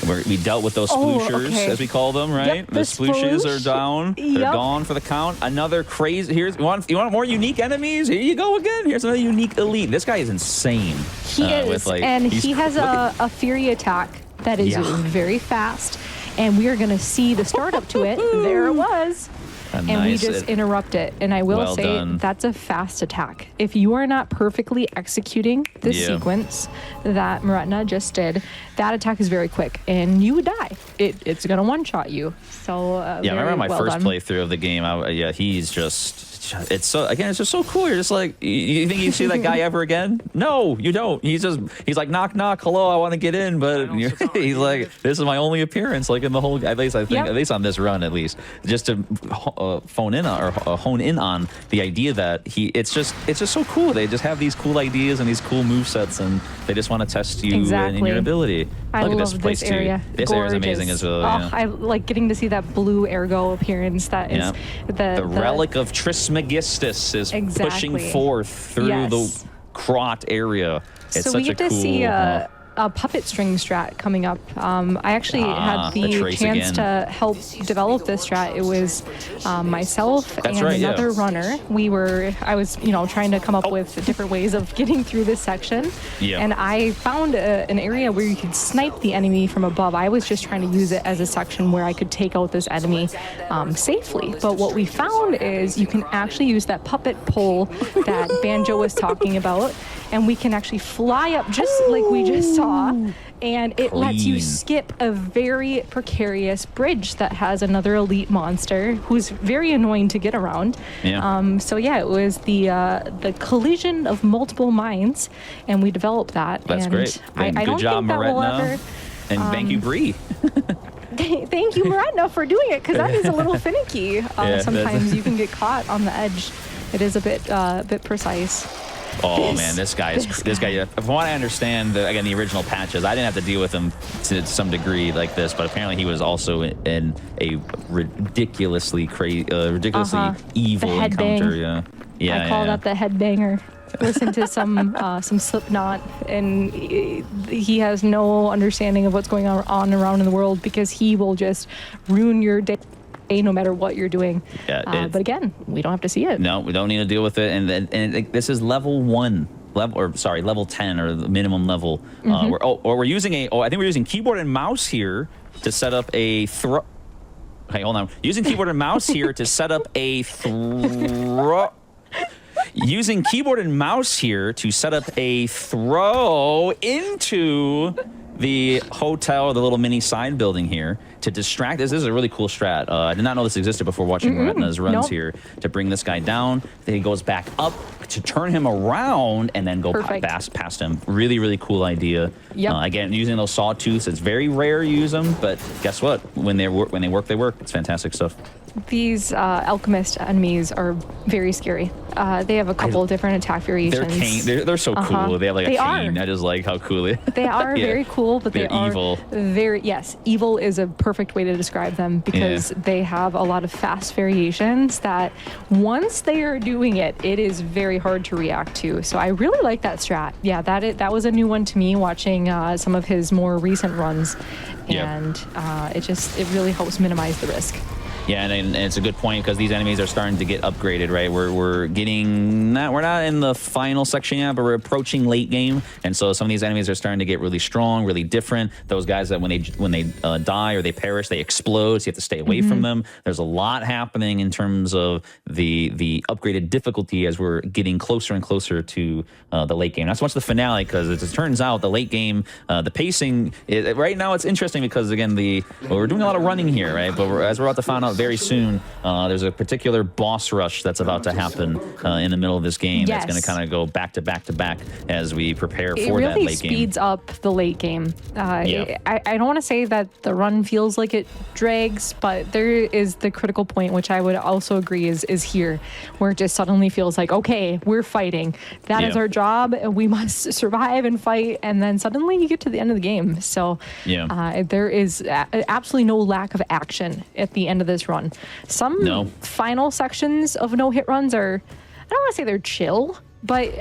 Speaker 5: We dealt with those splooshers, as we call them, right?
Speaker 4: Yep,
Speaker 5: the splooshes are down. They're
Speaker 4: Yep.
Speaker 5: gone for the count. Another crazy. You want more unique enemies? Here you go again. Here's another unique elite. This guy is insane.
Speaker 4: He is, and he has a Fury attack that is very fast, and we are going to see the startup to it. There it was. And we just interrupt it. And I will say that's a fast attack. If you are not perfectly executing this sequence that Moretna just did, that attack is very quick and you would die. It's going to one-shot you. So
Speaker 5: I remember my first playthrough of the game. He's just... It's just so cool. You're just like, you think you see that guy ever again? No, you don't. He's like, knock, knock, hello, I want to get in. But he's like, this is my only appearance, like in the whole, at least I think, at least on this run, at least, just to hone in on the idea that it's just so cool. They just have these cool ideas and these cool movesets, and they just want to test you and your ability.
Speaker 4: I
Speaker 5: Look
Speaker 4: love
Speaker 5: at this place
Speaker 4: this area.
Speaker 5: too. This area is amazing as well.
Speaker 4: I like getting to see that blue ergo appearance. That is the
Speaker 5: relic of Trismegistus is pushing forth through the Krat area. It's
Speaker 4: so
Speaker 5: such
Speaker 4: we get
Speaker 5: a
Speaker 4: to
Speaker 5: cool,
Speaker 4: see a puppet string strat coming up. I actually had the chance to help develop this strat. It was myself and another runner. I was trying to come up with different ways of getting through this section. And I found an area where you could snipe the enemy from above. I was just trying to use it as a section where I could take out this enemy safely. But what we found is you can actually use that puppet pole that Banjo was talking about. and we can actually fly up just like we just saw. And it lets you skip a very precarious bridge that has another elite monster who's very annoying to get around.
Speaker 5: Yeah.
Speaker 4: So yeah, it was the collision of multiple minds, and we developed that.
Speaker 5: That's
Speaker 4: and
Speaker 5: great.
Speaker 4: I
Speaker 5: Good
Speaker 4: don't
Speaker 5: job,
Speaker 4: think that will
Speaker 5: Moretna.
Speaker 4: ever.
Speaker 5: And thank you, Bree.
Speaker 4: Thank you, Moretna, for doing it, because that is a little finicky. Sometimes you can get caught on the edge. It is a bit precise.
Speaker 5: Oh man, this guy. From what I understand, again, the original patches, I didn't have to deal with him to some degree like this, but apparently he was also in a ridiculously evil encounter. Yeah,
Speaker 4: I call that the headbanger. Listen to some Slipknot, and he has no understanding of what's going on around in the world, because he will just ruin your day no matter what you're doing.
Speaker 5: Yeah,
Speaker 4: but again, we don't have to see it.
Speaker 5: No, we don't need to deal with it. And this is level 10, or the minimum level. We're using I think we're using keyboard and mouse here to set up a throw. Hey, hold on. Using keyboard and mouse here to set up a throw. Using keyboard and mouse here to set up a throw into the hotel, the little mini side building here, to distract. This is a really cool strat. I did not know this existed before watching Moretna's runs here, to bring this guy down. Then he goes back up to turn him around and then go past him. Really, really cool idea.
Speaker 4: Yep.
Speaker 5: Again, using those sawtooths, it's very rare to use them, but guess what? When they work, they work. It's fantastic stuff.
Speaker 4: These alchemist enemies are very scary. They have a couple of different attack variations.
Speaker 5: They're so cool. They have like a cane.
Speaker 4: Are.
Speaker 5: I just like how cool
Speaker 4: they are. Very cool, but
Speaker 5: they're evil.
Speaker 4: Evil is a perfect way to describe them, because they have a lot of fast variations that once they are doing it, it is very hard to react to. So I really like that strat. Yeah, that was a new one to me watching some of his more recent runs, and it really helps minimize the risk.
Speaker 5: Yeah, and it's a good point, because these enemies are starting to get upgraded, right? We're not in the final section yet, but we're approaching late game, and so some of these enemies are starting to get really strong, really different. Those guys that when they die or they perish, they explode, so you have to stay away from them. There's a lot happening in terms of the upgraded difficulty as we're getting closer and closer to the late game. Not so much the finale, because as it turns out, the late game, the pacing right now, it's interesting because again we're doing a lot of running here, right? But as we're about to find out very soon, there's a particular boss rush that's about to happen in the middle of this game. That's going to kind of go back to back to back as we prepare for that late game. It really speeds
Speaker 4: up the late game. I don't want to say that the run feels like it drags, but there is the critical point, which I would also agree is here, where it just suddenly feels like, okay, we're fighting. That is our job. We must survive and fight. And then suddenly you get to the end of the game. So there is absolutely no lack of action at the end of this run. Some final sections of no-hit runs are, I don't want to say they're chill, but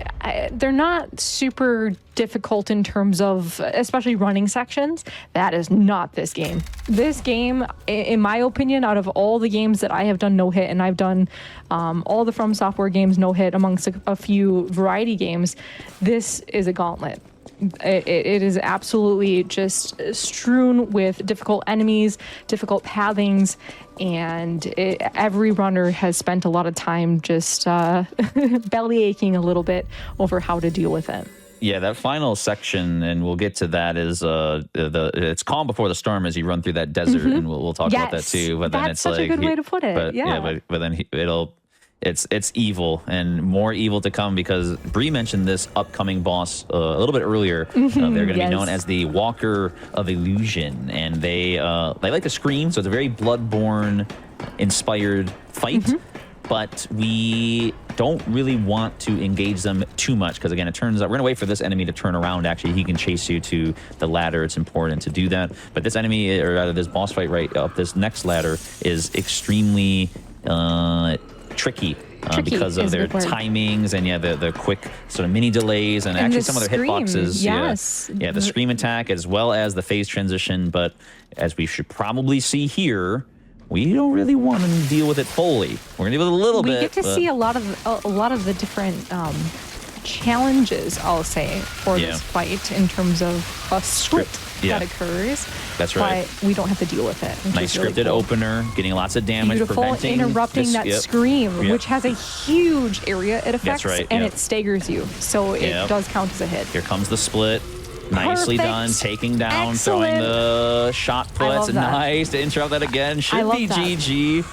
Speaker 4: they're not super difficult in terms of, especially running sections. That is not this game. This game, in my opinion, out of all the games that I have done no-hit, and I've done all the From Software games no-hit amongst a few variety games, this is a gauntlet. It is absolutely just strewn with difficult enemies, difficult pathings, and every runner has spent a lot of time just belly aching a little bit over how to deal with it.
Speaker 5: Yeah, that final section, and we'll get to that, is it's calm before the storm as you run through that desert, and we'll talk about that too. But then
Speaker 4: that's such a good way to put it.
Speaker 5: But then it's evil, and more evil to come, because Bree mentioned this upcoming boss a little bit earlier. They're going to be known as the Walker of Illusion, and they like to scream, so it's a very Bloodborne inspired fight. But we don't really want to engage them too much, because again, it turns out we're gonna wait for this enemy to turn around. Actually, he can chase you to the ladder. It's important to do that. But this enemy, or rather this boss fight right up this next ladder, is extremely tricky because of their timings and the quick sort of mini delays, and actually some of their hitboxes. The scream attack as well as the phase transition. But as we should probably see here, we don't really want to deal with it fully. We're gonna deal with it a little bit.
Speaker 4: We get to see a lot of the different challenges, I'll say, for this fight in terms of a script.
Speaker 5: Yeah.
Speaker 4: that occurs.
Speaker 5: That's right.
Speaker 4: But we don't have to deal with it. Which
Speaker 5: Nice
Speaker 4: is really
Speaker 5: scripted
Speaker 4: cool.
Speaker 5: opener, getting lots of damage,
Speaker 4: Beautiful,
Speaker 5: preventing
Speaker 4: interrupting that
Speaker 5: yep.
Speaker 4: scream,
Speaker 5: Yep.
Speaker 4: which has a huge area it affects,
Speaker 5: right,
Speaker 4: and
Speaker 5: yep.
Speaker 4: it staggers you. So it
Speaker 5: Yep.
Speaker 4: does count as a hit.
Speaker 5: Here comes the split. Nicely
Speaker 4: Perfect.
Speaker 5: done. Taking down,
Speaker 4: Excellent.
Speaker 5: throwing the shot
Speaker 4: I love
Speaker 5: puts.
Speaker 4: that.
Speaker 5: Nice to interrupt that again. Should
Speaker 4: love
Speaker 5: be
Speaker 4: that.
Speaker 5: GG.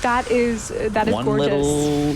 Speaker 4: That is
Speaker 5: One
Speaker 4: gorgeous.
Speaker 5: little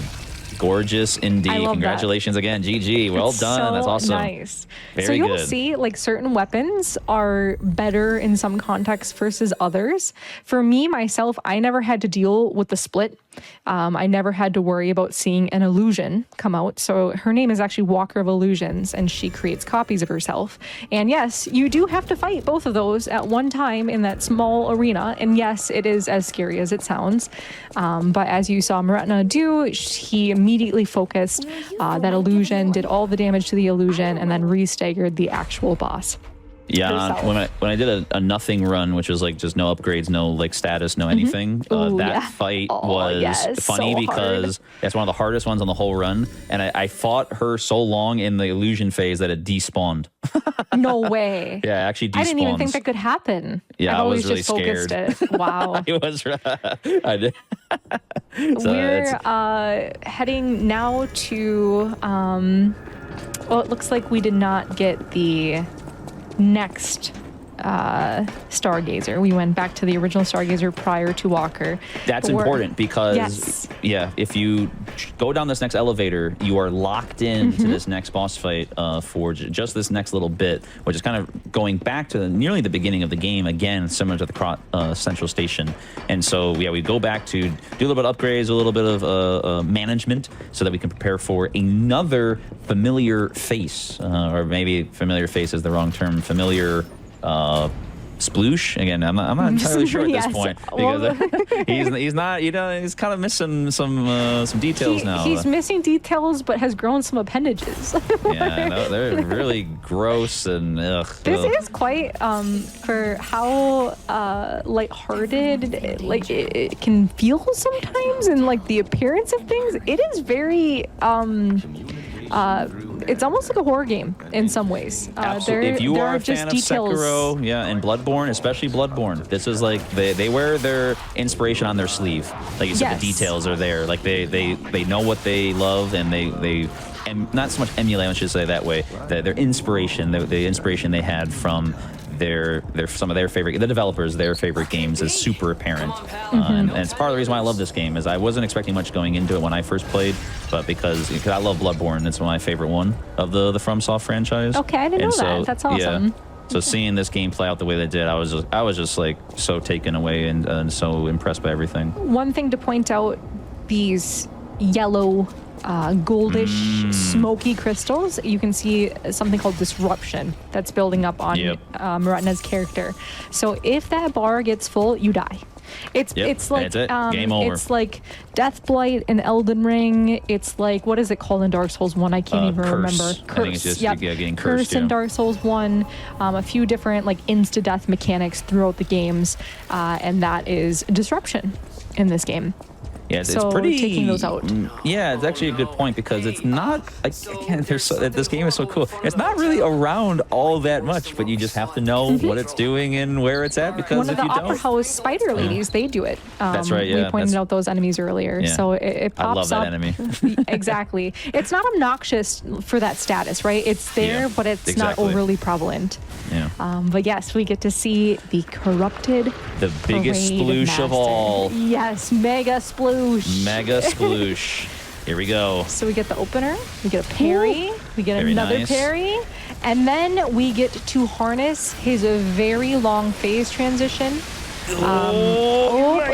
Speaker 5: gorgeous indeed.
Speaker 4: I love that.
Speaker 5: Congratulations again, GG. Well
Speaker 4: It's
Speaker 5: done.
Speaker 4: so
Speaker 5: That's awesome.
Speaker 4: Nice.
Speaker 5: Very
Speaker 4: so you'll
Speaker 5: good.
Speaker 4: see, like, certain weapons are better in some contexts versus others. For me, myself, I never had to deal with the split. I never had to worry about seeing an illusion come out. So her name is actually Walker of Illusions, and she creates copies of herself. And yes, you do have to fight both of those at one time in that small arena. And yes, it is as scary as it sounds. But as you saw Moretna do, he immediately focused that illusion, did all the damage to the illusion, and then re-staggered the actual boss.
Speaker 5: Yeah,
Speaker 4: herself.
Speaker 5: when I did a nothing run, which was like just no upgrades, no like status, no anything,
Speaker 4: Ooh,
Speaker 5: that
Speaker 4: yeah.
Speaker 5: fight
Speaker 4: Oh,
Speaker 5: was
Speaker 4: yes,
Speaker 5: funny
Speaker 4: so
Speaker 5: because it's one of the hardest ones on the whole run. And I fought her so long in the illusion phase that it despawned.
Speaker 4: No way.
Speaker 5: Yeah, it actually despawns.
Speaker 4: I didn't even think that could happen.
Speaker 5: Yeah,
Speaker 4: I've
Speaker 5: I was
Speaker 4: always just
Speaker 5: really
Speaker 4: focused
Speaker 5: scared.
Speaker 4: it. Wow.
Speaker 5: It was. I did. So
Speaker 4: We're heading now to, well, it looks like we did not get the next Stargazer. We went back to the original Stargazer prior to Walker.
Speaker 5: That's
Speaker 4: But we're-
Speaker 5: important because,
Speaker 4: Yes.
Speaker 5: yeah, if you go down this next elevator, you are locked into
Speaker 4: Mm-hmm.
Speaker 5: this next boss fight for just this next little bit, which is kind of going back to nearly the beginning of the game, again, similar to the Krat Central Station. And so, yeah, we go back to do a little bit of upgrades, a little bit of management, so that we can prepare for another familiar face, or maybe familiar face is the wrong term, familiar sploosh. Again, I'm not entirely sure at
Speaker 4: Yes.
Speaker 5: this point
Speaker 4: Well,
Speaker 5: because he's not, he's kind of missing some details now.
Speaker 4: He's missing details, but has grown some appendages.
Speaker 5: Yeah, no, they're really gross and ugh.
Speaker 4: This
Speaker 5: ugh.
Speaker 4: is quite for how lighthearted it can feel sometimes, and like the appearance of things. It is very it's almost like a horror game in some ways.
Speaker 5: Absolutely. If you
Speaker 4: there
Speaker 5: are a
Speaker 4: just
Speaker 5: fan of
Speaker 4: details.
Speaker 5: Sekiro, yeah, and Bloodborne, especially Bloodborne, this is like they wear their inspiration on their sleeve. Like you said,
Speaker 4: Yes.
Speaker 5: the details are there. Like they know what they love, and they not so much emulate, I should say that way. Their inspiration, the inspiration they had from their some of their favorite, the developers, their favorite games is super apparent. And it's part of the reason why I love this game is I wasn't expecting much going into it when I first played, but because I love Bloodborne, it's my favorite one of the FromSoft franchise.
Speaker 4: Okay, I didn't know that. That's awesome.
Speaker 5: Yeah, so seeing this game play out the way they did, I was just like so taken away and so impressed by everything.
Speaker 4: One thing to point out: these yellow, goldish, smoky crystals. You can see something called disruption that's building up on
Speaker 5: Yep.
Speaker 4: Moretna's character. So if that bar gets full, you die. It's
Speaker 5: Yep,
Speaker 4: it's like
Speaker 5: that's it. Game over.
Speaker 4: It's like Death Blight in Elden Ring. It's like, what is it called in Dark Souls 1? I can't even
Speaker 5: Curse.
Speaker 4: remember.
Speaker 5: I think it's just getting cursed,
Speaker 4: in
Speaker 5: yeah.
Speaker 4: Dark Souls 1. A few different like insta-death mechanics throughout the games, and that is disruption in this game.
Speaker 5: Yeah,
Speaker 4: So
Speaker 5: it's pretty.
Speaker 4: taking those out.
Speaker 5: Yeah, it's actually a good point because it's not. Again, this game is so cool. It's not really around all that much, but you just have to know what it's doing and where it's at because
Speaker 4: One of
Speaker 5: if
Speaker 4: the
Speaker 5: you
Speaker 4: Opera
Speaker 5: don't,
Speaker 4: House spider ladies, they do it.
Speaker 5: That's right,
Speaker 4: We
Speaker 5: yeah,
Speaker 4: pointed
Speaker 5: that's-
Speaker 4: out those enemies earlier.
Speaker 5: Yeah.
Speaker 4: So it
Speaker 5: I
Speaker 4: pops
Speaker 5: love
Speaker 4: up.
Speaker 5: that enemy.
Speaker 4: Exactly. It's not obnoxious for that status, right? It's there,
Speaker 5: Yeah,
Speaker 4: but it's
Speaker 5: exactly.
Speaker 4: not overly prevalent.
Speaker 5: Yeah,
Speaker 4: But yes, we get to see the corrupted
Speaker 5: the biggest
Speaker 4: Parade
Speaker 5: sploosh
Speaker 4: Master.
Speaker 5: of all,
Speaker 4: Yes, mega sploosh.
Speaker 5: mega sploosh. Here we go.
Speaker 4: So we get the opener, we get a parry, we get
Speaker 5: Very
Speaker 4: another
Speaker 5: nice.
Speaker 4: parry, and then we get to harness his very long phase transition.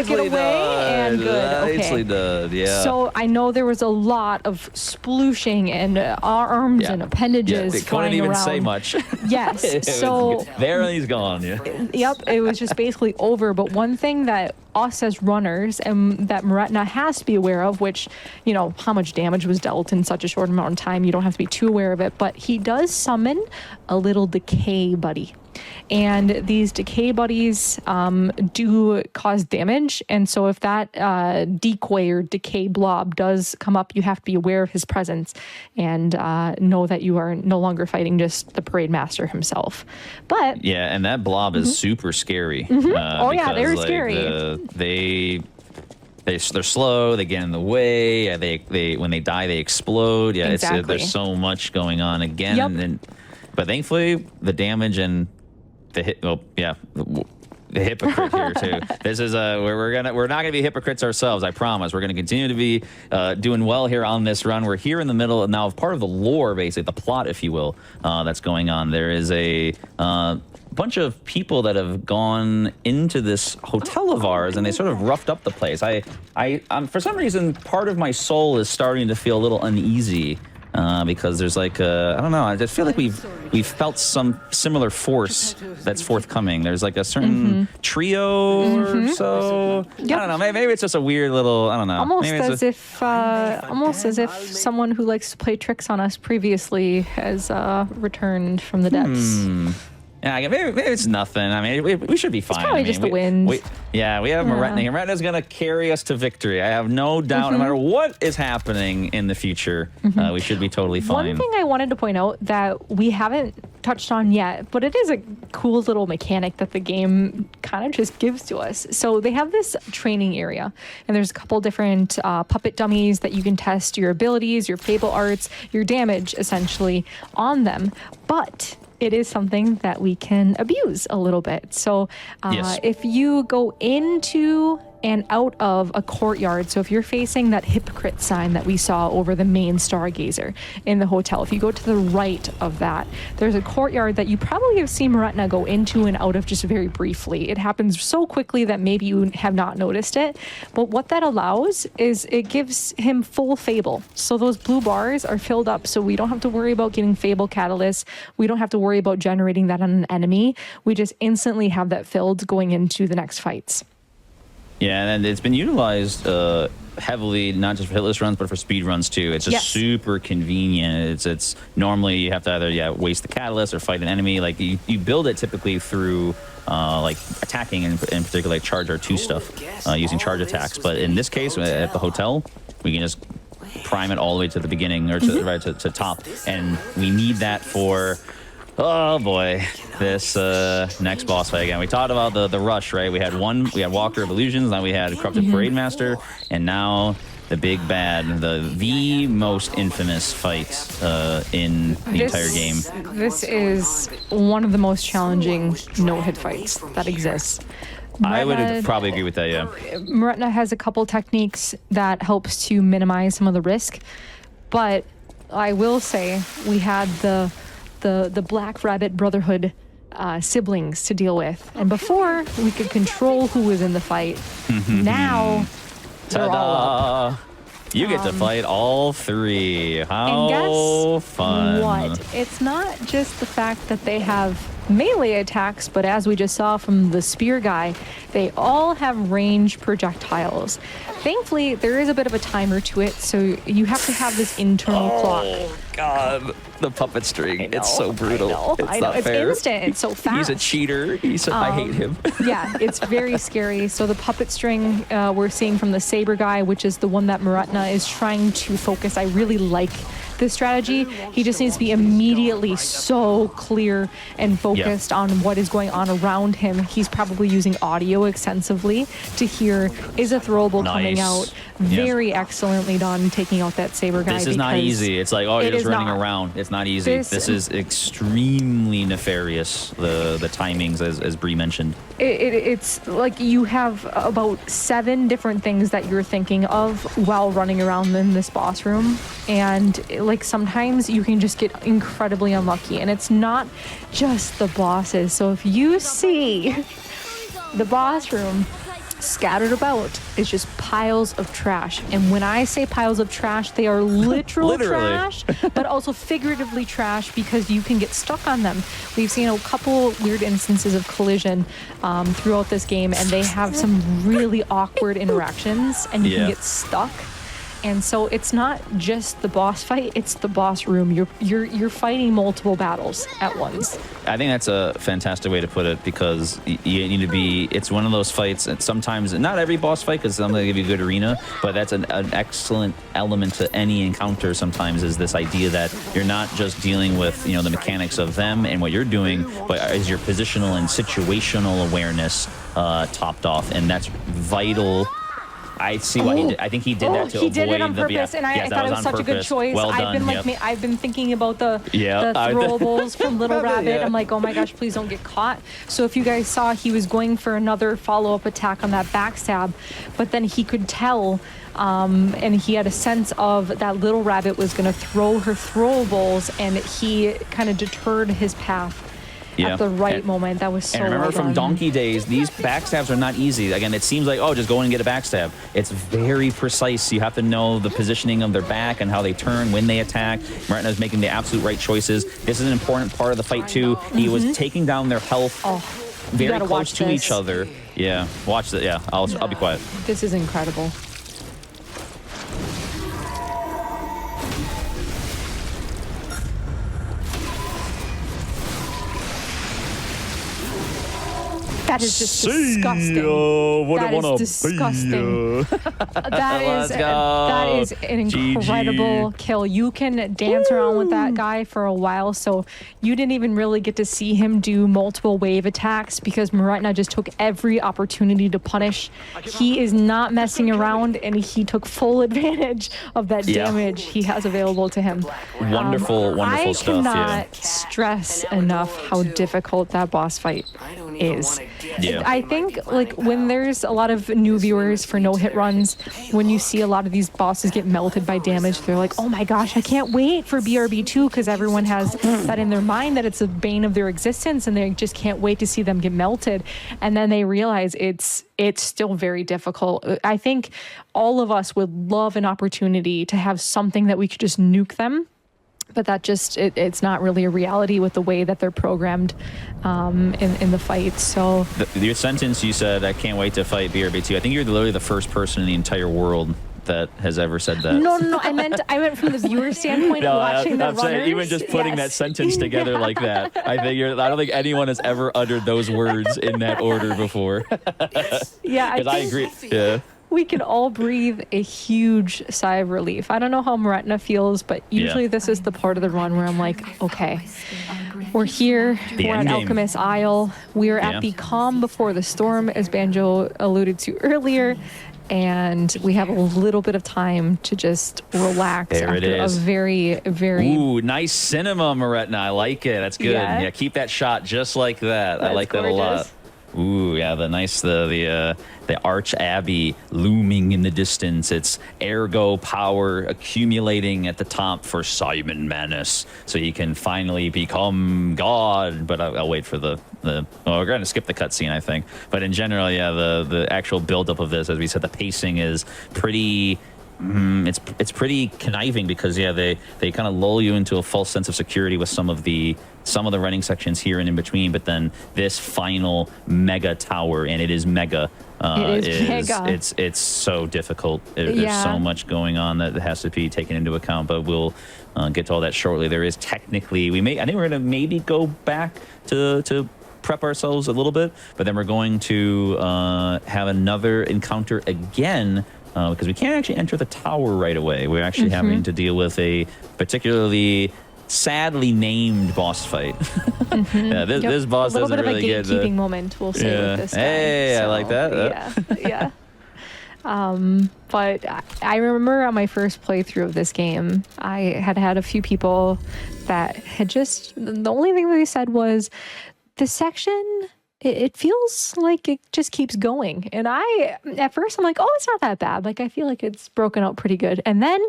Speaker 4: Get away and good.
Speaker 5: Nicely
Speaker 4: Okay.
Speaker 5: done. Yeah.
Speaker 4: So I know there was a lot of splooshing and arms
Speaker 5: yeah.
Speaker 4: and appendages
Speaker 5: Yeah, they couldn't
Speaker 4: flying
Speaker 5: even
Speaker 4: around.
Speaker 5: say much.
Speaker 4: Yes.
Speaker 5: It was
Speaker 4: So
Speaker 5: good. There and he's gone. Yeah.
Speaker 4: Yep, it was just basically over. But one thing that us as runners and that Moretna has to be aware of, which, how much damage was dealt in such a short amount of time, you don't have to be too aware of it, but he does summon a little decay buddy. And these decay buddies do cause damage. And so if that decoy or decay blob does come up, you have to be aware of his presence and know that you are no longer fighting just the parade master himself. But
Speaker 5: yeah, and that blob is super scary.
Speaker 4: Oh yeah, they're
Speaker 5: because,
Speaker 4: scary.
Speaker 5: They're slow. They get in the way. They when they die, they explode. Yeah,
Speaker 4: Exactly.
Speaker 5: there's so much going on again.
Speaker 4: Yep.
Speaker 5: But thankfully, the damage and the hit. Oh yeah, the hypocrite here too. This is we're not gonna be hypocrites ourselves. I promise. We're gonna continue to be doing well here on this run. We're here in the middle now of part of the lore, basically the plot, if you will, that's going on. There is a bunch of people that have gone into this hotel of ours, and they sort of roughed up the place. I'm for some reason, part of my soul is starting to feel a little uneasy because there's like I don't know. I just feel like we've felt some similar force that's forthcoming. There's like a certain trio or so.
Speaker 4: Yep.
Speaker 5: I don't know. Maybe it's just a weird little. I don't know.
Speaker 4: Almost
Speaker 5: maybe
Speaker 4: as if someone who likes to play tricks on us previously has returned from the depths.
Speaker 5: Yeah, maybe it's nothing. I mean, we should be fine.
Speaker 4: It's probably just the wind.
Speaker 5: We have Moretna here. Moretna's going to carry us to victory. I have no doubt. No matter what is happening in the future, we should be totally fine.
Speaker 4: One thing I wanted to point out that we haven't touched on yet, but it is a cool little mechanic that the game kind of just gives to us. So they have this training area, and there's a couple different puppet dummies that you can test your abilities, your fable arts, your damage, essentially, on them. But it is something that we can abuse a little bit. So
Speaker 5: Yes.
Speaker 4: if you go into and out of a courtyard, so if you're facing that hypocrite sign that we saw over the main stargazer in the hotel, if you go to the right of that, there's a courtyard that you probably have seen Moretna go into and out of just very briefly. It happens so quickly that maybe you have not noticed it. But what that allows is it gives him full fable. So those blue bars are filled up, so we don't have to worry about getting fable catalysts. We don't have to worry about generating that on an enemy. We just instantly have that filled going into the next fights.
Speaker 5: Yeah, and it's been utilized heavily, not just for hitless runs, but for speed runs too. It's just super convenient. It's normally you have to either waste the catalyst or fight an enemy. Like you build it typically through like attacking, in particular like charge R2 stuff, using charge attacks. But in this case, at the hotel, we can just prime it all the way to the beginning or to top, and we need that for. Oh boy, this next boss fight again. We talked about the rush, right? We had Walker of Illusions, now we had Corrupted Parade Master, and now the big bad, the most infamous fight in the entire game.
Speaker 4: This is one of the most challenging no-hit fights that exists.
Speaker 5: I would probably agree with that, yeah.
Speaker 4: Moretna has a couple techniques that helps to minimize some of the risk, but I will say we had the Black Rabbit Brotherhood siblings to deal with. And before, we could control who was in the fight. Now, they're all up.
Speaker 5: You get to fight all three. How
Speaker 4: and guess
Speaker 5: fun.
Speaker 4: What? It's not just the fact that they have melee attacks, but as we just saw from the spear guy, they all have range projectiles. Thankfully, there is a bit of a timer to it, so you have to have this internal clock.
Speaker 5: Oh, God. The puppet string. It's so brutal.
Speaker 4: I know.
Speaker 5: Not
Speaker 4: It's
Speaker 5: fair.
Speaker 4: instant. It's so fast.
Speaker 5: He's a cheater. I hate him.
Speaker 4: Yeah, it's very scary. So the puppet string we're seeing from the saber guy, which is the one that Moretna is trying to focus. I really like this strategy. He just needs to be immediately so clear and focused on what is going on around him. He's probably using audio extensively to hear, is a throwable coming out? Very excellently done taking out that saber guy.
Speaker 5: This is not easy. It's like, you're just running around. It's not easy. This is extremely nefarious, the timings, as Bree mentioned.
Speaker 4: It's like you have about 7 different things that you're thinking of while running around in this boss room. And like sometimes you can just get incredibly unlucky. And it's not just the bosses. So if you see the boss room scattered about, it's just piles of trash. And when I say piles of trash, they are literal trash, but also figuratively trash because you can get stuck on them. We've seen a couple weird instances of collision throughout this game, and they have some really awkward interactions, and you can get stuck. And so it's not just the boss fight, it's the boss room. You're fighting multiple battles at once.
Speaker 5: I think that's a fantastic way to put it, because you need to be, it's one of those fights, and sometimes, not every boss fight, because some they give you a good arena, but that's an excellent element to any encounter sometimes, is this idea that you're not just dealing with, you know, the mechanics of them and what you're doing, but is your positional and situational awareness topped off, and that's vital. I see why he did. I think he did that to avoid
Speaker 4: did it on purpose, and I thought it was such a good choice.
Speaker 5: Well
Speaker 4: I've been
Speaker 5: done,
Speaker 4: like, I've been thinking about the throwables from Little Rabbit. I'm like, oh my gosh, please don't get caught. So if you guys saw, he was going for another follow-up attack on that backstab, but then he could tell, and he had a sense of that Little Rabbit was going to throw her throwables, and he kind of deterred his path. At the right moment. That was so
Speaker 5: And remember,
Speaker 4: well
Speaker 5: from
Speaker 4: done.
Speaker 5: Donkey days, these backstabs are not easy. Again, it seems like, oh, just go in and get a backstab. It's very precise. You have to know the positioning of their back and how they turn when they attack. Martina's making the absolute right choices. This is an important part of the fight, too. He was taking down their health very close to each other. Yeah, watch that. Yeah, I'll be quiet.
Speaker 4: This is incredible. That is just disgusting. That is disgusting. That is an incredible kill. You can dance around with that guy for a while, so you didn't even really get to see him do multiple wave attacks because Maretna just took every opportunity to punish. He is not messing around, and he took full advantage of that damage he has available to him.
Speaker 5: Wonderful stuff.
Speaker 4: I cannot stress enough how difficult that boss fight is.
Speaker 5: Yeah.
Speaker 4: I think, like, when there's a lot of new viewers for no-hit runs, when you see a lot of these bosses get melted by damage, they're like, oh my gosh, I can't wait for BRB2, because everyone has that in their mind that it's a bane of their existence, and they just can't wait to see them get melted. And then they realize it's still very difficult. I think all of us would love an opportunity to have something that we could just nuke them. But that just, it's not really a reality with the way that they're programmed in the fight. So
Speaker 5: your sentence, you said, I can't wait to fight BRB2. I think you're literally the first person in the entire world that has ever said that.
Speaker 4: No. I meant from the viewer standpoint, watching the runners.
Speaker 5: Saying, even just putting that sentence together like that. I don't think anyone has ever uttered those words in that order before.
Speaker 4: Yeah,
Speaker 5: I agree. Yeah.
Speaker 4: We can all breathe a huge sigh of relief. I don't know how Maretna feels, but usually this is the part of the run where I'm like, okay, we're here, we're at Alchemist Isle, we're at the calm before the storm, as Banjo alluded to earlier, and we have a little bit of time to just relax after a very, very...
Speaker 5: Ooh, nice cinema, Maretna. I like it. That's good. Yeah, keep that shot just like that. I like that a lot. Ooh, yeah, the Arch Abbey looming in the distance. It's ergo power accumulating at the top for Simon Manus, so he can finally become God. But I'll wait for the we're going to skip the cutscene, I think. But in general, yeah, the actual buildup of this, as we said, the pacing is pretty... it's pretty conniving, because they kind of lull you into a false sense of security with some of the running sections here and in between, but then this final mega tower, and it is mega,
Speaker 4: mega.
Speaker 5: It's so difficult. There's so much going on that has to be taken into account, but we'll get to all that shortly. There is technically, I think we're going to maybe go back to prep ourselves a little bit, but then we're going to have another encounter again, because we can't actually enter the tower right away. We're actually having to deal with a particularly sadly named boss fight. This boss doesn't really get
Speaker 4: a little bit of a gatekeeping moment, we'll say, with this guy.
Speaker 5: Hey, so, I like that.
Speaker 4: Yeah. But I remember on my first playthrough of this game, I had a few people that had just, the only thing that they said was, this section... It feels like it just keeps going. And at first I'm like, oh, it's not that bad. Like, I feel like it's broken out pretty good. And then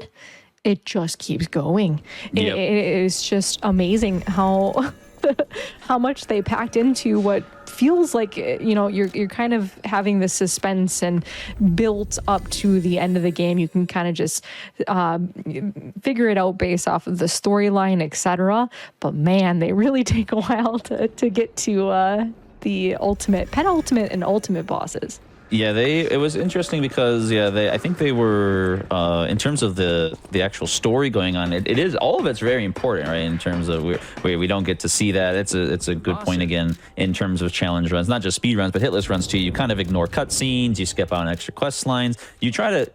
Speaker 4: it just keeps going. It is just amazing how much they packed into what feels like, you're kind of having this suspense and built up to the end of the game. You can kind of just figure it out based off of the storyline, etc. But man, they really take a while to get to the penultimate and ultimate bosses.
Speaker 5: Yeah, it was interesting because I think they were in terms of the actual story going on. It is all of it's very important, right? In terms of we don't get to see that. It's a good point again in terms of challenge runs, not just speed runs, but hitless runs too. You kind of ignore cutscenes, you skip out on extra quest lines, you try to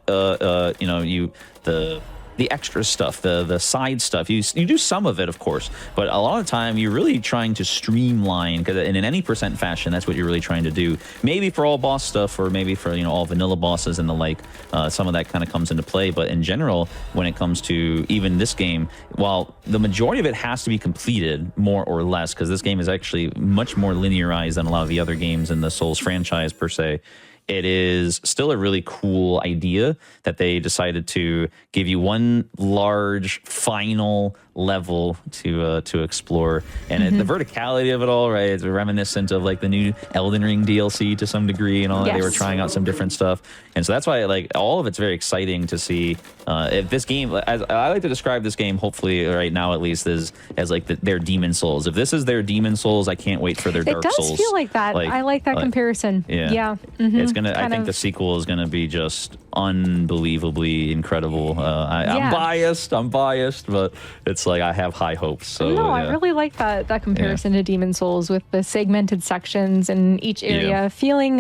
Speaker 5: the extra stuff, the side stuff. You do some of it, of course, but a lot of the time you're really trying to streamline, because in any percent fashion, that's what you're really trying to do. Maybe for all boss stuff, or maybe for all vanilla bosses and the like, some of that kind of comes into play. But in general, when it comes to even this game, while the majority of it has to be completed more or less, because this game is actually much more linearized than a lot of the other games in the Souls franchise per se. It is still a really cool idea that they decided to give you one large final level to explore, and the verticality of it all, right? It's reminiscent of like the new Elden Ring DLC to some degree, and all that. They were trying out some different stuff, and so that's why like all of it's very exciting to see. If this game, as I like to describe this game, hopefully right now at least, as like their Demon Souls. If this is their Demon Souls, I can't wait for their Dark Souls.
Speaker 4: It does feel like that. I like that comparison.
Speaker 5: Yeah. It's gonna. I think the sequel is gonna be just unbelievably incredible. I'm biased, but it's like I have high hopes. So
Speaker 4: no, I really like that comparison to Demon Souls, with the segmented sections and each area feeling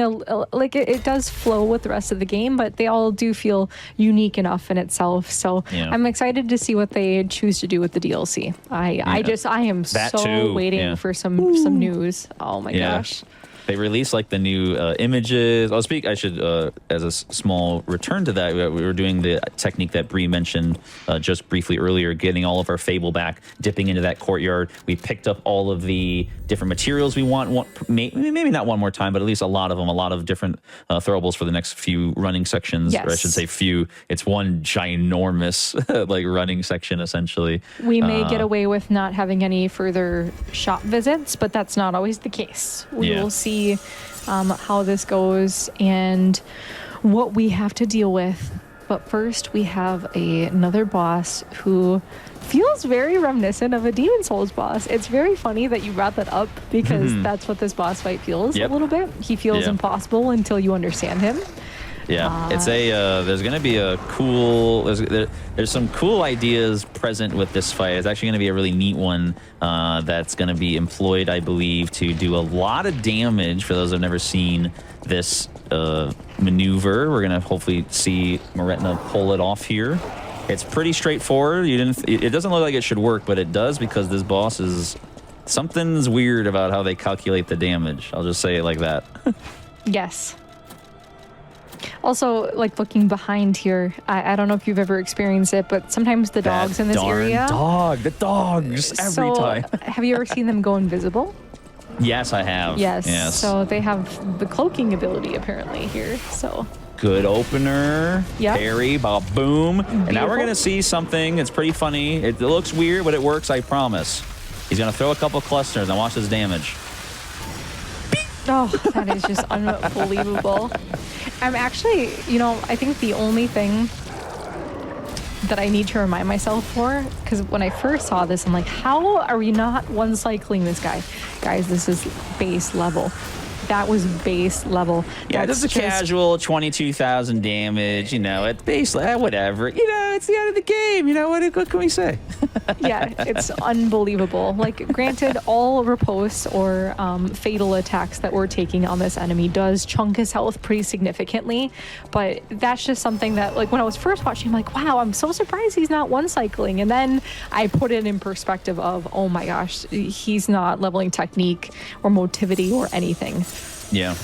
Speaker 4: like it does flow with the rest of the game, but they all do feel unique enough in itself. So I'm excited to see what they choose to do with the DLC. I am so waiting for some news. Oh my gosh.
Speaker 5: They released like the new images. I should, as a small return to that, we were doing the technique that Bree mentioned just briefly earlier, getting all of our Fable back, dipping into that courtyard. We picked up all of the different materials we want, maybe not one more time, but at least a lot of them, a lot of different throwables for the next few running sections, or I should say few. It's one ginormous like running section, essentially.
Speaker 4: We may get away with not having any further shop visits, but that's not always the case. We will see how this goes and what we have to deal with. But first, we have another boss who feels very reminiscent of a Demon Souls boss. It's very funny that you brought that up, because that's what this boss fight feels a little bit. He feels impossible until you understand him.
Speaker 5: Yeah, it's there's going to be a cool, there's some cool ideas present with this fight. It's actually going to be a really neat one that's going to be employed, I believe, to do a lot of damage. For those who've never seen this maneuver, we're going to hopefully see Moretna pull it off here. It's pretty straightforward. It doesn't look like it should work, but it does, because this boss is, something's weird about how they calculate the damage. I'll just say it like that.
Speaker 4: Yes. Also, like looking behind here, I don't know if you've ever experienced it, but sometimes the dogs in this area.
Speaker 5: The dogs every time.
Speaker 4: Have you ever seen them go invisible?
Speaker 5: Yes, I have.
Speaker 4: Yes. So they have the cloaking ability apparently here. So
Speaker 5: good opener.
Speaker 4: Yep.
Speaker 5: Parry, boom. Beautiful. And now we're gonna see something. It's pretty funny. It looks weird, but it works. I promise. He's gonna throw a couple clusters and watch his damage.
Speaker 4: Oh, that is just unbelievable. I'm actually, I think the only thing that I need to remind myself for, because when I first saw this, I'm like, how are we not one cycling this guy? Guys, this is base level. That was base level.
Speaker 5: Yeah, this is a casual 22,000 damage, at base level, whatever. It's the end of the game. What can we say?
Speaker 4: Yeah, it's unbelievable. Like, granted, all riposte or fatal attacks that we're taking on this enemy does chunk his health pretty significantly, but that's just something that, like, when I was first watching, I'm like, wow, I'm so surprised he's not one cycling. And then I put it in perspective of, oh my gosh, he's not leveling technique or motivity or anything.
Speaker 5: Yeah.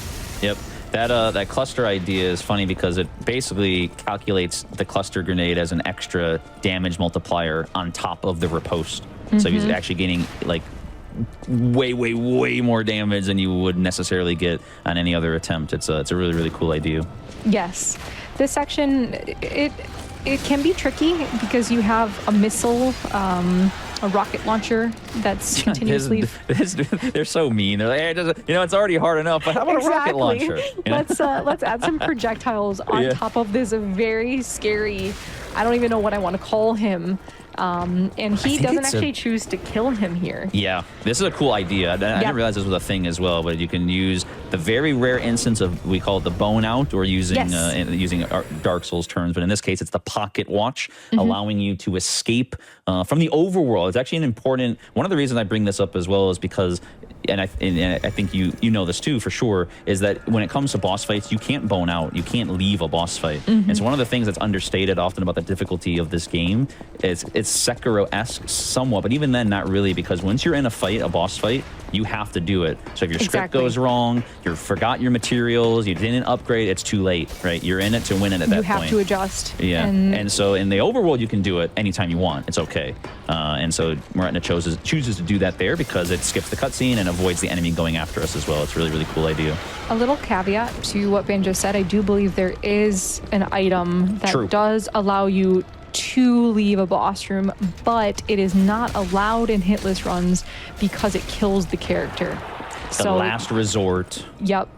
Speaker 5: Yep. That cluster idea is funny because it basically calculates the cluster grenade as an extra damage multiplier on top of the riposte. So he's actually getting like way more damage than you would necessarily get on any other attempt. It's a really, really cool idea. Yes.
Speaker 4: This section, it can be tricky because you have a missile, a rocket launcher that's continuously...
Speaker 5: They're so mean. They're like, hey, it's already hard enough, but how about a rocket launcher?
Speaker 4: Let's add some projectiles on top of this very scary, I don't even know what I want to call him, And he
Speaker 5: think
Speaker 4: doesn't
Speaker 5: it's
Speaker 4: actually choose to kill him here.
Speaker 5: Yeah, this is a cool idea. I didn't realize this was a thing as well, but you can use the very rare instance of, we call it the bone out, or using using Dark Souls terms, but in this case, it's the pocket watch, allowing you to escape from the overworld. It's actually an important, one of the reasons I bring this up as well is because, and I think you know this too for sure, is that when it comes to boss fights, you can't bone out, you can't leave a boss fight. And so one of the things that's understated often about the difficulty of this game is it's Sekiro-esque somewhat, but even then not really, because once you're in a fight, a boss fight, you have to do it. So if your script goes wrong, you forgot your materials, you didn't upgrade, it's too late, right? You're in it to win it at that point.
Speaker 4: You have to adjust.
Speaker 5: Yeah, and so in the overworld, you can do it anytime you want. It's okay. And so Moretna chooses to do that there because it skips the cutscene and avoids the enemy going after us as well. It's a really, really cool idea.
Speaker 4: A little caveat to what Ben just said, I do believe there is an item that does allow you to leave a boss room, but it is not allowed in hitless runs because it kills the character.
Speaker 5: The last resort.
Speaker 4: Yep,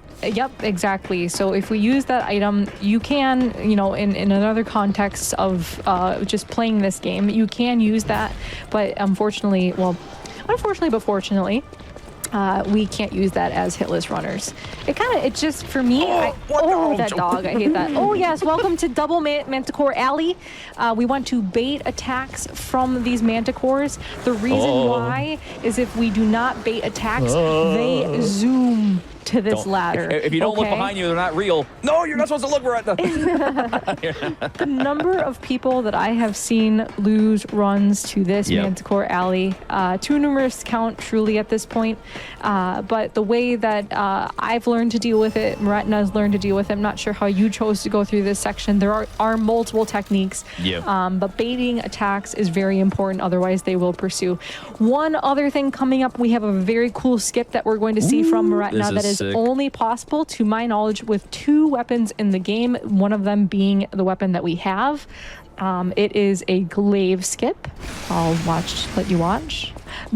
Speaker 4: exactly. So if we use that item, you can, you know, in another context of just playing this game, you can use that, but unfortunately, but fortunately, we can't use that as hitless runners. It just, for me, that dog, I hate that. Oh yes, welcome to Double Manticore Alley. We want to bait attacks from these manticores. The reason why is if we do not bait attacks, they zoom to this ladder.
Speaker 5: If you don't look behind you, they're not real. No, you're not supposed to look right now.
Speaker 4: The number of people that I have seen lose runs to this Manticore Alley, too numerous to count truly at this point. But the way that I've learned to deal with it, Moretna's learned to deal with it, I'm not sure how you chose to go through this section. There are multiple techniques, but baiting attacks is very important, otherwise they will pursue. One other thing coming up, we have a very cool skip that we're going to see from Moretna that is only possible, to my knowledge, with 2 weapons in the game, one of them being the weapon that we have. It is a glaive skip. I'll let you watch.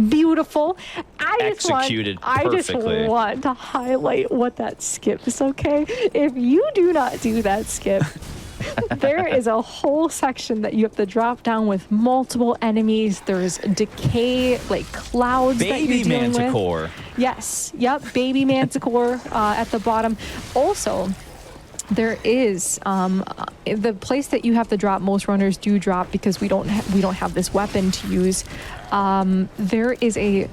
Speaker 4: Beautiful. I just want to highlight what that skip is, okay? If you do not do that skip, there is a whole section that you have to drop down with multiple enemies. There's decay, like clouds that you're dealing with. Yes, baby manticore at the bottom. Also, there is the place that you have to drop. Most runners do drop because we don't have this weapon to use. There is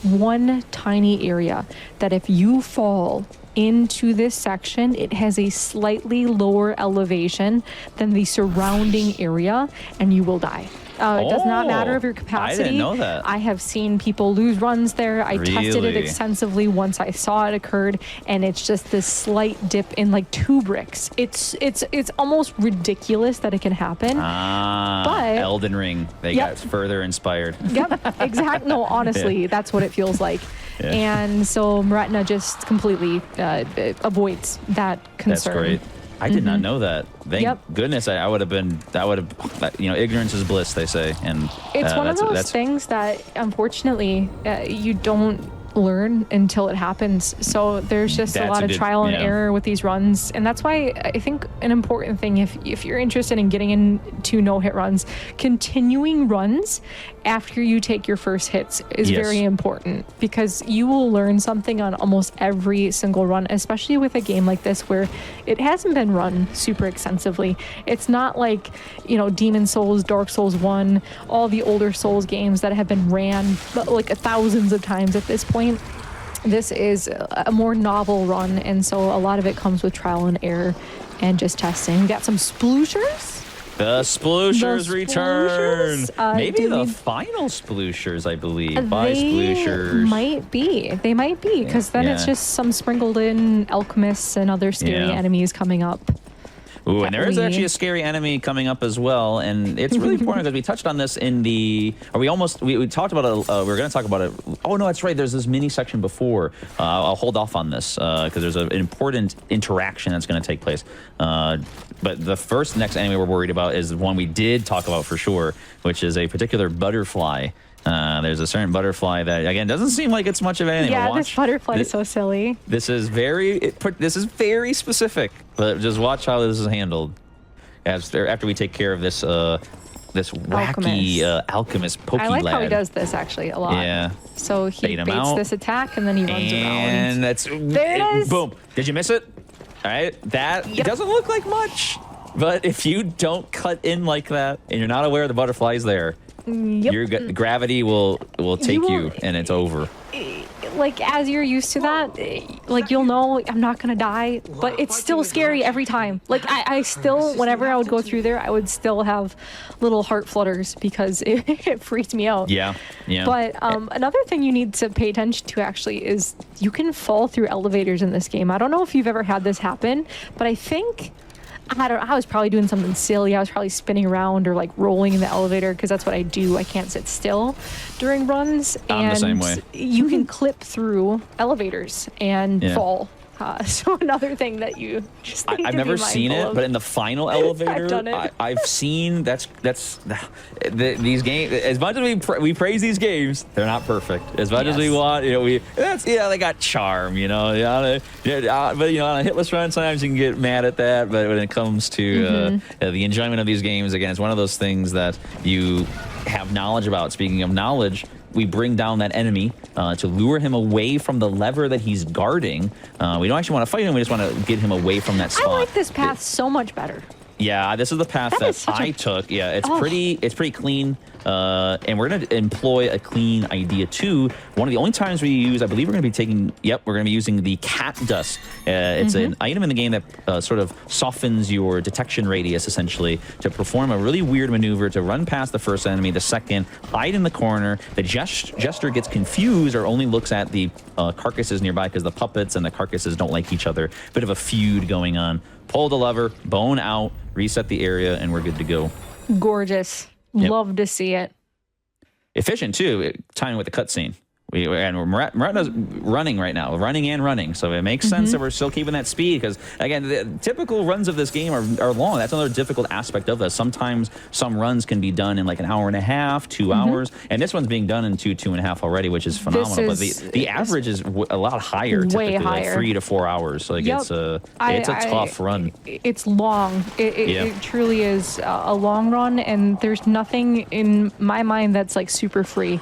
Speaker 4: one tiny area that if you fall into this section, it has a slightly lower elevation than the surrounding area, and you will die. It does not matter of your capacity.
Speaker 5: I didn't know that.
Speaker 4: I have seen people lose runs there. I tested it extensively once I saw it occurred, and it's just this slight dip in like 2 bricks. It's almost ridiculous that it can happen. But
Speaker 5: Elden Ring, they got further inspired.
Speaker 4: Exactly. No, honestly, that's what it feels like. And so Moretna just completely avoids that concern.
Speaker 5: That's great. I did not know that. Thank goodness. I would have, ignorance is bliss, they say. And
Speaker 4: it's one of those things that, unfortunately, you don't learn until it happens. So there's just a lot of trial and error with these runs. And that's why I think an important thing, if you're interested in getting into no-hit runs, continuing runs after you take your first hits is very important, because you will learn something on almost every single run, especially with a game like this where it hasn't been run super extensively. It's not like, Demon Souls, Dark Souls 1, all the older Souls games that have been ran like thousands of times at this point. This is a more novel run, and so a lot of it comes with trial and error and just testing. We got some splooshers.
Speaker 5: The Splooshers return. Maybe the final Splooshers, I believe.
Speaker 4: They might be, because then it's just some sprinkled in alchemists and other scary enemies coming up.
Speaker 5: Ooh, and there is actually a scary enemy coming up as well, and it's really important because we touched on this in the, or we talked about it, we were going to talk about it. Oh no, that's right, there's this mini section before. I'll hold off on this because there's an important interaction that's going to take place. But the next enemy we're worried about is one we did talk about for sure, which is a particular butterfly. There's a certain butterfly that, again, doesn't seem like it's much of anything.
Speaker 4: Yeah, this butterfly is so silly.
Speaker 5: This is very specific, but just watch how this is handled after we take care of this this wacky alchemist pokey
Speaker 4: I like
Speaker 5: lad.
Speaker 4: how he does this actually a lot.
Speaker 5: Yeah.
Speaker 4: So he
Speaker 5: Bait him
Speaker 4: baits
Speaker 5: out.
Speaker 4: this attack and then he runs around.
Speaker 5: And that's
Speaker 4: There it is.
Speaker 5: Boom. Did you miss it? All right. That
Speaker 4: Yep.
Speaker 5: doesn't look like much, but if you don't cut in like that and you're not aware the butterfly's there, your gravity will take you, and it's over.
Speaker 4: Like, as you're used to that, like, you'll know I'm not gonna die, but it's still scary every time. Like, I still, whenever I would go through there, I would still have little heart flutters because it freaked me out.
Speaker 5: Yeah.
Speaker 4: But another thing you need to pay attention to actually is you can fall through elevators in this game. I don't know if you've ever had this happen, but I think I was probably doing something silly. I was probably spinning around or like rolling in the elevator because that's what I do. I can't sit still during runs.
Speaker 5: I'm the same way.
Speaker 4: You can clip through elevators and fall. So another thing that you just need
Speaker 5: I've
Speaker 4: to
Speaker 5: never
Speaker 4: be
Speaker 5: seen
Speaker 4: mindful
Speaker 5: it,
Speaker 4: of.
Speaker 5: but in the final elevator,
Speaker 4: done it.
Speaker 5: I've seen these games. As much as we praise these games, they're not perfect. As much as we
Speaker 4: Yes.
Speaker 5: want, they got charm, but on a hitless run, sometimes you can get mad at that. But when it comes to the enjoyment of these games, again, it's one of those things that you have knowledge about. Speaking of knowledge, we bring down that enemy to lure him away from the lever that he's guarding. We don't actually want to fight him. We just want to get him away from that spot.
Speaker 4: I like this path so much better.
Speaker 5: Yeah, this is the path
Speaker 4: That is
Speaker 5: that
Speaker 4: such
Speaker 5: I
Speaker 4: a-
Speaker 5: took. Yeah, it's
Speaker 4: Oh.
Speaker 5: pretty clean. And we're going to employ a clean idea too. One of the only times we use, I believe we're going to be using the cat dust. It's an item in the game that sort of softens your detection radius, essentially, to perform a really weird maneuver to run past the first enemy, the second, hide in the corner. The jester gets confused or only looks at the carcasses nearby because the puppets and the carcasses don't like each other. Bit of a feud going on. Pull the lever, bone out, reset the area, and we're good to go.
Speaker 4: Gorgeous.
Speaker 5: Yep.
Speaker 4: Love to see it.
Speaker 5: Efficient too, tying with the cutscene. Moretna's running right now, running. So it makes sense that we're still keeping that speed because, again, the typical runs of this game are long. That's another difficult aspect of this. Sometimes some runs can be done in like an hour and a half, 2 hours, and this one's being done in 2.5 already, which is phenomenal. But the average is a lot higher, typically,
Speaker 4: way
Speaker 5: like
Speaker 4: higher.
Speaker 5: 3 to 4 hours. So
Speaker 4: Yep.
Speaker 5: it's a tough run.
Speaker 4: It's long. It truly is a long run, and there's nothing in my mind that's like super free.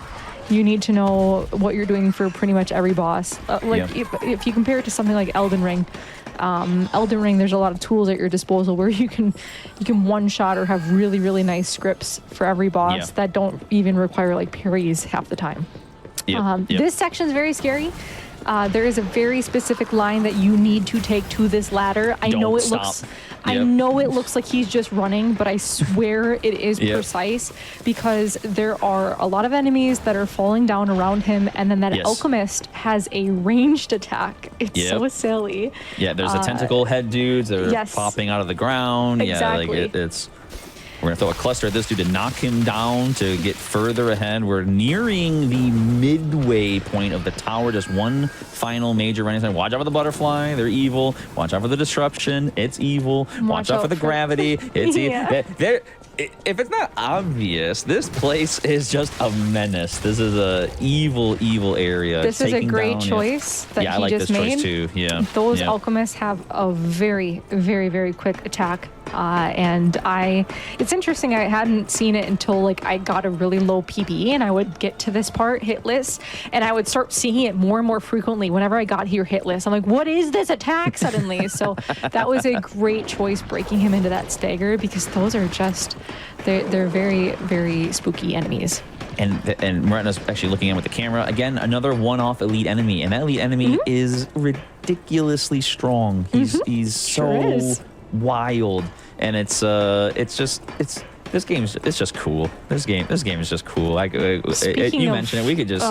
Speaker 4: You need to know what you're doing for pretty much every boss. If you compare it to something like Elden Ring, there's a lot of tools at your disposal where you can one shot or have really, really nice scripts for every boss that don't even require like parries half the time. This section is very scary. There is a very specific line that you need to take to this ladder. I know it looks like he's just running, but I swear it is precise because there are a lot of enemies that are falling down around him, and then that alchemist has a ranged attack. It's so silly.
Speaker 5: Yeah, there's the tentacle head dudes that are popping out of the ground.
Speaker 4: Exactly.
Speaker 5: Yeah, like we're going to throw a cluster at this dude to knock him down to get further ahead. We're nearing the midway point of the tower. Just one final major running sign. Watch out for the butterfly. They're evil. Watch out for the disruption. It's evil. Watch out for the gravity. It's evil. If it's not obvious, this place is just a menace. This is a evil area.
Speaker 4: This is a great choice that he
Speaker 5: I like
Speaker 4: just
Speaker 5: this
Speaker 4: made.
Speaker 5: choice too. Yeah.
Speaker 4: Those alchemists have a very, very, very quick attack. It's interesting. I hadn't seen it until like I got a really low PB, and I would get to this part hitless, and I would start seeing it more and more frequently whenever I got here hitless. I'm like, what is this attack suddenly? So that was a great choice, breaking him into that stagger, because those are just they're very, very spooky enemies.
Speaker 5: And Moretna's actually looking in with the camera. Again, another one-off elite enemy. And that elite enemy is ridiculously strong. He's so wild. And it's this game is just cool. This game is just cool. You mentioned it. We could just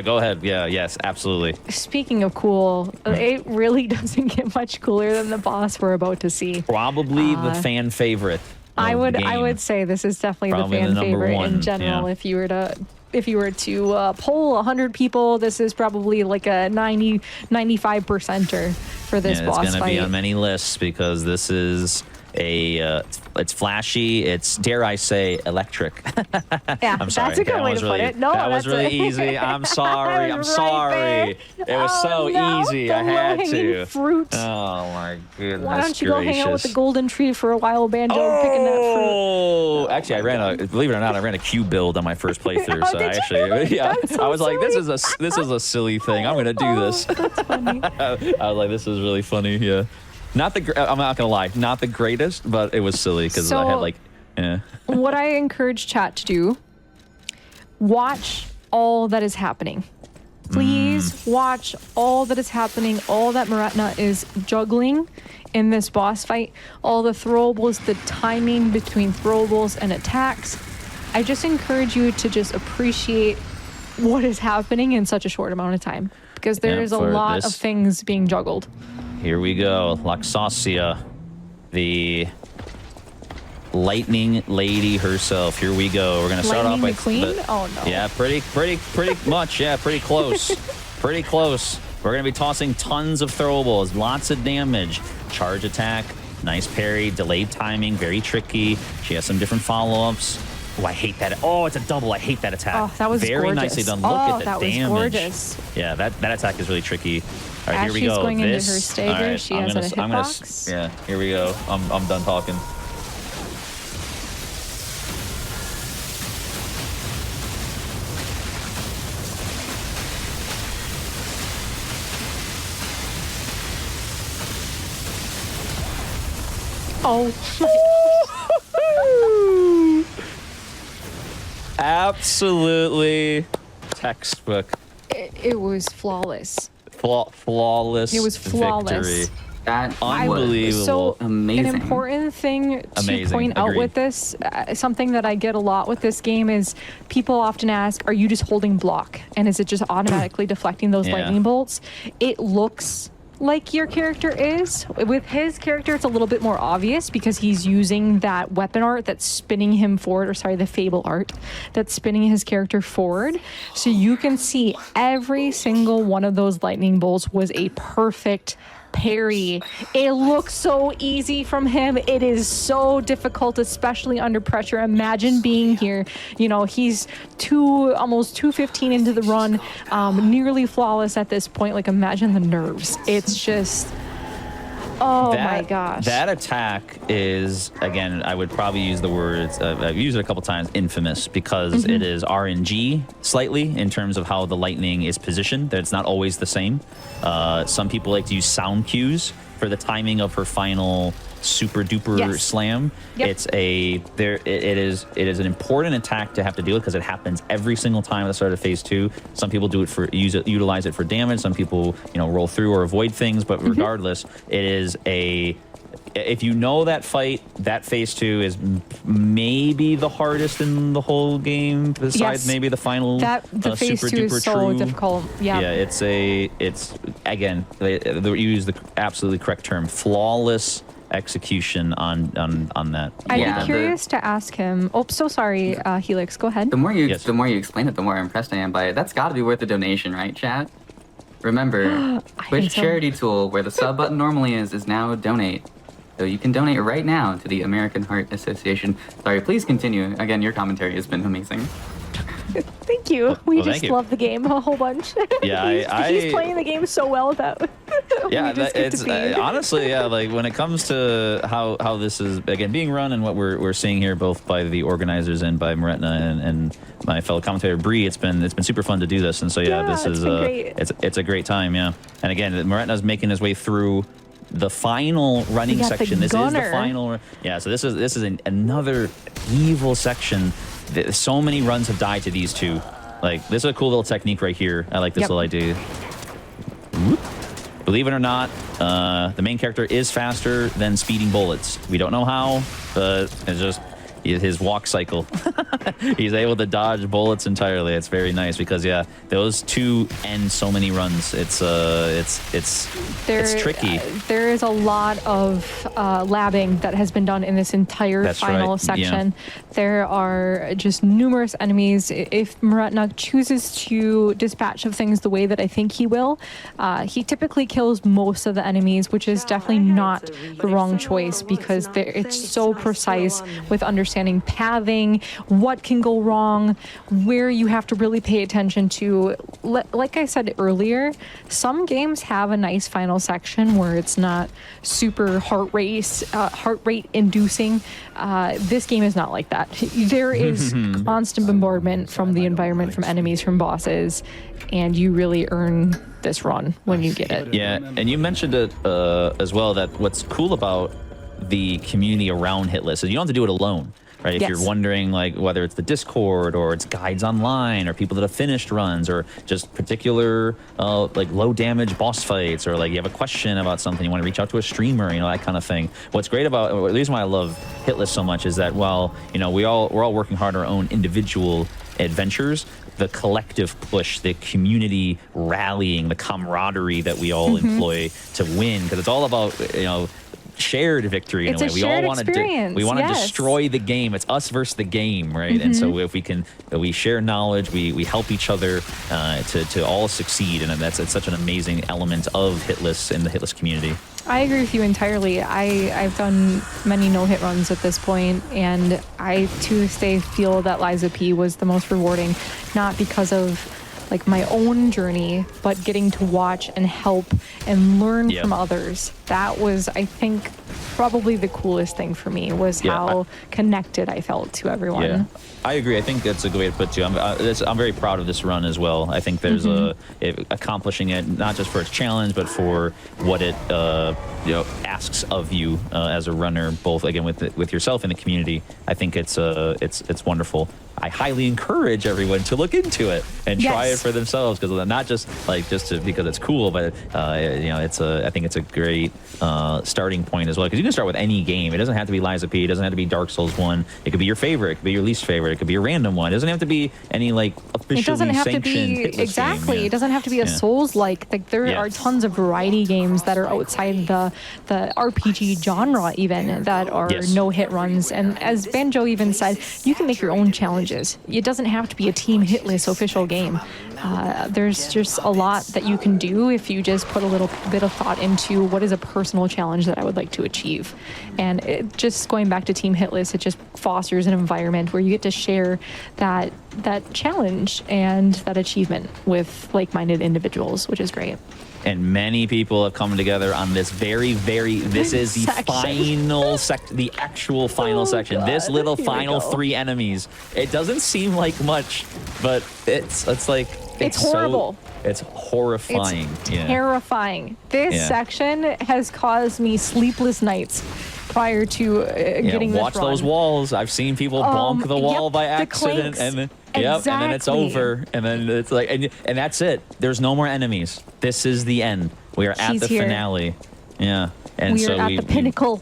Speaker 5: go ahead. Yes, absolutely.
Speaker 4: Speaking of cool, it really doesn't get much cooler than the boss we're about to see.
Speaker 5: Probably the fan favorite.
Speaker 4: I would say this is definitely
Speaker 5: Probably
Speaker 4: the fan
Speaker 5: the number
Speaker 4: favorite
Speaker 5: one,
Speaker 4: in general. If you were to if you were to poll 100 people, this is probably like a 95%er for this boss
Speaker 5: It's going to
Speaker 4: fight.
Speaker 5: be on many lists because this is it's flashy. It's, dare I say, electric.
Speaker 4: Yeah,
Speaker 5: I'm sorry.
Speaker 4: that's a good way to put it. No,
Speaker 5: that was
Speaker 4: that's
Speaker 5: really easy. I'm sorry. I'm
Speaker 4: Right
Speaker 5: sorry.
Speaker 4: there.
Speaker 5: It was so
Speaker 4: no,
Speaker 5: easy.
Speaker 4: the
Speaker 5: I had
Speaker 4: low-hanging
Speaker 5: to.
Speaker 4: fruit.
Speaker 5: Oh my goodness
Speaker 4: Why don't you go hang out with the
Speaker 5: gracious.
Speaker 4: golden tree for a while, Banjo, picking that fruit?
Speaker 5: Oh, actually, believe it or not, I ran a Q build on my first playthrough.
Speaker 4: Oh,
Speaker 5: so
Speaker 4: did you?
Speaker 5: actually, yeah,
Speaker 4: That's so
Speaker 5: I was like, this
Speaker 4: silly.
Speaker 5: is a silly thing. I'm gonna do this.
Speaker 4: That's funny.
Speaker 5: I was like, this is really funny. Yeah, not the. I'm not gonna lie, not the greatest, but it was silly because I had
Speaker 4: So-
Speaker 5: like, yeah.
Speaker 4: What I encourage chat to do, watch all that is happening. Please watch all that is happening, all that Moretna is juggling in this boss fight, all the throwables, the timing between throwables and attacks. I just encourage you to just appreciate what is happening in such a short amount of time because there
Speaker 5: Yeah,
Speaker 4: is a
Speaker 5: for
Speaker 4: lot of
Speaker 5: this-
Speaker 4: things being juggled.
Speaker 5: Here we go, Laxasia, the lightning lady herself. Here we go. We're gonna start
Speaker 4: Lightning
Speaker 5: off by
Speaker 4: McQueen? Oh no.
Speaker 5: Yeah, pretty much. Yeah, pretty close. Pretty close. We're going to be tossing tons of throwables, lots of damage, charge attack, nice parry, delayed timing, very tricky. She has some different follow-ups. Oh, I hate that. Oh, it's a double. I hate that attack.
Speaker 4: Oh, that was
Speaker 5: very
Speaker 4: gorgeous.
Speaker 5: nicely done. Look
Speaker 4: Oh,
Speaker 5: at the
Speaker 4: that was
Speaker 5: damage.
Speaker 4: gorgeous.
Speaker 5: Yeah, that attack is really tricky. All right,
Speaker 4: As
Speaker 5: here we
Speaker 4: she's
Speaker 5: go.
Speaker 4: going into
Speaker 5: This,
Speaker 4: her stagger,
Speaker 5: all right,
Speaker 4: she has a hitbox.
Speaker 5: Yeah, here we go. I'm done talking.
Speaker 4: Oh
Speaker 5: Absolutely textbook.
Speaker 4: it was flawless.
Speaker 5: Flawless.
Speaker 4: It was flawless.
Speaker 5: Victory.
Speaker 2: That
Speaker 5: Unbelievable.
Speaker 4: So
Speaker 2: Amazing.
Speaker 4: an important thing to
Speaker 5: Amazing.
Speaker 4: point out
Speaker 5: Agreed.
Speaker 4: with this, something that I get a lot with this game is people often ask, are you just holding block? And is it just automatically deflecting those
Speaker 5: Yeah.
Speaker 4: lightning bolts? It looks like your character is. With his character, it's a little bit more obvious because he's using that weapon art that's spinning him forward, or sorry, the fable art that's spinning his character forward. So you can see every single one of those lightning bolts was a perfect parry. It looks so easy from him. It is so difficult, especially under pressure. Imagine being here. You know, he's almost 215 into the run, nearly flawless at this point. Like, imagine the nerves. It's just, oh my gosh.
Speaker 5: That attack is, again, I would probably use the words, I've used it a couple times, infamous, because it is RNG slightly in terms of how the lightning is positioned. That it's not always the same. Some people like to use sound cues for the timing of her final super duper
Speaker 4: Yes.
Speaker 5: slam.
Speaker 4: Yep.
Speaker 5: It is an important attack to have to deal with because it happens every single time at the start of phase 2. Some people do it utilize it for damage. Some people, roll through or avoid things. But regardless, it is if you know that fight, that phase 2 is maybe the hardest in the whole game, besides
Speaker 4: Yes.
Speaker 5: maybe the final
Speaker 4: the phase
Speaker 5: super
Speaker 4: 2
Speaker 5: duper
Speaker 4: is so
Speaker 5: true.
Speaker 4: difficult. Yeah.
Speaker 5: Yeah, it's again, you use the absolutely correct term, flawless execution on that.
Speaker 4: I'd
Speaker 2: Yeah,
Speaker 4: be curious to ask him. Oh, so sorry, Helix. Go ahead.
Speaker 2: The more you
Speaker 5: Yes.
Speaker 2: the more you explain it, the more impressed I am by it. That's got to be worth a donation, right, chat? Remember, Twitch
Speaker 4: think so.
Speaker 2: charity tool where the sub button normally is now donate. So you can donate right now to the American Heart Association. Sorry, please continue. Again, your commentary has been amazing.
Speaker 4: Thank you. We
Speaker 5: well,
Speaker 4: just
Speaker 5: thank you.
Speaker 4: love the game a whole bunch.
Speaker 5: Yeah,
Speaker 4: he's playing the game so well that
Speaker 5: Yeah,
Speaker 4: we just get
Speaker 5: it's
Speaker 4: to be.
Speaker 5: honestly, yeah. Like when it comes to how this is again being run and what we're seeing here, both by the organizers and by Moretna and my fellow commentator Bree, it's been super fun to do this. And so yeah,
Speaker 4: Yeah,
Speaker 5: this
Speaker 4: it's
Speaker 5: is
Speaker 4: been great.
Speaker 5: it's a great time. Yeah, and again, Moretna's making his way through the final running
Speaker 4: We got the
Speaker 5: section. This is the
Speaker 4: gunner.
Speaker 5: final. Yeah, so this is another evil section. So many runs have died to these two. Like this is a cool little technique right here. I like this
Speaker 4: Yep.
Speaker 5: little idea. Whoop. Believe it or not, the main character is faster than speeding bullets. We don't know how, but it's just, his walk cycle. He's able to dodge bullets entirely. It's very nice because yeah, those two end so many runs. It's tricky.
Speaker 4: There is a lot of labbing that has been done in this entire final section.
Speaker 5: Yeah.
Speaker 4: There are just numerous enemies. If Moretna chooses to dispatch of things the way that I think he will, he typically kills most of the enemies, which is definitely not the wrong choice because it's so precise with understanding pathing, what can go wrong, where you have to really pay attention to. Like I said earlier, some games have a nice final section where it's not super heart rate inducing. This game is not like that. There is constant bombardment from the environment, from enemies, from bosses, and you really earn this run when you get it.
Speaker 5: Yeah, and you mentioned it as well, that what's cool about the community around Hitless is you don't have to do it alone. Right, if you're wondering, like, whether it's the Discord or it's guides online or people that have finished runs or just particular like low damage boss fights, or like you have a question about something, you want to reach out to a streamer, you know, that kind of thing. What's great about the reason why I love Hitless so much is that while, you know, we're all working hard on our own individual adventures, the collective push, the community rallying, the camaraderie that we all employ to win, because it's all about, you know, shared victory in a way. We all want to destroy the game. It's us versus the game, right? And so if we share knowledge, we help each other to all succeed, and it's such an amazing element of Hitless in the Hitless community.
Speaker 4: I agree with you entirely. I've done many no-hit runs at this point, and I to this day feel that Liza P was the most rewarding, not because of like my own journey, but getting to watch and help and learn from others. That was, I think, probably the coolest thing for me, was how connected I felt to everyone.
Speaker 5: Yeah, I agree. I think that's a good way to put it too. I'm very proud of this run as well. I think there's accomplishing it not just for its challenge, but for what it asks of you as a runner, both again with yourself and the community. I think it's wonderful. I highly encourage everyone to look into it and try it for themselves, because not just because it's cool, but I think it's a great starting point as well, because you can start with any game. It doesn't have to be Liza P. It doesn't have to be Dark Souls 1. It could be your favorite. It could be your least favorite. It could be a random one. It doesn't have to be any like officially sanctioned Hitless game.
Speaker 4: It doesn't have to be a Souls-like. Like there are tons of variety games that are outside the RPG genre even that are no-hit runs. And as Banjo even said, you can make your own challenges. It doesn't have to be a Team Hitless official game. There's just a lot that you can do if you just put a little bit of thought into what is a personal challenge that I would like to achieve. And just going back to Team Hitless, it just fosters an environment where you get to share that challenge and that achievement with like-minded individuals, which is great.
Speaker 5: And many people have come together on this this is the final the actual final section. This little final 3 enemies. It doesn't seem like much, but it's
Speaker 4: horrible.
Speaker 5: It's horrifying.
Speaker 4: It's terrifying. This section has caused me sleepless nights prior to getting this
Speaker 5: watch
Speaker 4: run.
Speaker 5: those walls. I've seen people bonk the wall by accident, and then and then it's over, and then it's like, and that's it. There's no more enemies. This is the end. We are at the finale. Yeah, and
Speaker 4: we are at the pinnacle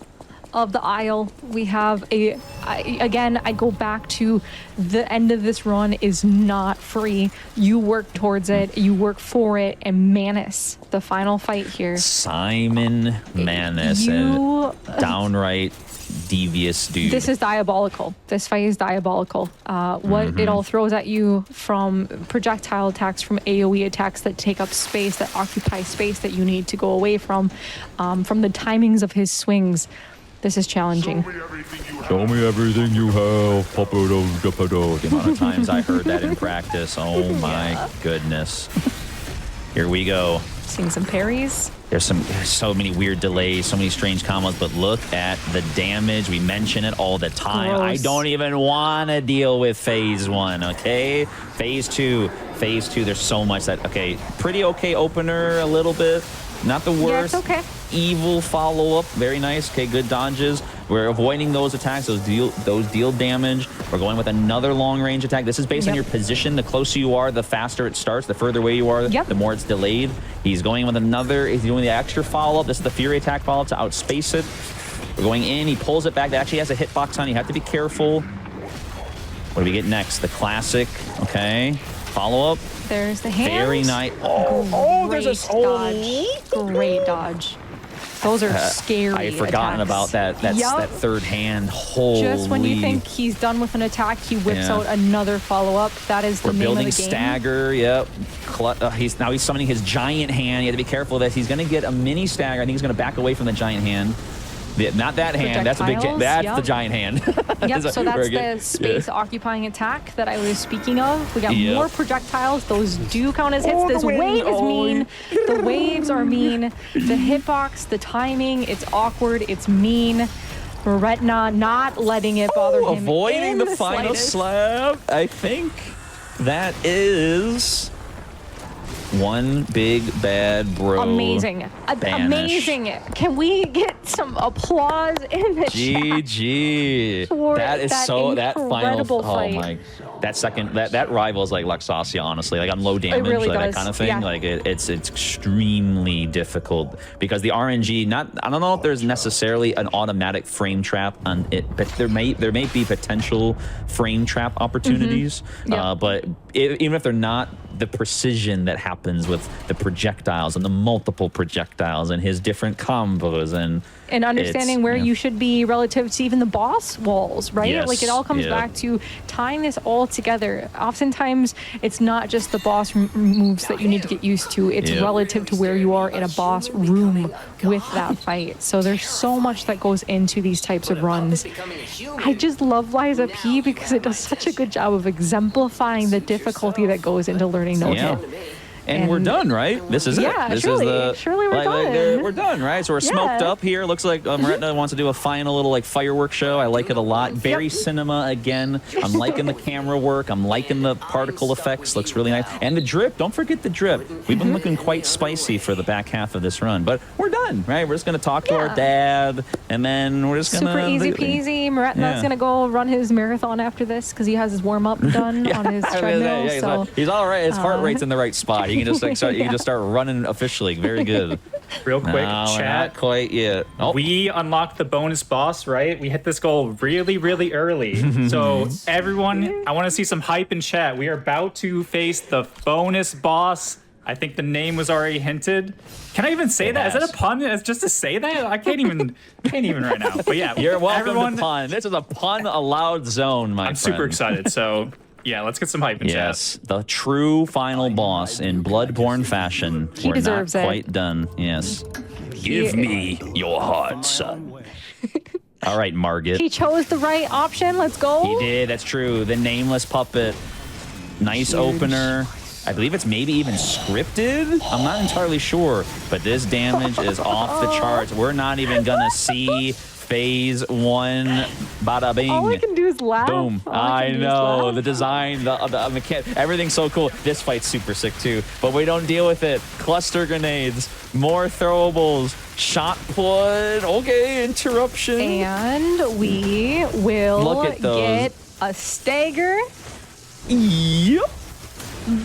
Speaker 4: of the aisle. We have I go back to the end of this run is not free. You work towards it, you work for it, and Manus, the final fight here.
Speaker 5: Simon Manus, and downright devious dude.
Speaker 4: This is diabolical. This fight is diabolical. What it all throws at you, from projectile attacks, from AoE attacks that take up space, that occupy space that you need to go away from the timings of his swings. This is challenging.
Speaker 6: Show me everything you have, Papadodapadoda.
Speaker 5: The amount of times I heard that in practice. Oh my goodness. Here we go.
Speaker 4: Seeing some parries.
Speaker 5: There's so many weird delays, so many strange combos, but look at the damage. We mention it all the time.
Speaker 4: Gross.
Speaker 5: I don't even want to deal with phase 1, okay? Phase 2, there's so much that, pretty okay opener a little bit. Not the worst.
Speaker 4: Yeah, it's okay.
Speaker 5: Evil follow-up, very nice. Okay, good dodges. We're avoiding those attacks, those deal damage. We're going with another long-range attack. This is based on your position. The closer you are, the faster it starts. The further away you are, the more it's delayed. He's going with he's doing the extra follow-up. This is the Fury attack follow-up to outspace it. We're going in. He pulls it back. That actually has a hitbox on. You have to be careful. What do we get next? The classic. Okay. Follow up.
Speaker 4: There's the hand.
Speaker 5: Very nice.
Speaker 4: There's a dodge. Great dodge. Those are scary.
Speaker 5: I had forgotten
Speaker 4: attacks.
Speaker 5: about that third hand. Holy.
Speaker 4: Just when you think he's done with an attack, he whips out another follow-up. That is the name of the game.
Speaker 5: We're building stagger. Yep. He's summoning his giant hand. You have to be careful that he's going to get a mini stagger. I think he's going to back away from the giant hand. Not that hand. That's a big. That's the giant hand.
Speaker 4: Yep. So that's the space-occupying attack that I was speaking of. We got more projectiles. Those do count as hits. This wave is mean. The waves are mean. The hitbox, the timing, it's awkward. It's mean. Retna not letting it bother him.
Speaker 5: Avoiding the final slab. I think that is one big bad bro.
Speaker 4: Amazing. Amazing. Can we get some applause in the chat?
Speaker 5: GG. That is that final
Speaker 4: fight.
Speaker 5: Oh my, that rivals like Luxasia, honestly. Like on low damage,
Speaker 4: really
Speaker 5: like
Speaker 4: does.
Speaker 5: that kind of thing.
Speaker 4: Yeah.
Speaker 5: Like it's extremely difficult because the RNG, I don't know if there's necessarily an automatic frame trap on it, but there may be potential frame trap opportunities. But even if they're not, the precision that happens with the projectiles and the multiple projectiles and his different combos and
Speaker 4: understanding where you should be relative to even the boss walls, right?
Speaker 5: Yes,
Speaker 4: like it all comes back to tying this all together. Oftentimes, it's not just the boss moves that you need to get used to. It's relative to where you are in a boss room with that fight. So there's so much that goes into these types of runs. I just love Liza P because it does such a good job of exemplifying the difficulty that goes into learning no hit.
Speaker 5: And we're done, right? This is it. This
Speaker 4: surely,
Speaker 5: is
Speaker 4: surely we're done.
Speaker 5: We're done, right? So we're smoked up here. Looks like Retna wants to do a final little fireworks show. I like it a lot. Very cinema again. I'm liking the camera work. I'm liking the particle effects. Looks really nice. And the drip. Don't forget the drip. We've been looking quite spicy for the back half of this run, but we're done, right? We're just gonna talk to our dad, and then we're just gonna
Speaker 4: super easy peasy. Retna's gonna go run his marathon after this because he has his warm up done on his treadmill.
Speaker 5: He's all right. His heart rate's in the right spot. You can just start running officially. Very good.
Speaker 1: Real quick, chat.
Speaker 5: Not quite yet. Oh.
Speaker 1: We unlocked the bonus boss, right? We hit this goal really, really early. So everyone, I want to see some hype in chat. We are about to face the bonus boss. I think the name was already hinted. Can I even say that? Is that a pun? As just to say that? I can't even right now. But yeah,
Speaker 5: you're welcome
Speaker 1: everyone,
Speaker 5: to pun. This is a pun allowed zone, my friend.
Speaker 1: I'm super excited. So yeah, let's get some hype in chat.
Speaker 5: Yes, the true final boss in Bloodborne fashion.
Speaker 4: He deserves it.
Speaker 5: We're not quite done. Yes. Give me your heart, son. All right, Margit.
Speaker 4: He chose the right option. Let's go.
Speaker 5: He did. That's true. The Nameless Puppet. Nice opener. I believe it's maybe even scripted. I'm not entirely sure, but this damage is off the charts. We're not even gonna see phase one. Bada bing.
Speaker 4: All I can do is laugh.
Speaker 5: Boom. I know. The design, the mechanic, everything's so cool. This fight's super sick too, but we don't deal with it. Cluster grenades, more throwables, shot put. Okay, interruption.
Speaker 4: And we will get a stagger.
Speaker 5: Yep.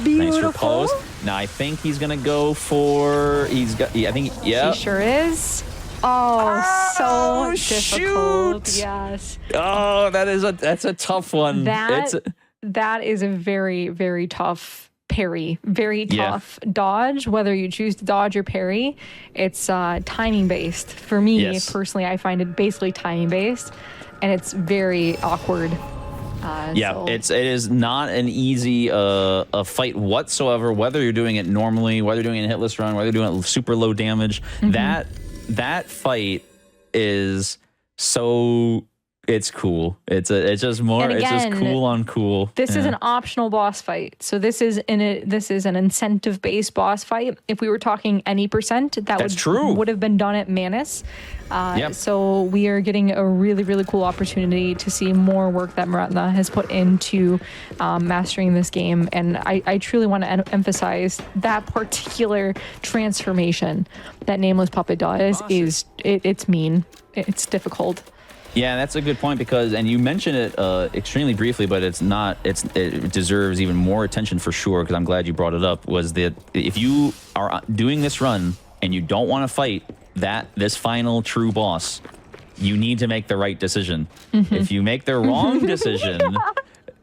Speaker 4: Beautiful.
Speaker 5: Nice pose. Now I think he's gonna go for. He's got. I think. Yeah.
Speaker 4: He sure is. Oh, so difficult.
Speaker 5: Shoot.
Speaker 4: Yes.
Speaker 5: Oh, that's a tough one.
Speaker 4: That is a very, very tough parry. Very tough dodge. Whether you choose to dodge or parry, it's timing based. For me personally, I find it basically timing based, and it's very awkward.
Speaker 5: It is not an easy a fight whatsoever. Whether you're doing it normally, whether you're doing it in Hitless run, whether you're doing it super low damage, that fight is so. It's cool. It's just more.
Speaker 4: Again,
Speaker 5: it's just cool on cool.
Speaker 4: This is an optional boss fight, so this is an incentive based boss fight. If we were talking any percent, would have been done at Manus. So we are getting a really, really cool opportunity to see more work that Retna has put into mastering this game, and I truly want to emphasize that particular transformation that Nameless Puppet does. It's mean. It's difficult.
Speaker 5: Yeah, that's a good point because, and you mentioned it extremely briefly, but it deserves even more attention for sure because I'm glad you brought it up, was that if you are doing this run and you don't want to fight this final true boss, you need to make the right decision. If you make the wrong decision,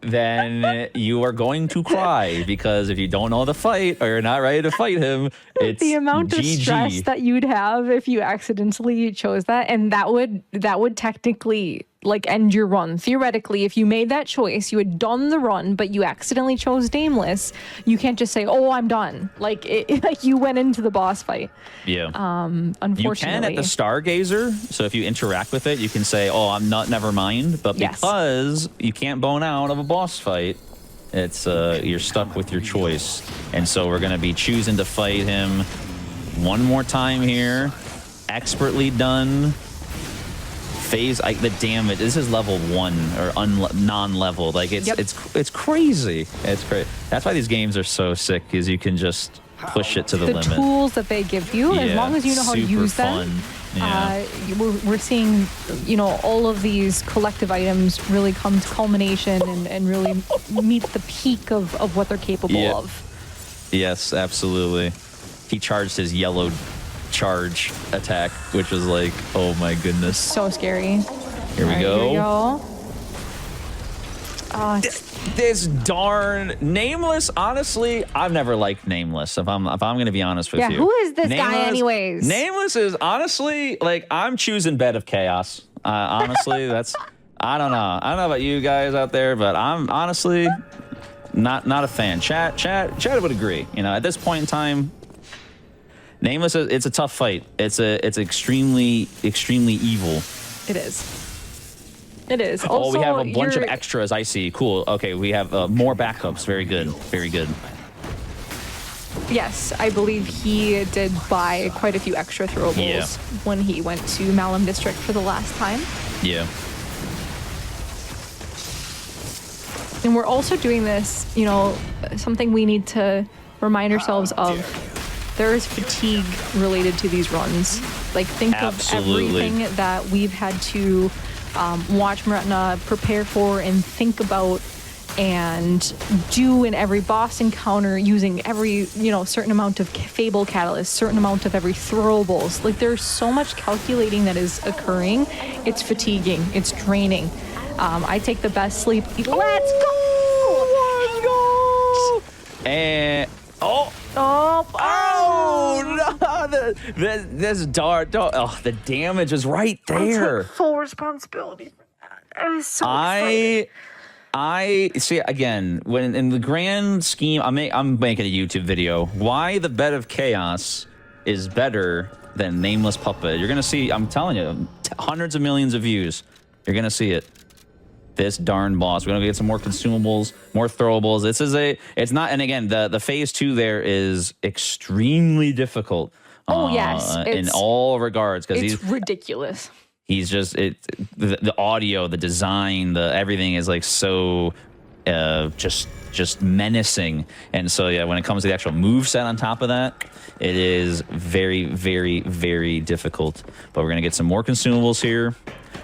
Speaker 5: then you are going to cry, because if you don't know the fight or you're not ready to fight him, it's
Speaker 4: the amount of
Speaker 5: GG.
Speaker 4: stress that you'd have if you accidentally chose that, and that would technically like end your run. Theoretically, if you made that choice, you had done the run, but you accidentally chose Nameless, you can't just say, "Oh, I'm done." Like like you went into the boss fight.
Speaker 5: Yeah.
Speaker 4: Unfortunately,
Speaker 5: You can at the Stargazer. So if you interact with it, you can say, "Oh, I'm not. Never mind." But
Speaker 4: Yes.
Speaker 5: because you can't bone out of a boss fight, it's you're stuck with your choice. And so we're gonna be choosing to fight him one more time here. Expertly done. Phase the damage. This is level 1 or non-leveled. Like it's crazy. It's crazy. That's why these games are so sick, is you can just push it to the limit.
Speaker 4: The tools that they give you, as long as you know how to use them.
Speaker 5: Yeah.
Speaker 4: We're seeing, all of these collective items really come to culmination and really meet the peak of what they're capable of.
Speaker 5: Yes, absolutely. He charged his yellow charge attack, which was like, oh my goodness.
Speaker 4: So scary.
Speaker 5: Here we go.
Speaker 4: Here we go.
Speaker 5: This darn Nameless. Honestly, I've never liked Nameless. If I'm gonna be honest with you.
Speaker 4: Who is this guy, anyways?
Speaker 5: Nameless is honestly like, I'm choosing Bed of Chaos. Honestly, that's I don't know about you guys out there, but I'm honestly not a fan. Chat would agree. At this point in time, Nameless, it's a tough fight. It's extremely evil.
Speaker 4: It is. It is.
Speaker 5: Also, we have a bunch of extras. I see. Cool. Okay, we have more backups. Very good. Very good.
Speaker 4: Yes, I believe he did buy quite a few extra throwables when he went to Malum District for the last time.
Speaker 5: Yeah.
Speaker 4: And we're also doing this, something we need to remind ourselves of. There is fatigue related to these runs. Like, think
Speaker 5: Absolutely.
Speaker 4: of everything that we've had to watch Retina prepare for and think about and do in every boss encounter, using every, certain amount of Fable Catalyst, certain amount of every throwables. Like, there's so much calculating that is occurring. It's fatiguing. It's draining. I take the best sleep. Let's go!
Speaker 5: And no! This dark. Oh, the damage is right there.
Speaker 4: I took full responsibility for that. I was so excited.
Speaker 5: I see again, when in the grand scheme, I'm making a YouTube video. Why the Bed of Chaos is better than Nameless Puppet. You're gonna see. I'm telling you, hundreds of millions of views. You're gonna see it. This darn boss. We're gonna get some more consumables, more throwables. It's not. And again, the phase 2 there is extremely difficult.
Speaker 4: Oh yes,
Speaker 5: in all regards, because
Speaker 4: it's ridiculous.
Speaker 5: He's just the audio, the design, the everything is like so just menacing. And so yeah, when it comes to the actual move set on top of that, it is very, very, very difficult. But we're gonna get some more consumables here.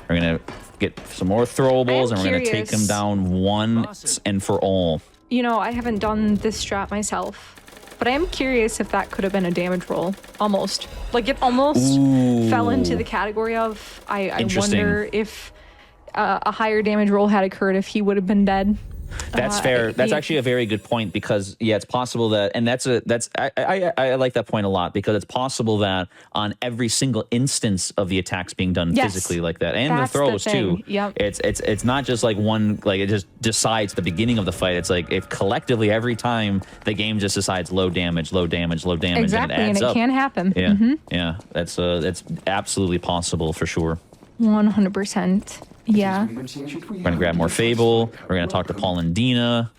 Speaker 5: We're gonna get some more throwables, and we're gonna take them down once and for all.
Speaker 4: I haven't done this strat myself, but I am curious if that could have been a damage roll. Almost. Like, it almost fell into the category of, I wonder if a higher damage roll had occurred, if he would have been dead.
Speaker 5: That's fair. That's actually a very good point, because it's possible that, and I like that point a lot, because it's possible that on every single instance of the attacks being done physically like that, and the throws too.
Speaker 4: Yep.
Speaker 5: It's not just like one, like it just decides the beginning of the fight. It's like if collectively every time the game just decides low damage,
Speaker 4: Exactly,
Speaker 5: and it adds up.
Speaker 4: It can happen.
Speaker 5: Yeah, yeah, that's absolutely possible for sure.
Speaker 4: 100%. Yeah.
Speaker 5: We're gonna grab more Fable. We're gonna talk to Paulandina,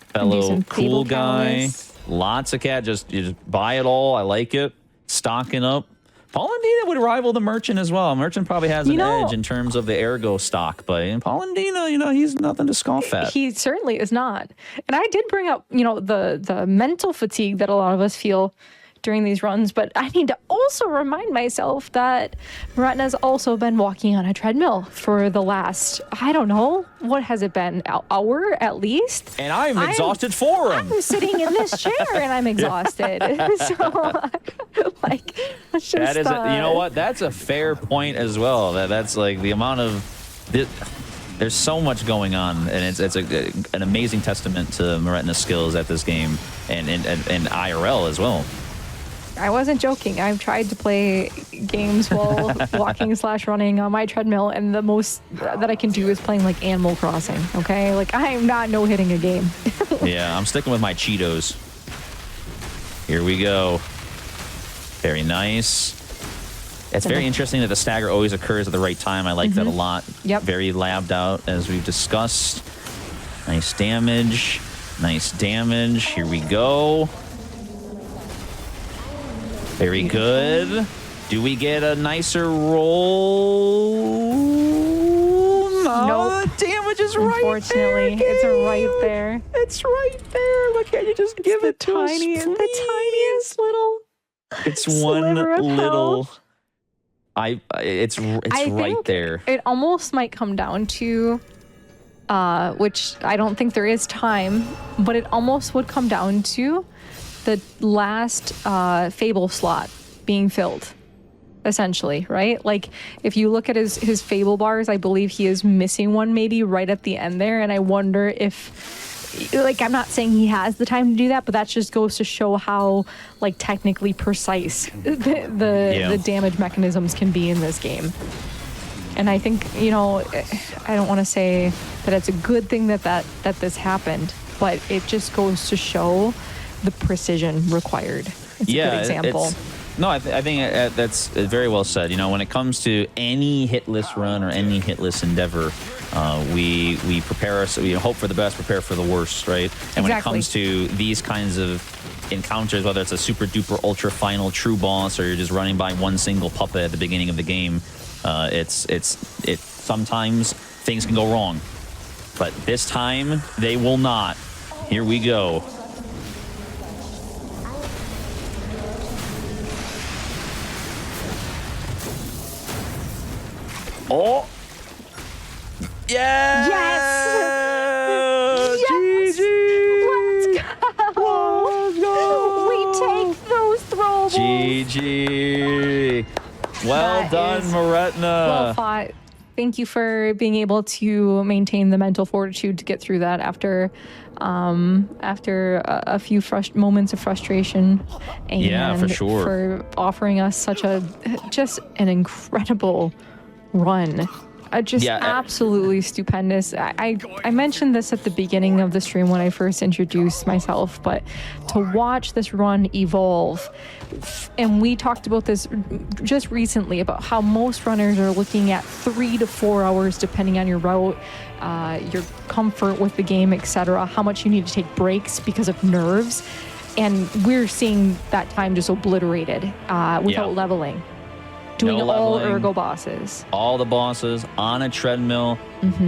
Speaker 5: fellow cool guy. Lots of cat. Just buy it all. I like it. Stocking up. Paulandina would rival the Merchant as well. Merchant probably has an edge in terms of the Ergo stock, but Paulandina, he's nothing to scoff at.
Speaker 4: He certainly is not. And I did bring up, the mental fatigue that a lot of us feel during these runs, but I need to also remind myself that Retna's also been walking on a treadmill for the last, I don't know, what has it been, an hour at least?
Speaker 5: And I'm exhausted for him.
Speaker 4: I'm sitting in this chair and I'm exhausted. So Like, let's just.
Speaker 5: That is, you know what? That's a fair point as well. That's like the amount of. There's so much going on, and it's an amazing testament to Moretna's skills at this game and IRL as well.
Speaker 4: I wasn't joking. I've tried to play games while walking/running on my treadmill, and the most that I can do is playing like Animal Crossing. Okay, like I am not hitting a game.
Speaker 5: Yeah, I'm sticking with my Cheetos. Here we go. Very nice. It's very interesting that the stagger always occurs at the right time. I like that a lot.
Speaker 4: Yep.
Speaker 5: Very labbed out, as we've discussed. Nice damage. Nice damage. Here we go. Very good. Do we get a nicer roll?
Speaker 4: Nope.
Speaker 5: The damage is right there.
Speaker 4: Unfortunately, it's right there.
Speaker 5: It's right there. Why can't you just give it to us, please?
Speaker 4: The tiniest little.
Speaker 5: It's one
Speaker 4: sliver of
Speaker 5: little.
Speaker 4: health.
Speaker 5: It's
Speaker 4: I
Speaker 5: right
Speaker 4: think
Speaker 5: there.
Speaker 4: It almost might come down to, which I don't think there is time, but it almost would come down to the last Fable slot being filled, essentially, right? Like, if you look at his Fable bars, I believe he is missing one maybe right at the end there, and I wonder if, like, I'm not saying he has the time to do that, but that just goes to show how, like, technically precise the damage mechanisms can be in this game. And I think, you know, I don't want to say that it's a good thing that this happened, but it just goes to show the precision required. It's a good example.
Speaker 5: I think that's very well said. You know, when it comes to any hitless run or any hitless endeavor, we prepare us. We hope for the best, prepare for the worst, right? And when it comes to these kinds of encounters, whether it's a super duper ultra final true boss or you're just running by one single puppet at the beginning of the game, it's sometimes things can go wrong, but this time they will not. Here we go. Oh! Yeah!
Speaker 4: Yes! GG! Let's go! We take those throwables!
Speaker 5: GG! Well done, Moretna!
Speaker 4: Well fought. Thank you for being able to maintain the mental fortitude to get through that after a few moments of frustration. And
Speaker 5: yeah, for sure.
Speaker 4: For offering us such just an incredible run. Absolutely stupendous. I mentioned this at the beginning of the stream when I first introduced myself, but to watch this run evolve, and we talked about this just recently about how most runners are looking at 3 to 4 hours depending on your route, your comfort with the game, etc., how much you need to take breaks because of nerves, and we're seeing that time just obliterated without leveling. Doing all ergo bosses.
Speaker 5: All the bosses on a treadmill,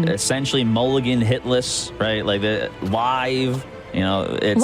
Speaker 5: essentially mulligan hitless, right? Like the live, you know, it's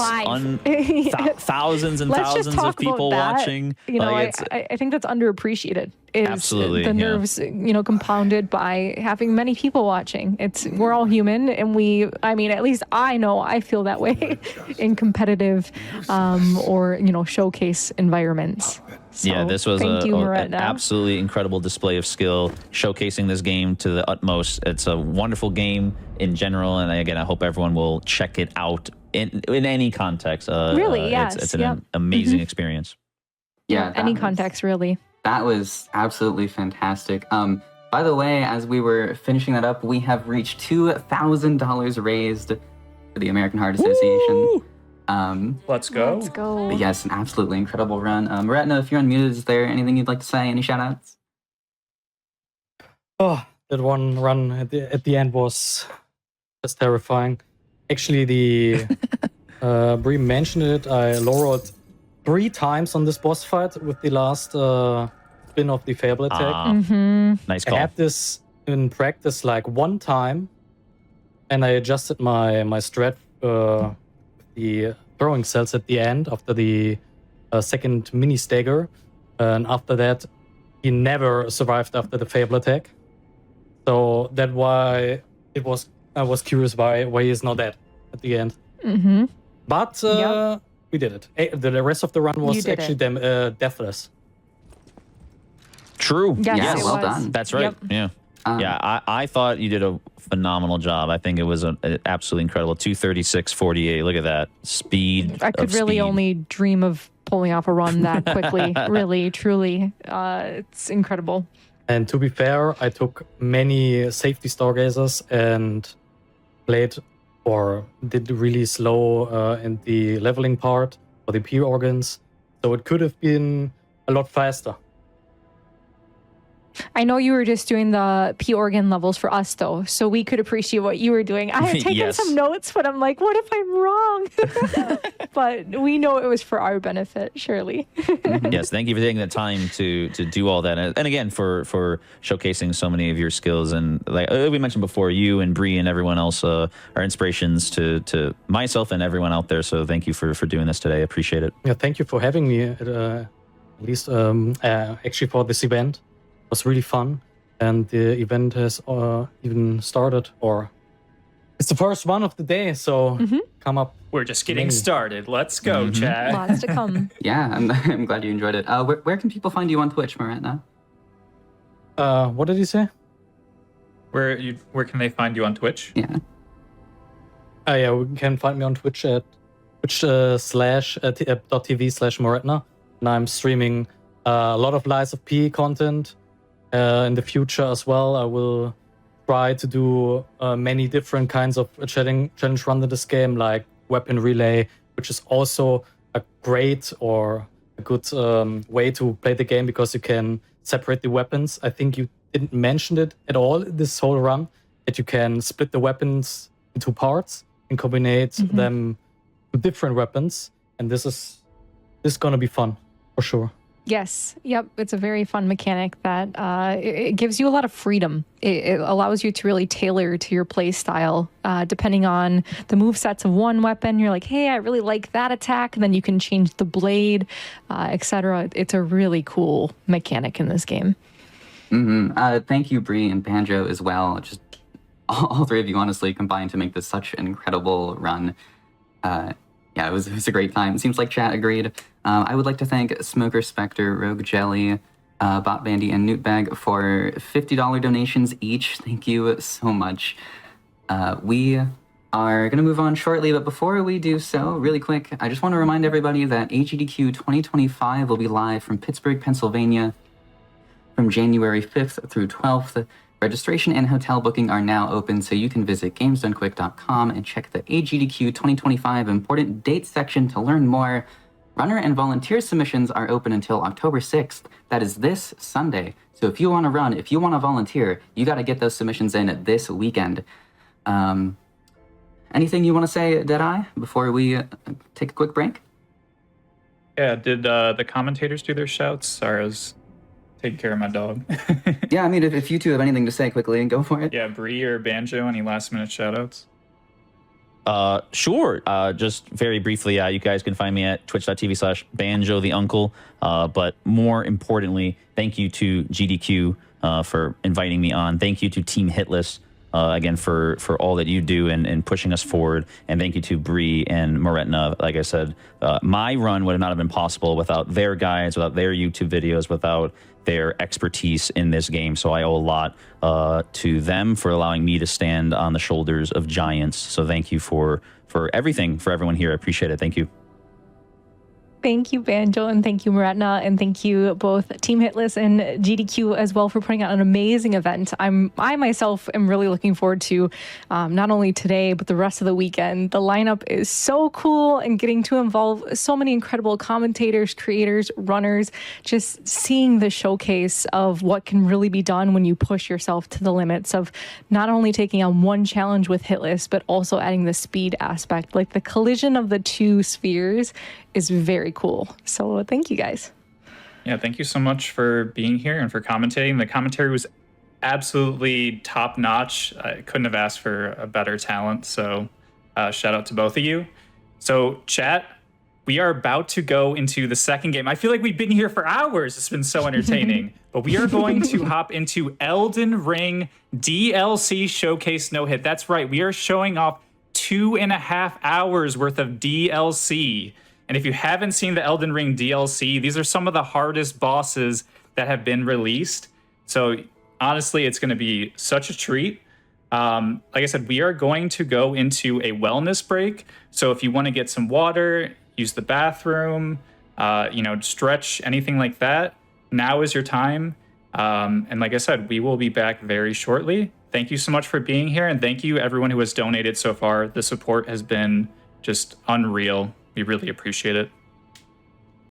Speaker 5: thousands and thousands of people watching.
Speaker 4: You know, like I think that's underappreciated.
Speaker 5: Absolutely,
Speaker 4: the nerves, you know, compounded by having many people watching. We're all human, and at least I feel that way in competitive or, you know, showcase environments. So,
Speaker 5: yeah, this was
Speaker 4: an
Speaker 5: absolutely incredible display of skill, showcasing this game to the utmost. It's a wonderful game in general, and again, I hope everyone will check it out in any context.
Speaker 4: Really, yes.
Speaker 5: It's an amazing experience.
Speaker 2: Yeah,
Speaker 4: any context, really.
Speaker 2: That was absolutely fantastic. By the way, as we were finishing that up, we have reached $2,000 raised for the American Heart Association.
Speaker 5: Woo!
Speaker 1: Let's go.
Speaker 4: Let's go.
Speaker 2: But yes, an absolutely incredible run. Moretna, if you're unmuted, is there anything you'd like to say? Any shout outs?
Speaker 3: Oh, that one run at the end was just terrifying. Actually, Brie mentioned it. I lowered 3 times on this boss fight with the last spin of the Fable attack.
Speaker 5: Nice call.
Speaker 3: I had this in practice like 1 time, and I adjusted my strat the throwing cells at the end after the second mini stagger, and after that he never survived after the Fable attack. So that's why I was curious why he's not dead at the end. But we did it. The rest of the run was
Speaker 4: did
Speaker 3: actually deathless.
Speaker 5: True.
Speaker 4: Yes, it
Speaker 2: well
Speaker 4: was.
Speaker 2: done.
Speaker 5: That's right.
Speaker 4: Yep.
Speaker 5: Yeah. I thought you did a phenomenal job. I think it was an absolutely incredible 2:36:48. Look at that speed.
Speaker 4: I could really only dream of pulling off a run that quickly. Really, truly, it's incredible.
Speaker 3: And to be fair, I took many safety stargazers and played or did really slow in the leveling part for the P organs. So it could have been a lot faster.
Speaker 4: I know you were just doing the P organ levels for us, though, so we could appreciate what you were doing. I had taken
Speaker 5: Yes.
Speaker 4: some notes, but I'm like, what if I'm wrong? But we know it was for our benefit, surely.
Speaker 5: Yes, thank you for taking the time to do all that, and again for showcasing so many of your skills. And like we mentioned before, you and Bree and everyone else are inspirations to myself and everyone out there. So thank you for doing this today. I appreciate it.
Speaker 3: Yeah, thank you for having me. At least actually for this event. It was really fun, and the event has even started, or it's the first one of the day. So come up.
Speaker 1: We're just getting started. Let's go, chat.
Speaker 4: Lots to come.
Speaker 2: Yeah, I'm glad you enjoyed it. Where can people find you on Twitch, Miranda?
Speaker 3: What did you say?
Speaker 1: Where can they find you on Twitch?
Speaker 2: Yeah.
Speaker 3: Yeah, you can find me on Twitch at twitch.tv/Moretna, and I'm streaming a lot of Lies of P content. In the future as well, I will try to do many different kinds of challenge run in this game, like weapon relay, which is also a great or a good way to play the game because you can separate the weapons. I think you didn't mention it at all this whole run, that you can split the weapons into parts and combine them with different weapons. And this is going to be fun for sure.
Speaker 4: Yes. Yep. It's a very fun mechanic that it gives you a lot of freedom. It allows you to really tailor to your play style, depending on the move sets of one weapon. You're like, hey, I really like that attack. And then you can change the blade, etc. It's a really cool mechanic in this game.
Speaker 2: Thank you, Bree and Banjo as well. Just all three of you honestly combined to make this such an incredible run. Yeah, it was a great time. It seems like chat agreed. I would like to thank Smoker Spectre, Rogue Jelly, Bot Bandy, and Newtbag for $50 donations each. Thank you so much. We are going to move on shortly, but before we do so, really quick, I just want to remind everybody that AGDQ 2025 will be live from Pittsburgh, Pennsylvania from January 5th through 12th. Registration and hotel booking are now open, so you can visit GamesDoneQuick.com and check the AGDQ 2025 important dates section to learn more. Runner and volunteer submissions are open until October 6th. That is this Sunday. So if you want to run, if you want to volunteer, you got to get those submissions in this weekend. Anything you want to say, Deadeye, before we take a quick break?
Speaker 1: Yeah, did the commentators do their shouts? Sorry, I was taking care of my dog.
Speaker 2: Yeah, I mean, if you two have anything to say quickly, go for it.
Speaker 1: Yeah, Bree or Banjo, any last minute shoutouts?
Speaker 5: Sure. Just very briefly, you guys can find me at twitch.tv/Banjo the Uncle. But more importantly, thank you to GDQ for inviting me on. Thank you to Team Hitless again for all that you do and pushing us forward. And thank you to Bree and Moretna. Like I said, my run would not have been possible without their guides, without their YouTube videos, without their expertise in this game. So I owe a lot to them for allowing me to stand on the shoulders of giants. So thank you for everything, for everyone here. I appreciate it. Thank you.
Speaker 4: Thank you, Banjo, and thank you, Moretna, and thank you both Team Hitless and GDQ as well for putting out an amazing event. I myself am really looking forward to not only today, but the rest of the weekend. The lineup is so cool, and getting to involve so many incredible commentators, creators, runners, just seeing the showcase of what can really be done when you push yourself to the limits of not only taking on one challenge with Hitless, but also adding the speed aspect. Like the collision of the two spheres is very cool. So thank you guys.
Speaker 1: Yeah, thank you so much for being here and for commentating. The commentary was absolutely top notch. I couldn't have asked for a better talent. So shout out to both of you. So chat, we are about to go into the second game. I feel like we've been here for hours. It's been so entertaining. But we are going to hop into Elden Ring DLC Showcase No Hit. That's right. We are showing off 2.5 hours worth of DLC. And if you haven't seen the Elden Ring DLC, these are some of the hardest bosses that have been released. So honestly, it's going to be such a treat. Like I said, we are going to go into a wellness break. So if you want to get some water, use the bathroom, stretch, anything like that, now is your time. And like I said, we will be back very shortly. Thank you so much for being here. And thank you everyone who has donated so far. The support has been just unreal. We really appreciate it.